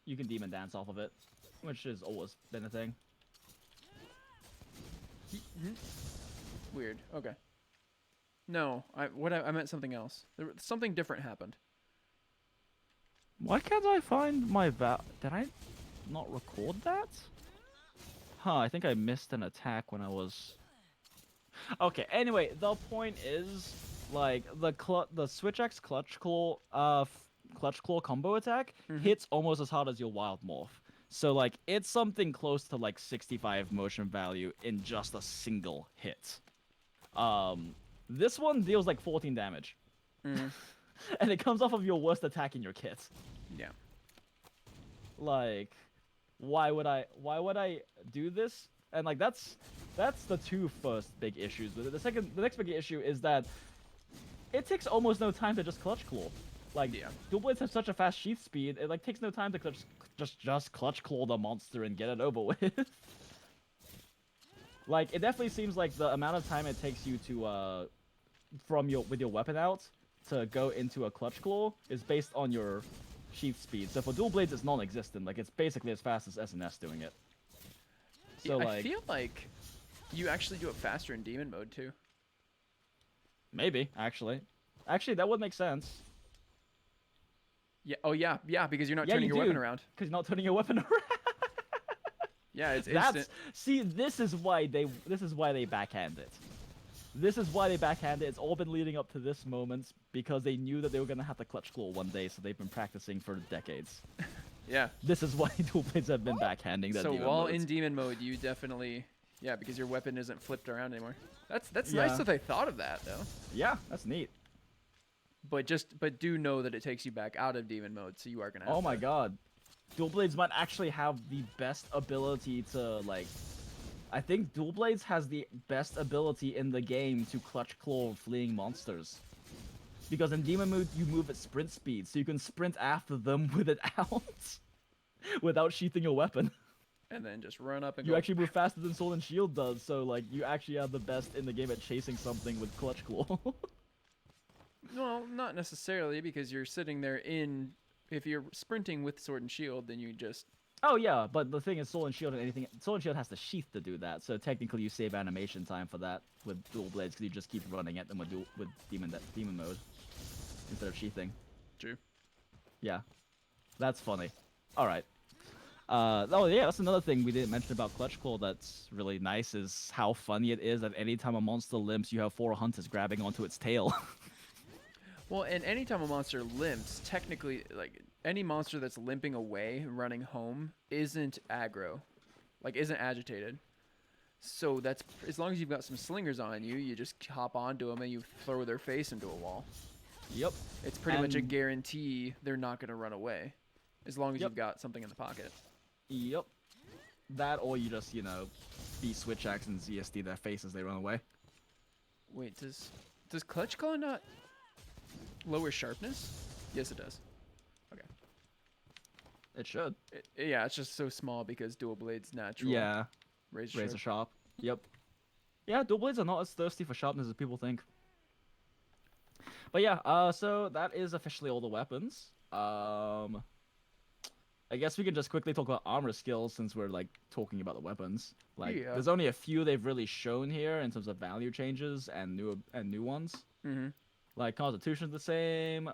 You can demon dance off of it, which has always been a thing. Weird. Okay. No, I meant something else. Something different happened. Why can't I find my Did I not record that? Huh, I think I missed an attack when I was... Okay, anyway, the point is, like, the Switch X Clutch Claw combo attack hits almost as hard as your Wild Morph. So, like, it's something close to, like, 65 motion value in just a single hit. This one deals, like, 14 damage. And it comes off of your worst attack in your kit. Yeah. Like, why would I do this? And, like, that's the two first big issues with it. The next big issue is that it takes almost no time to just Clutch Claw. Like, dual blades have such a fast sheath speed, it, like, takes no time to just Clutch Claw the monster and get it over with. Like, it definitely seems like the amount of time it takes you to, with your weapon out to go into a clutch claw is based on your sheath speed. So for dual blades, it's non-existent. Like, it's basically as fast as SNS doing it. So, I like, feel like you actually do it faster in demon mode too. maybe, actually. Actually, that would make sense. Yeah. Oh yeah. Yeah. Because you're not Yeah, turning you your weapon do. around. Because you're not turning your weapon around. Yeah. It's That's instant. see, this is why they backhand it. This is why they backhand it. It's all been leading up to this moment because they knew that they were gonna have to clutch claw one day, so they've been practicing for decades. Yeah. This is why dual blades have been backhanding that So demon while modes. in demon mode, you definitely, yeah, because your weapon isn't flipped around anymore. That's Yeah. nice that they thought of that though. Yeah, that's neat. But do know that it takes you back out of demon mode, so you are gonna have Oh my to- god. Dual blades might actually have the best ability to, like, I think dual blades has the best ability in the game to clutch claw fleeing monsters. Because in demon mode you move at sprint speed, so you can sprint after them with it out without sheathing your weapon. And then just run up and You go. actually move faster than Sword and Shield does, so like you actually are the best in the game at chasing something with clutch claw. Well, not necessarily, because you're sitting there in. If you're sprinting with sword and shield, then you just. Oh yeah, but the thing is, Sword and Shield and anything, Sword and Shield has the sheath to do that. So technically, you save animation time for that with dual blades because you just keep running at them with demon mode instead of sheathing. True. Yeah, that's funny. All right. Oh yeah, that's another thing we didn't mention about Clutch Claw that's really nice is how funny it is that anytime a monster limps, you have 4 hunters grabbing onto its tail. Well, and anytime a monster limps, technically, like any monster that's limping away, running home, isn't aggro, like isn't agitated. So that's as long as you've got some slingers on you, you just hop onto them and you throw their face into a wall. Yep. It's pretty much a And- guarantee they're not gonna run away, as long as Yep. you've got something in the pocket. Yep. That or you just, beat switch axe and ZSD their face as they run away. Wait, does Clutch Claw not lower sharpness? Yes, it does. Okay. It should. Yeah, it's just so small because dual blades natural. Yeah. Razor Razor sharp. sharp. Yep. Yeah, dual blades are not as thirsty for sharpness as people think. But yeah, so that is officially all the weapons. I guess we can just quickly talk about armor skills since we're like talking about the weapons. Like, Yeah. there's only a few they've really shown here in terms of value changes and new ones. Mm-hmm. Like Constitution's the same.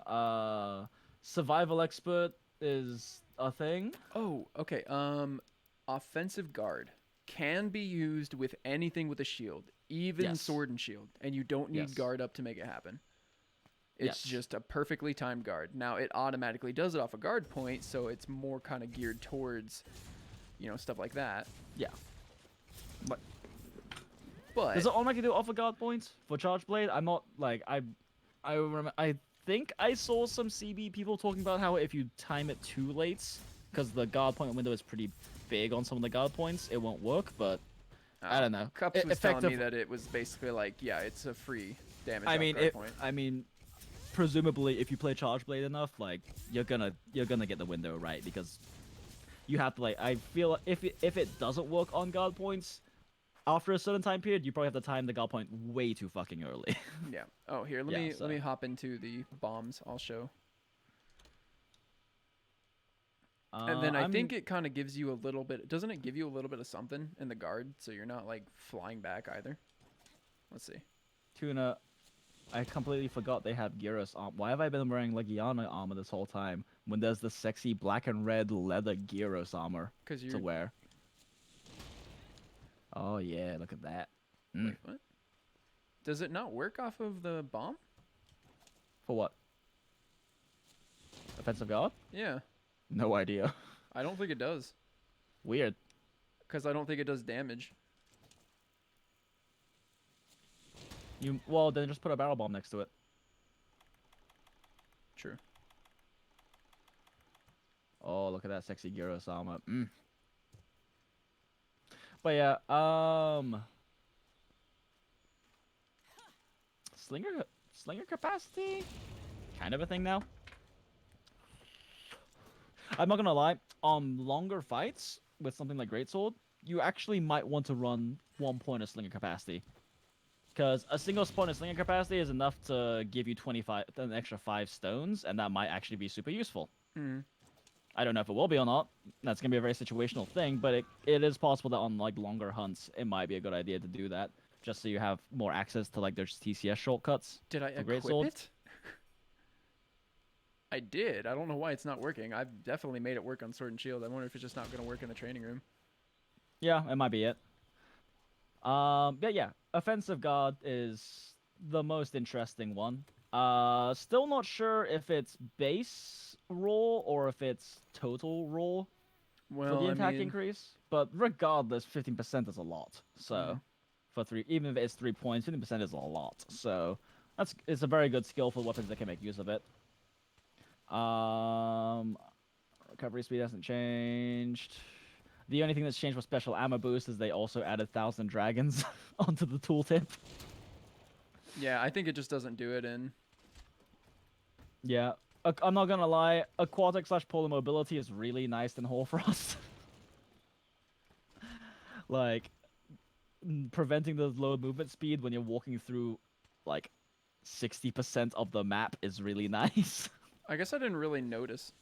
Survival expert is a thing. Oh, okay. Offensive guard can be used with anything with a shield, even Yes. sword and shield, and you don't need Yes. guard up to make it happen. It's Yes. just a perfectly timed guard. Now it automatically does it off a guard point, so it's more kind of geared towards, stuff like that. Yeah. But But does it automatically do off a guard points for charge blade? I'm not like I remember. I think I saw some CB people talking about how if you time it too late, because the guard point window is pretty big on some of the guard points, it won't work. But I don't know. Cups was telling me Effective- that it was basically like, yeah, it's a free damage. I off mean, guard point. Presumably, if you play charge blade enough, like you're gonna get the window right because you have to like. I feel if it doesn't work on guard points after a certain time period, you probably have to time the guard point way too fucking early. Yeah. Oh, here, let Yeah, me so- hop into the bombs. I'll show. And then I think it kind of gives you a little bit. Doesn't it give you a little bit of something in the guard, so you're not like flying back either? Let's see. Tuna. I completely forgot they have Gyros armor. Why have I been wearing Legiana armor this whole time when there's the sexy black and red leather Gyros armor Because to you're. wear? Oh yeah, look at that. Mm. Wait, what? Does it not work off of the bomb? For what? Offensive guard? Yeah. No idea. I don't think it does. Weird. Because I don't think it does damage. Well, then just put a barrel bomb next to it. True. Oh, look at that sexy Gyros armor. Mm. But yeah, slinger capacity, kind of a thing now. I'm not gonna lie. On longer fights with something like Greatsword, you actually might want to run 1 point of slinger capacity. Because a single point of slinger capacity is enough to give you an extra 5 stones, and that might actually be super useful. Mm. I don't know if it will be or not. That's gonna be a very situational thing, but it is possible that on like longer hunts, it might be a good idea to do that, just so you have more access to like their TCS shortcuts. Did I for equip greatsword. it? I did. I don't know why it's not working. I've definitely made it work on Sword and Shield. I wonder if it's just not going to work in the training room. Yeah, it might be it. But yeah, offensive guard is the most interesting one. Still not sure if it's base roll or if it's total roll for Well, the I attack mean, increase. But regardless, 15% is a lot. So for three, even if it's 3 points, 15% is a lot. So it's a very good skill for weapons that can make use of it. Recovery speed hasn't changed. The only thing that's changed with special ammo boost is they also added 1,000 dragons onto the tooltip. yeah, I think it just doesn't do it in. Yeah. I'm not gonna lie, aquatic / polar mobility is really nice in Hoarfrost. Like, preventing the low movement speed when you're walking through, like, 60% of the map is really nice. I guess I didn't really notice.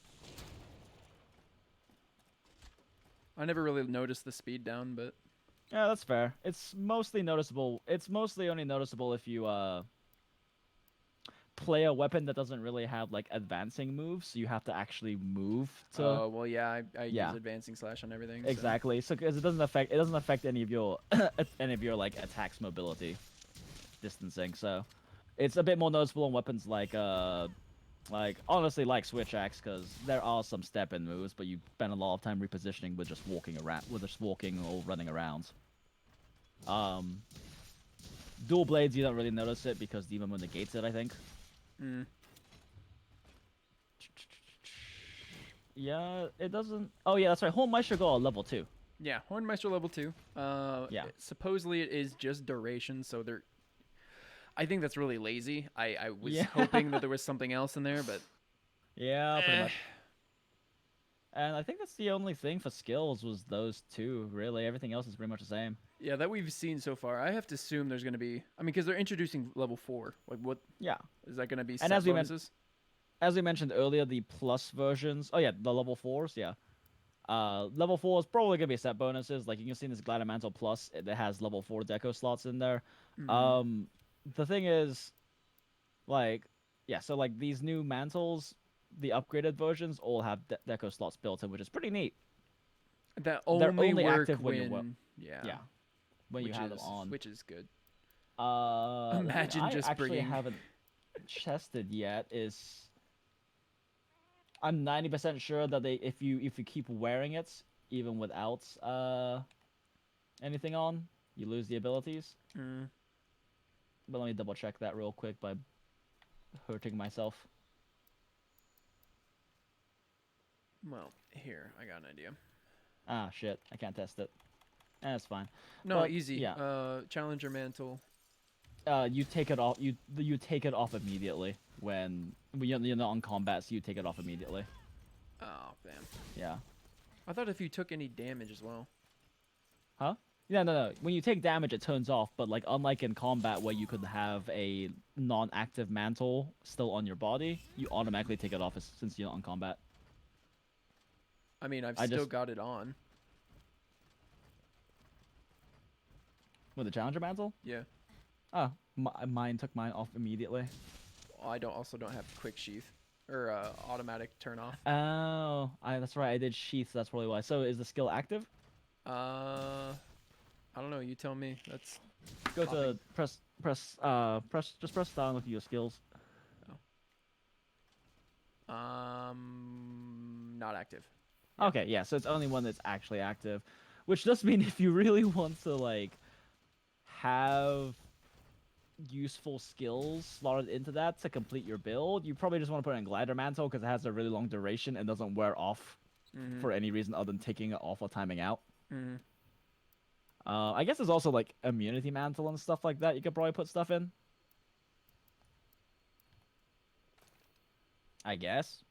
I never really noticed the speed down, but Yeah, that's fair. It's mostly noticeable. It's mostly only noticeable if you, play a weapon that doesn't really have, like, advancing moves, so you have to actually move to... oh well, yeah, I Yeah. use advancing slash on everything. So. Exactly. So because it doesn't affect any of your like attacks mobility, distancing. So it's a bit more noticeable on weapons like honestly like switch axe, because there are some step in moves, but you spend a lot of time repositioning with just walking or running around. Dual blades, you don't really notice it because Demon Moon negates it, I think. Mm. Yeah, it doesn't. Oh yeah, that's right. Hornmeister go level 2. Yeah, Hornmeister level 2. Yeah. Supposedly it is just duration, so they're. I think that's really lazy. I was Yeah. hoping that there was something else in there, but Yeah, pretty much. And I think that's the only thing for skills was those two, really. Everything else is pretty much the same. yeah, that we've seen so far. I have to assume there's going to be. I mean, because they're introducing level 4. Like, what Yeah. is that going to be? And Set bonuses? as we mentioned earlier, the plus versions. Oh yeah, the level 4s, yeah. Level 4 is probably gonna be set bonuses. Like you can see in this Glider Mantle Plus, it has level 4 deco slots in there. Mhm. The thing is, like, yeah, so like these new mantles, the upgraded versions all have deco slots built in, which is pretty neat. That They're only only work active when you're yeah, when you which have is them on. which is good. The thing Imagine I just actually bringing. haven't tested yet is I'm 90% sure that if you keep wearing it even without anything on, you lose the abilities. Mm, But let me double check that real quick by hurting myself. well, here I got an idea. Ah shit, I can't test it. That's fine. No, But, easy. yeah. Challenger mantle. You take it off. You take it off immediately when you're not on combat. So you take it off immediately. Oh, damn. Yeah. I thought if you took any damage as well. Huh? Yeah, no. When you take damage, it turns off. But like, unlike in combat where you could have a non-active mantle still on your body, you automatically take it off since you're not on combat. I mean, I've I still just got it on. with the challenger mantle. Yeah. Oh, mine took mine off immediately. I also don't have quick sheath or automatic turn off. Oh, that's right. I did sheath. That's probably why. So is the skill active? I don't know. You tell me. That's Go to just press down with your skills. not active. Yeah. Okay, yeah. So it's only one that's actually active, which does mean if you really want to like have useful skills slotted into that to complete your build, you probably just want to put in Glider Mantle because it has a really long duration and doesn't wear off for any reason other than taking it off or timing out. Mm-hmm. I guess there's also like Immunity Mantle and stuff like that you could probably put stuff in. I guess.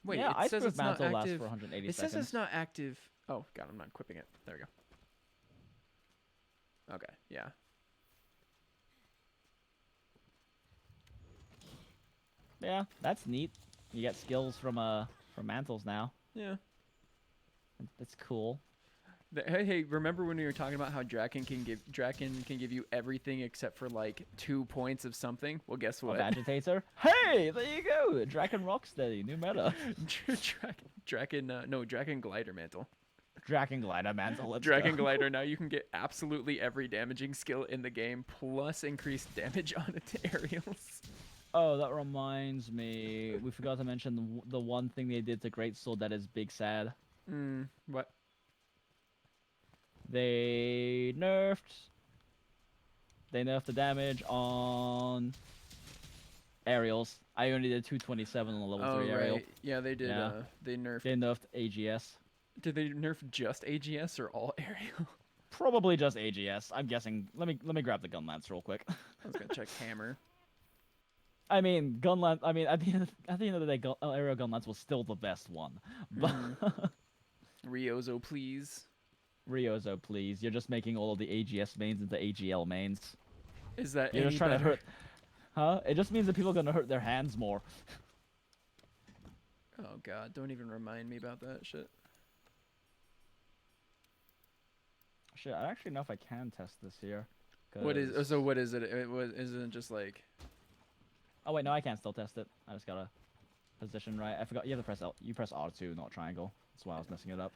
Wait, Yeah, it says Iceproof it's not Mantle lasts active. for 180 It says seconds. it's not active. Oh god, I'm not equipping it. There we go. Okay, yeah. Yeah, that's neat. You get skills from mantles now. Yeah. That's cool. Hey, remember when we were talking about how Draken can give you everything except for like 2 points of something? Well, guess Of what? agitator. Hey, there you go. Draken Rocksteady, new meta. Draken Glider Mantle. Draken Glider Mantle. Let's Dragon go. Glider, now you can get absolutely every damaging skill in the game, plus increased damage on its aerials. Oh, that reminds me. We forgot to mention the one thing they did to Greatsword that is big sad. What? They nerfed the damage on aerials. I only did 227 on the level 3 aerial. Right. Yeah, they did. Yeah. They nerfed. They nerfed AGS. Did they nerf just AGS or all aerial? Probably just AGS. I'm guessing. Let me grab the gun lance real quick. I was gonna check hammer. I mean, gun lance. I mean, at the end of the day, aerial gun lance was still the best one. But Ryozo, please. Ryozo, please. You're just making all of the AGS mains into AGL mains. Is that You're any just trying better? to hurt. Huh? It just means that people are gonna hurt their hands more. Oh god, don't even remind me about that shit. Shit, I actually know if I can test this here. What is 'cause- so? What is it? Isn't it just like? Oh wait, no, I can still test it. I just gotta position right. I forgot you have to press L. You press R2, not triangle. That's why I was messing it up.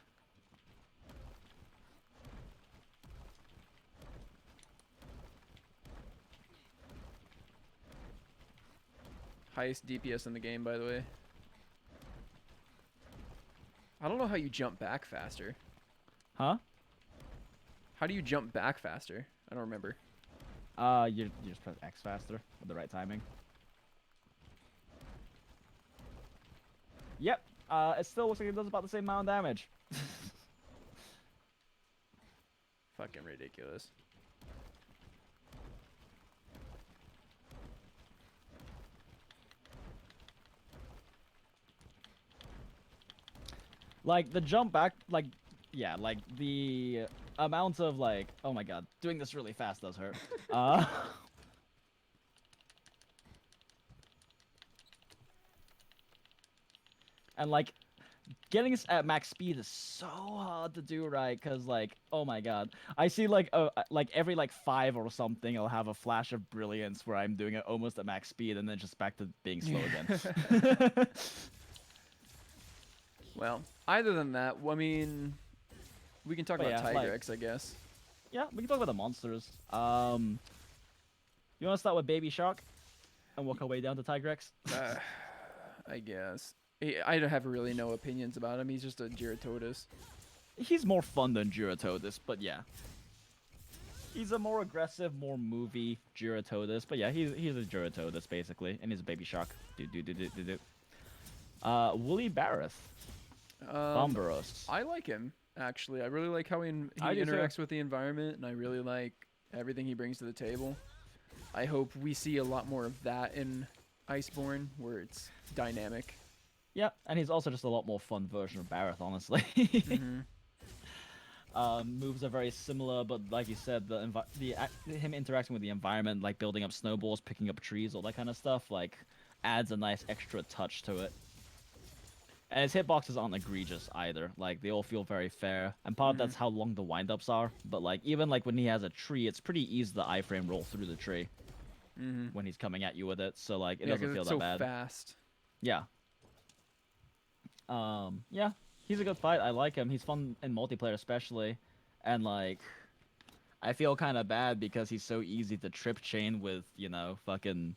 Highest DPS in the game, by the way. I don't know how you jump back faster. Huh? How do you jump back faster? I don't remember. You just press X faster with the right timing. Yep. It still looks like it does about the same amount of damage. Fucking ridiculous. Like the jump back, like yeah, like the amount of like, oh my god, doing this really fast does hurt. And like getting this at max speed is so hard to do right, cause like, oh my god, I see like every like 5 or something, I'll have a flash of brilliance where I'm doing it almost at max speed and then just back to being slow again. Well, either than that, I mean, we can talk But about yeah, like- Tigrex, I guess. Yeah, we can talk about the monsters. You want to start with Baby Shark and work our way down to Tigrex? I guess. I don't have really no opinions about him. He's just a Gyarados. He's more fun than Gyarados, but yeah. He's a more aggressive, more movie Gyarados, but yeah, he's a Gyarados basically, and he's a Baby Shark. Woolly Barrett. Bomberos. I like him, actually. I really like how he I do too. interacts with the environment, and I really like everything he brings to the table. I hope we see a lot more of that in Iceborne, where it's dynamic. Yeah, and he's also just a lot more fun version of Barrett, honestly. Moves are very similar, but like you said, him interacting with the environment, like building up snowballs, picking up trees, all that kind of stuff, like adds a nice extra touch to it. And his hitboxes aren't egregious either. Like they all feel very fair, and part of that's how long the windups are. But like even like when he has a tree, it's pretty easy to iframe roll through the tree when he's coming at you with it. So like it doesn't feel it's that so bad. fast. Yeah. Yeah, he's a good fight. I like him. He's fun in multiplayer especially, and like, I feel kind of bad because he's so easy to trip chain with, you know, fucking,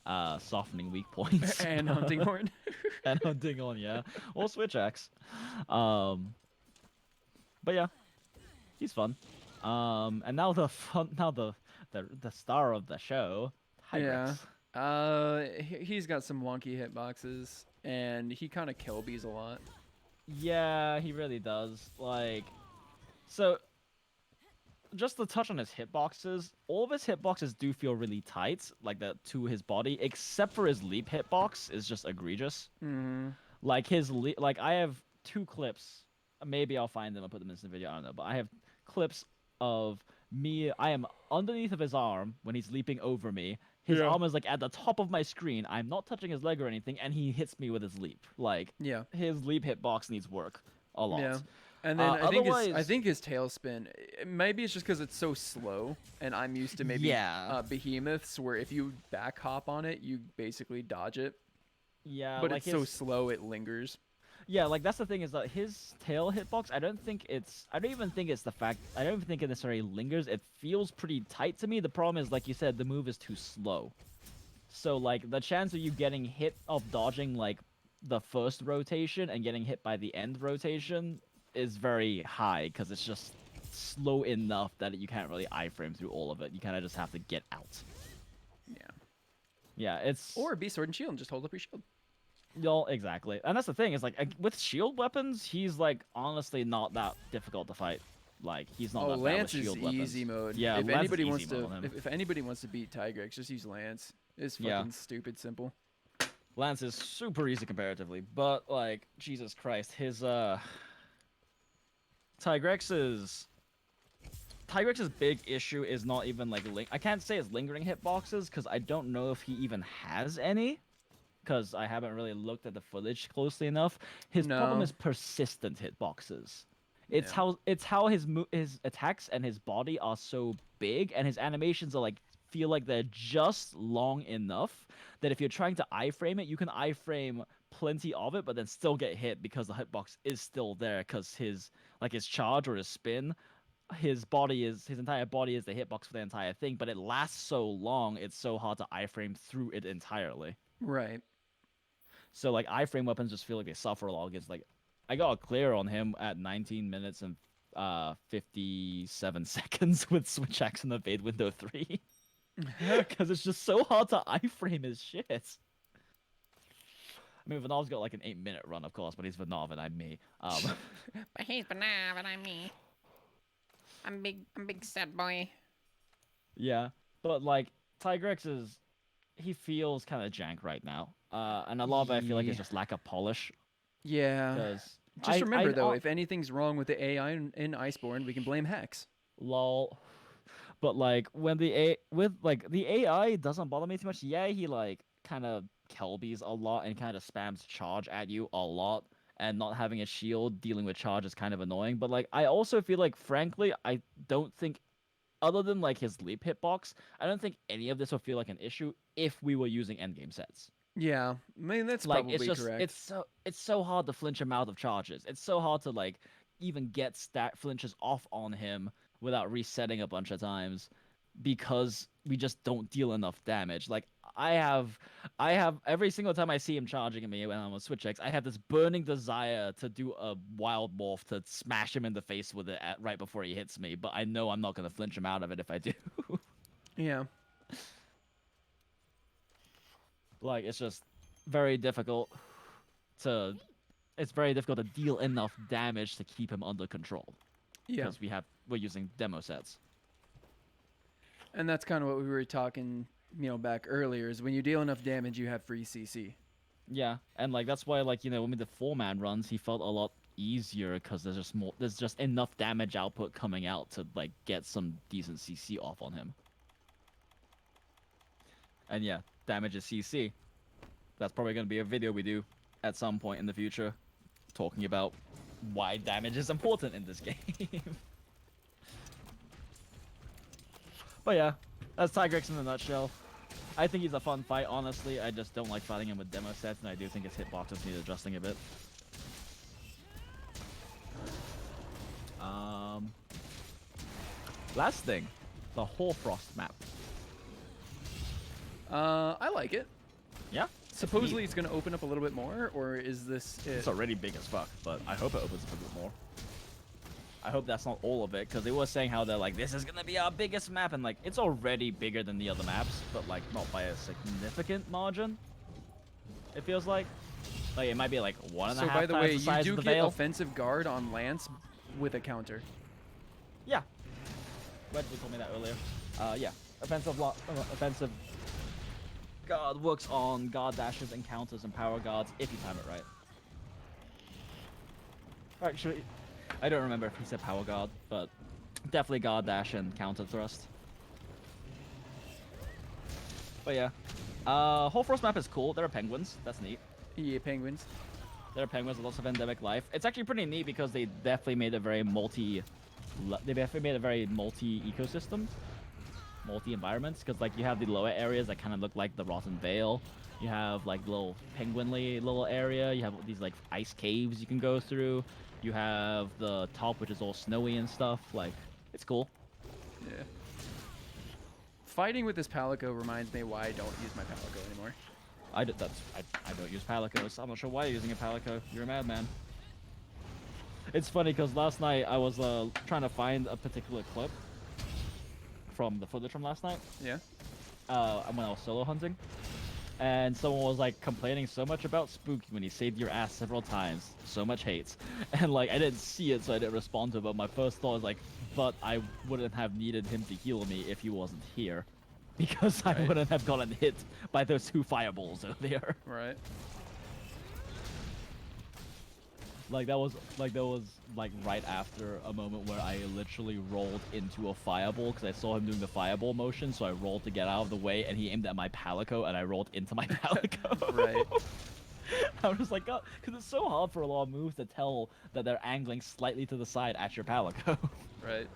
softening weak points And Hunting Horn. and hunting on, yeah, or switch axe. But yeah, he's fun. And now the star of the show, Hyrix. Yeah. He's got some wonky hitboxes, and he kind of Kelbies a lot. Yeah, he really does. Like, so, just to touch on his hitboxes, all of his hitboxes do feel really tight, like that to his body, except for his leap hitbox is just egregious. Like like I have 2 clips. Maybe I'll find them and put them in the video. I don't know, but I have clips of me. I am underneath of his arm when he's leaping over me. His Yeah. arm is like at the top of my screen. I'm not touching his leg or anything, and he hits me with his leap. Like Yeah. his leap hitbox needs work a lot. Yeah. And then I Otherwise, think his tailspin. Maybe it's just because it's so slow, and I'm used to maybe yeah, behemoths where if you back hop on it, you basically dodge it. yeah, But like it's so slow, it lingers. yeah, like that's the thing is that his tail hitbox, I don't even think it's the fact, I don't even think it necessarily lingers. It feels pretty tight to me. The problem is, like you said, the move is too slow. So like the chance of you getting hit of dodging like the first rotation and getting hit by the end rotation is very high because it's just slow enough that you can't really iframe through all of it. You kind of just have to get out. Yeah. Yeah, it's Or be sword and shield and just hold up your shield. exactly. And that's the thing is like with shield weapons, he's like honestly not that difficult to fight. Like he's not Oh, that bad Lance with is shield weapons. easy mode. Yeah, If Lance anybody is wants easy mode to, on him. if anybody wants to beat Tigrex, just use Lance. It's fucking Yeah. stupid simple. Lance is super easy comparatively, but like Jesus Christ, his Tigrex's Tigrex's big issue is not even like I can't say it's lingering hitboxes because I don't know if he even has any because I haven't really looked at the footage closely enough. His problem No. is persistent hitboxes. Yeah. It's how his attacks and his body are so big and his animations are like feel like they're just long enough that if you're trying to iframe it, you can iframe plenty of it, but then still get hit because the hitbox is still there because his charge or his spin, his entire body is the hitbox for the entire thing, but it lasts so long, it's so hard to iframe through it entirely. Right. So like iframe weapons just feel like they suffer a lot against like I got a clear on him at 19 minutes and 57 seconds with Switch Axe and Evade Window 3. Because it's just so hard to iframe his shit. I mean, Vanav's got like an 8-minute run, of course, but he's Vanav and I'm me. But he's Banav and I'm me. I'm big sad boy. Yeah, but like Tigrex he feels kind of jank right now, and a lot of it I feel like is just lack of polish. Yeah. Because Just remember though, if anything's wrong with the AI in Iceborne, we can blame Hex. lol. But like when the AI doesn't bother me too much. Yeah, he like kind of Kelbies a lot and kind of spams charge at you a lot, and not having a shield dealing with charge is kind of annoying. But like I also feel like frankly I don't think other than like his leap hitbox, I don't think any of this would feel like an issue if we were using endgame sets. Yeah, I mean that's Like probably it's just correct. it's so hard to flinch him out of charges. It's so hard to like even get stat flinches off on him without resetting a bunch of times because we just don't deal enough damage. Like I have every single time I see him charging at me when I'm on Switch X, I have this burning desire to do a wild morph to smash him in the face with it right before he hits me, but I know I'm not gonna flinch him out of it if I do. Yeah. Like it's just very difficult to deal enough damage to keep him under control. Yeah. Because we're using demo sets. And that's kind of what we were talking, back earlier, is when you deal enough damage, you have free CC. Yeah, and like that's why like when we did 4-man runs, he felt a lot easier because there's just enough damage output coming out to like get some decent CC off on him. And yeah, damage is CC. That's probably going to be a video we do at some point in the future, talking about why damage is important in this game. But yeah, that's Tigrex in a nutshell. I think he's a fun fight, honestly. I just don't like fighting him with demo sets, and I do think his hitboxes need adjusting a bit. Last thing, the Hoarfrost map. I like it. Yeah? Supposedly it's going to open up a little bit more, or is this it? It's already big as fuck, but I hope it opens up a bit more. I hope that's not all of it, because they were saying how they're like, this is going to be our biggest map, and like, it's already bigger than the other maps, but like, not by a significant margin. It feels like. Like, it might be like 1.5 So by the times way, the you size do of the get Veil. offensive guard on Lance with a counter. Yeah. Wedgley told me that earlier. Yeah. Offensive guard works on guard dashes and counters and power guards if you time it right. Actually, I don't remember if he said power guard, but definitely guard dash and counter thrust. But yeah, whole first map is cool. There are penguins. That's neat. Yeah, penguins. There are penguins with lots of endemic life. It's actually pretty neat because they definitely made a very they definitely made a very multi ecosystem, multi environments. Because like you have the lower areas that kind of look like the Rotten Vale. You have like little penguinly little area. You have these like ice caves you can go through. You have the top, which is all snowy and stuff. Like, it's cool. Yeah. Fighting with this Palico reminds me why I don't use my Palico anymore. I don't use Palicos. I'm not sure why you're using a Palico. You're a madman. It's funny because last night I was trying to find a particular clip from the footage from last night. Yeah. When I was solo hunting. And someone was like complaining so much about Spooky when he saved your ass several times. So much hate. And like I didn't see it, so I didn't respond to it. But my first thought was like, but I wouldn't have needed him to heal me if he wasn't here. Because I Right. wouldn't have gotten hit by those 2 fireballs earlier. Right. That was right after a moment where I literally rolled into a fireball because I saw him doing the fireball motion, so I rolled to get out of the way, and he aimed at my Palico, and I rolled into my Palico. Right. I was just like, oh, because it's so hard for a lot of moves to tell that they're angling slightly to the side at your Palico. Right.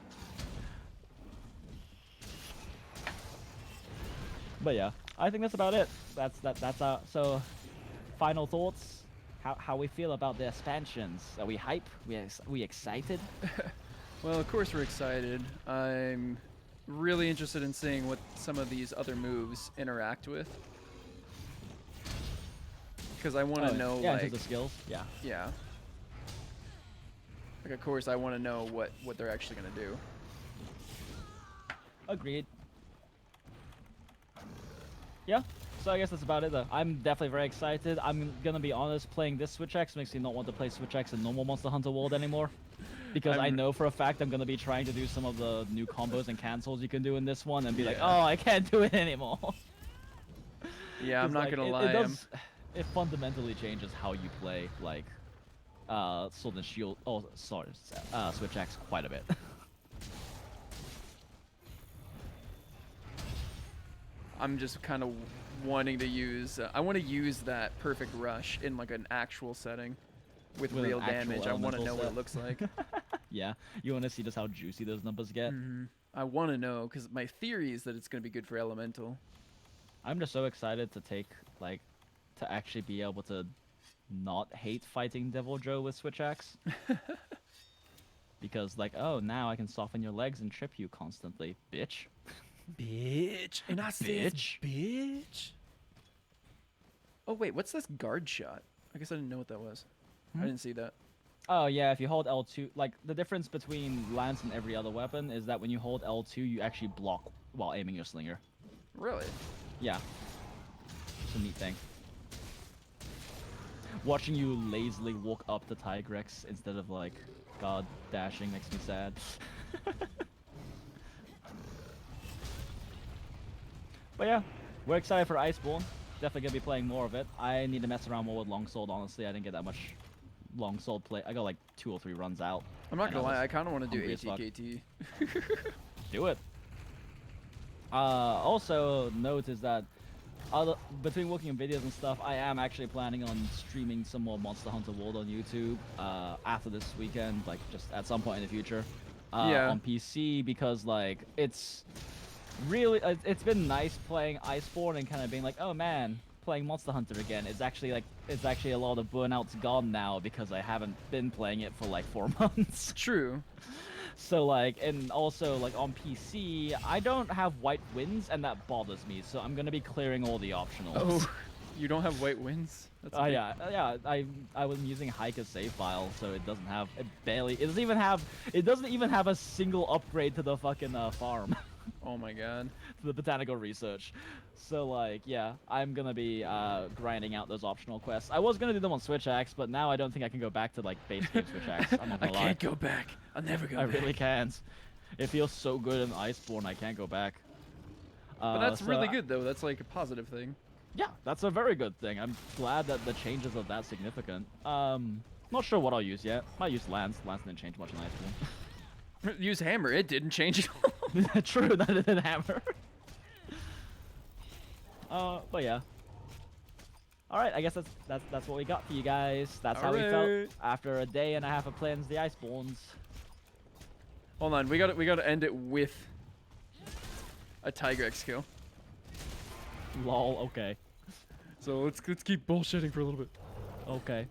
But yeah, I think that's about it. That's so. Final thoughts. How we feel about the expansions? Are we hype? We excited? Well, of course we're excited. I'm really interested in seeing what some of these other moves interact with. Because I want to know, yeah, in like, terms of skills. Yeah. yeah. Like, of course, I want to know what they're actually going to do. Agreed. Yeah. So I guess that's about it though. I'm definitely very excited. I'm gonna be honest, playing this Switch X makes me not want to play Switch X in normal Monster Hunter World anymore. Because I know for a fact I'm gonna be trying to do some of the new combos and cancels you can do in this one and be like, oh, I can't do it anymore. Yeah, I'm not like, going to it lie. it fundamentally changes how you play like Sword and Shield. Oh, sorry, Switch X quite a bit. I'm just kind of wanting to use I want to use that perfect rush in like an actual setting with With an real actual damage. I want to elemental know what set. it looks like. Yeah, you want to see just how juicy those numbers get. I want to know because my theory is that it's going to be good for elemental. I'm just so excited to to actually be able to not hate fighting Devil Joe with Switch Axe. Because like, oh, now I can soften your legs and trip you constantly, bitch. Bitch. And I said, Bitch. bitch. Oh wait, what's this guard shot? I guess I didn't know what that was. I didn't see that. Oh yeah, if you hold L2, like the difference between Lance and every other weapon is that when you hold L2, you actually block while aiming your slinger. Really? Yeah. It's a neat thing. Watching you lazily walk up the Tigrex instead of like God dashing makes me sad. But yeah, we're excited for Iceborne. Definitely gonna be playing more of it. I need to mess around more with Longsword, honestly. I didn't get that much Longsword play. I got like 2 or 3 runs out. I'm not and gonna was lie, I kind of want to do hungry as fuck. ATKT. Do it. Also, note is that between working on videos and stuff, I am actually planning on streaming some more Monster Hunter World on YouTube after this weekend, like just at some point in the future. Yeah. On PC, because like it's it's been nice playing Iceborne and kind of being like, oh man, playing Monster Hunter again. It's actually a lot of burnout's gone now because I haven't been playing it for like 4 months. True. So like, and also like on PC, I don't have white winds and that bothers me. So I'm gonna be clearing all the optionals. Oh, you don't have white wins? That's a big- yeah. I was using Hike as save file, so it doesn't have it doesn't even have a single upgrade to the fucking farm. Oh my god. To the botanical research. So like, yeah, I'm gonna be grinding out those optional quests. I was gonna do them on Switch Axe, but now I don't think I can go back to like base game Switch Axe. I'm not I gonna lie. can't go back. I'll never go I back. really can't. It feels so good in Iceborne, I can't go back. But that's So really good though. That's like a positive thing. Yeah, that's a very good thing. I'm glad that the changes are that significant. Not sure what I'll use yet. Might use Lance. Lance didn't change much in Iceborne. Use hammer. It didn't change. True, that didn't hammer. But yeah. All right, I guess that's what we got for you guys. That's how we felt after a day and a half of playing as the Icebornes. Hold on, we gotta end it with a Tigrex kill. Lol. Okay. So let's keep bullshitting for a little bit. Okay.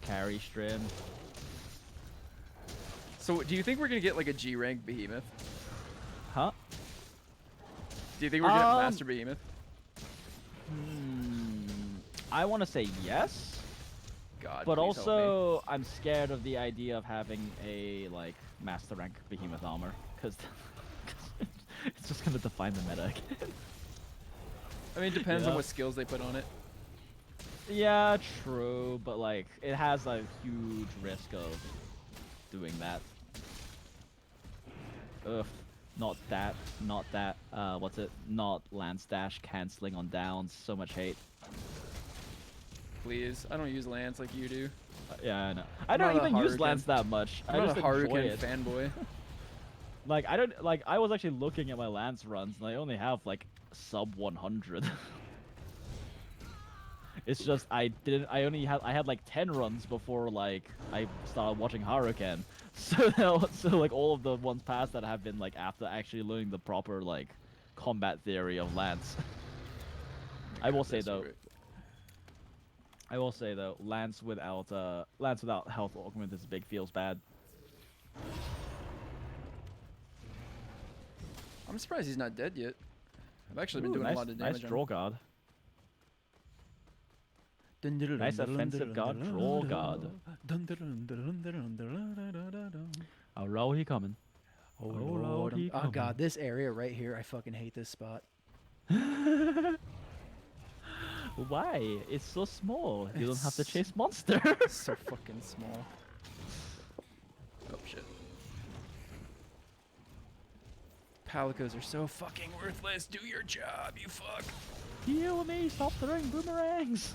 Carry Strim. So do you think we're gonna get like a G rank behemoth? Huh? Do you think we're gonna get Master Behemoth? I want to say yes. God. But please help me. also, I'm scared of the idea of having a like master rank behemoth armor, because it's just gonna define the meta again. I mean, it depends on Yeah. what skills they put on it. Yeah, true, but like it has a huge risk of doing that. Ugh, not that, not that. What's it? Not Lance dash canceling on downs. So much hate. Please, I don't use Lance like you do. Yeah, I know. I I'm don't not a even use Haruken. Lance that much. I'm I not just a enjoy Haruken it. fanboy. Like I don't like. I was actually looking at my Lance runs, and I only have like sub 100. It's just I had like 10 runs before like I started watching Haruken. So like all of the ones past that have been like after actually learning the proper like combat theory of Lance. I will say though, Lance without health augment is big feels bad. I'm surprised he's not dead yet. I've actually been doing nice, a lot of damage. nice draw guard. Nice offensive guard, draw guard. Oh, roll he coming. Oh, Oh, Lord. Lord, he Oh, coming. God. This area right here, I fucking hate this spot. Why? It's so small. You don't have to chase monsters. It's so fucking small. Oh shit. Palicos are so fucking worthless. Do your job, you fuck. Heal me! Stop throwing boomerangs!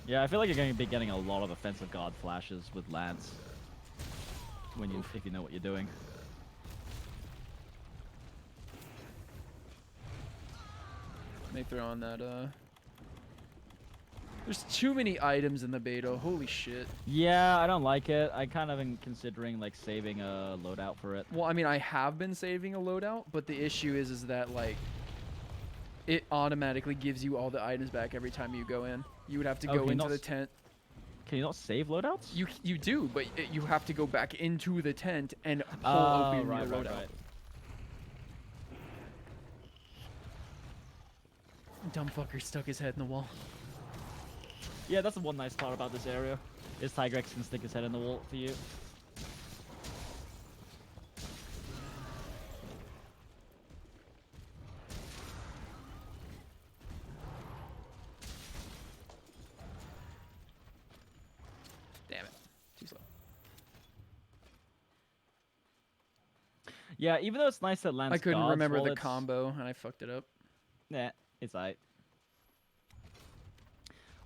Yeah, I feel like you're going to be getting a lot of offensive guard flashes with Lance. If you know what you're doing. They throw on that, There's too many items in the beta. Holy shit. Yeah, I don't like it. I kind of been considering like saving a loadout for it. Well, I mean, I have been saving a loadout, but the issue is that, like, it automatically gives you all the items back every time you go in. You would have to Oh, go can you into not the tent. Can you not save loadouts? You do, but you have to go back into the tent and pull Oh, open right, your right, loadout. right. Dumb fucker stuck his head in the wall. Yeah, that's the one nice part about this area. Is Tigrex can stick his head in the wall for you. Damn it. Too slow. Yeah, even though it's nice that Lance I couldn't guards remember while the it's- combo and I fucked it up. Nah, it's alright.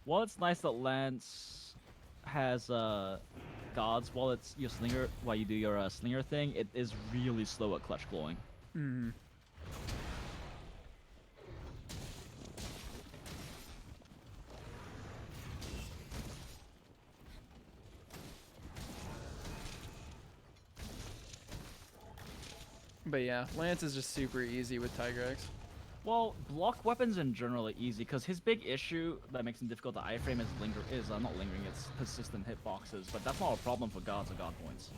While it's nice that Lance has guards while you do your slinger thing, it is really slow at clutch clawing. Mm. But yeah, Lance is just super easy with Tigrex. Well, block weapons in general are easy because his big issue that makes him difficult to iframe is not lingering, it's persistent hitboxes, but that's not a problem for guards or guard points.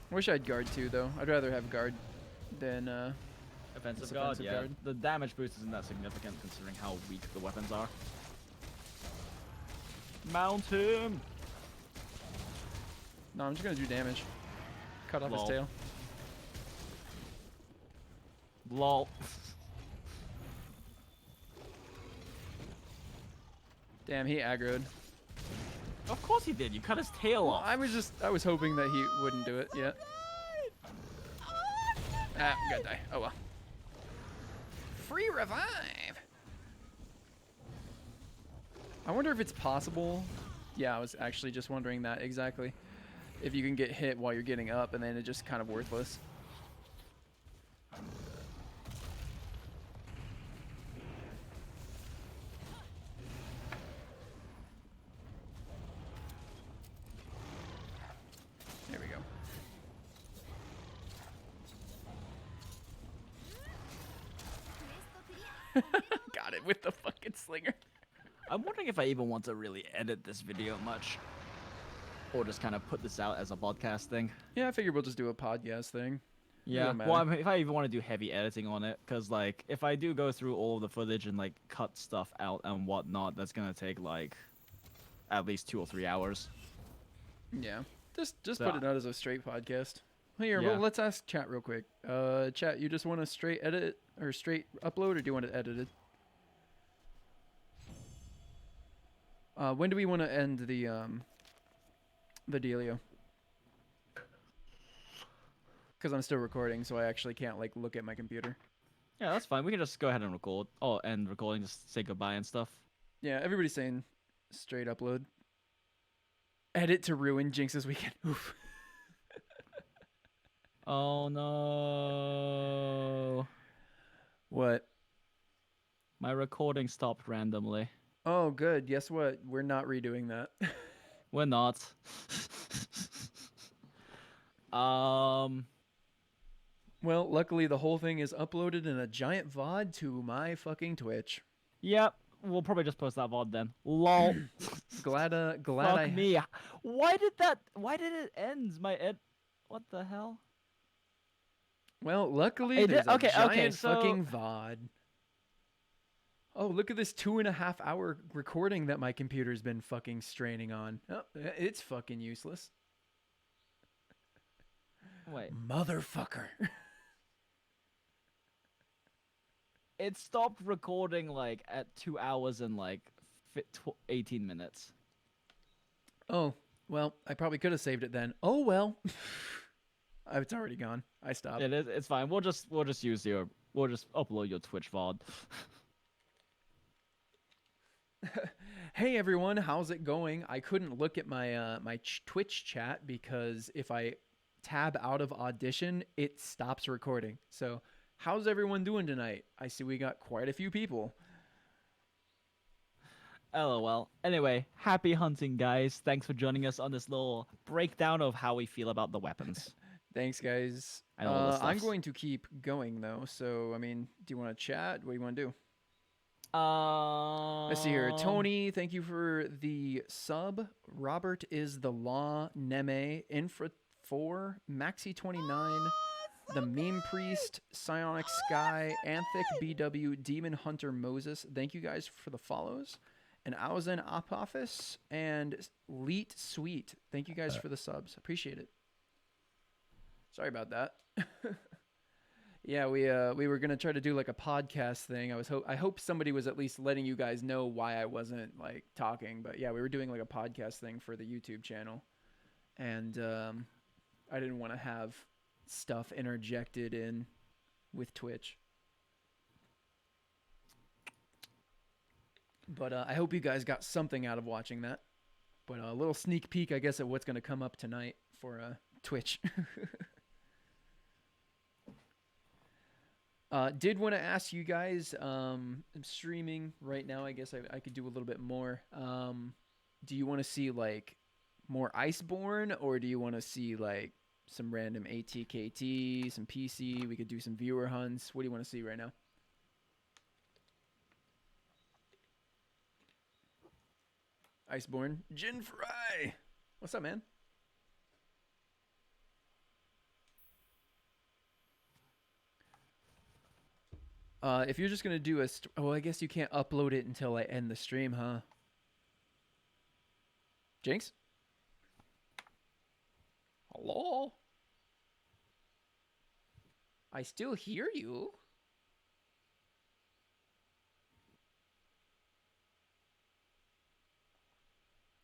Wish I had guard too, though. I'd rather have guard than Offensive It's guard, offensive yeah. guard. The damage boost isn't that significant considering how weak the weapons are. Mount him! No, I'm just gonna do damage. Cut off Lol. his tail. Lol. Damn, he aggroed. Of course he did, you cut his tail Well, off. I was hoping that he wouldn't do it. Yeah. Ah, I'm gonna die. Oh well. free revive. I wonder if it's possible. Yeah, I was actually just wondering that exactly. If you can get hit while you're getting up and then it's just kind of worthless. There we go. Got it with the fucking slinger. I'm wondering if I even want to really edit this video much, or just kind of put this out as a podcast thing. Yeah, I figured we'll just do a podcast thing. Yeah. don't Well, I matter. mean, if I even want to do heavy editing on it, because like if I do go through all of the footage and like cut stuff out and whatnot, that's gonna take like at least 2 or 3 hours. Yeah. Just So- put it out as a straight podcast. Here, Yeah. well, let's ask chat real quick. Chat, you just want to straight edit or straight upload, or do you want it edited? When do we want to end the dealio? Because I'm still recording, so I actually can't like look at my computer. Yeah, that's fine. We can just go ahead and record. Oh, and recording, just say goodbye and stuff. Yeah, everybody's saying straight upload. Edit to ruin Jinx's weekend. Oof. Oh no. What? My recording stopped randomly. Oh, good. Guess what? We're not redoing that. We're not. Well, luckily the whole thing is uploaded in a giant VOD to my fucking Twitch. Yep. We'll probably just post that VOD then. Lol. Glad Fuck I me. Why did it end? What the hell? Well, luckily It did- there's a okay, giant so- fucking VOD. Oh, look at this 2.5 hour recording that my computer's been fucking straining on. Oh, it's fucking useless. Wait. Motherfucker. It stopped recording like at 2 hours and like 18 minutes. Oh, well, I probably could have saved it then. Oh well. It's already gone. I stopped. It's fine. We'll just upload your Twitch VOD. Hey everyone, how's it going? I couldn't look at my Twitch chat because if I tab out of Audition, it stops recording. So, how's everyone doing tonight? I see we got quite a few people. LOL. Anyway, happy hunting, guys. Thanks for joining us on this little breakdown of how we feel about the weapons. Thanks, guys. And all the I'm stuffs. going to keep going though. So, I mean, do you want to chat? What do you want to do? Let's see here. Tony, thank you for the sub. Robert is the law. Neme, Infra 4, Maxi 29, the Meme Priest, Psionic Sky, Anthic BW, Demon Hunter Moses. Thank you guys for the follows. And Auzen Apophis and Leet Sweet. Thank you guys for the subs. Appreciate it. Sorry about that. Yeah, we were gonna try to do like a podcast thing. I hope somebody was at least letting you guys know why I wasn't like talking. But yeah, we were doing like a podcast thing for the YouTube channel, and I didn't want to have stuff interjected in with Twitch. But I hope you guys got something out of watching that. But a little sneak peek, I guess, at what's gonna come up tonight for Twitch. Did want to ask you guys, I'm streaming right now. I guess I could do a little bit more. Do you want to see like more Iceborne, or do you want to see like some random ATKT, some PC? We could do some viewer hunts. What do you want to see right now? Iceborne. Jin Fry. What's up, man? If you're just gonna do a, oh, I guess you can't upload it until I end the stream, huh? Jinx? Hello? I still hear you.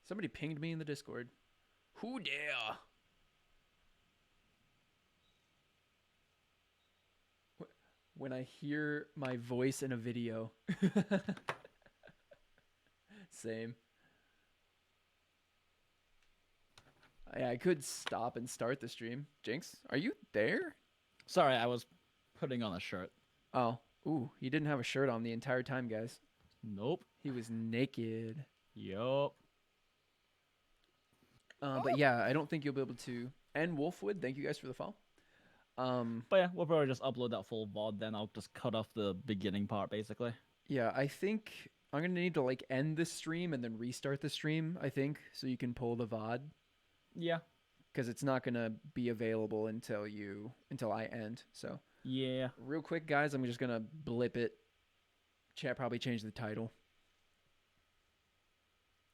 Somebody pinged me in the Discord. Who dare? when I hear my voice in a video. Same. I could stop and start the stream. Jinx, are you there? Sorry, I was putting on a shirt. Oh, ooh, he didn't have a shirt on the entire time, guys. Nope. He was naked. Yup. But yeah, I don't think you'll be able to. And Wolfwood, thank you guys for the follow. But yeah, we'll probably just upload that full VOD, then I'll just cut off the beginning part, basically. Yeah, I think I'm gonna need to like end the stream and then restart the stream. I think so you can pull the VOD Yeah. because it's not gonna be available until I end. So Yeah. real quick, guys, I'm just gonna blip it. Chat probably changed the title.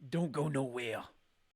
Don't go nowhere.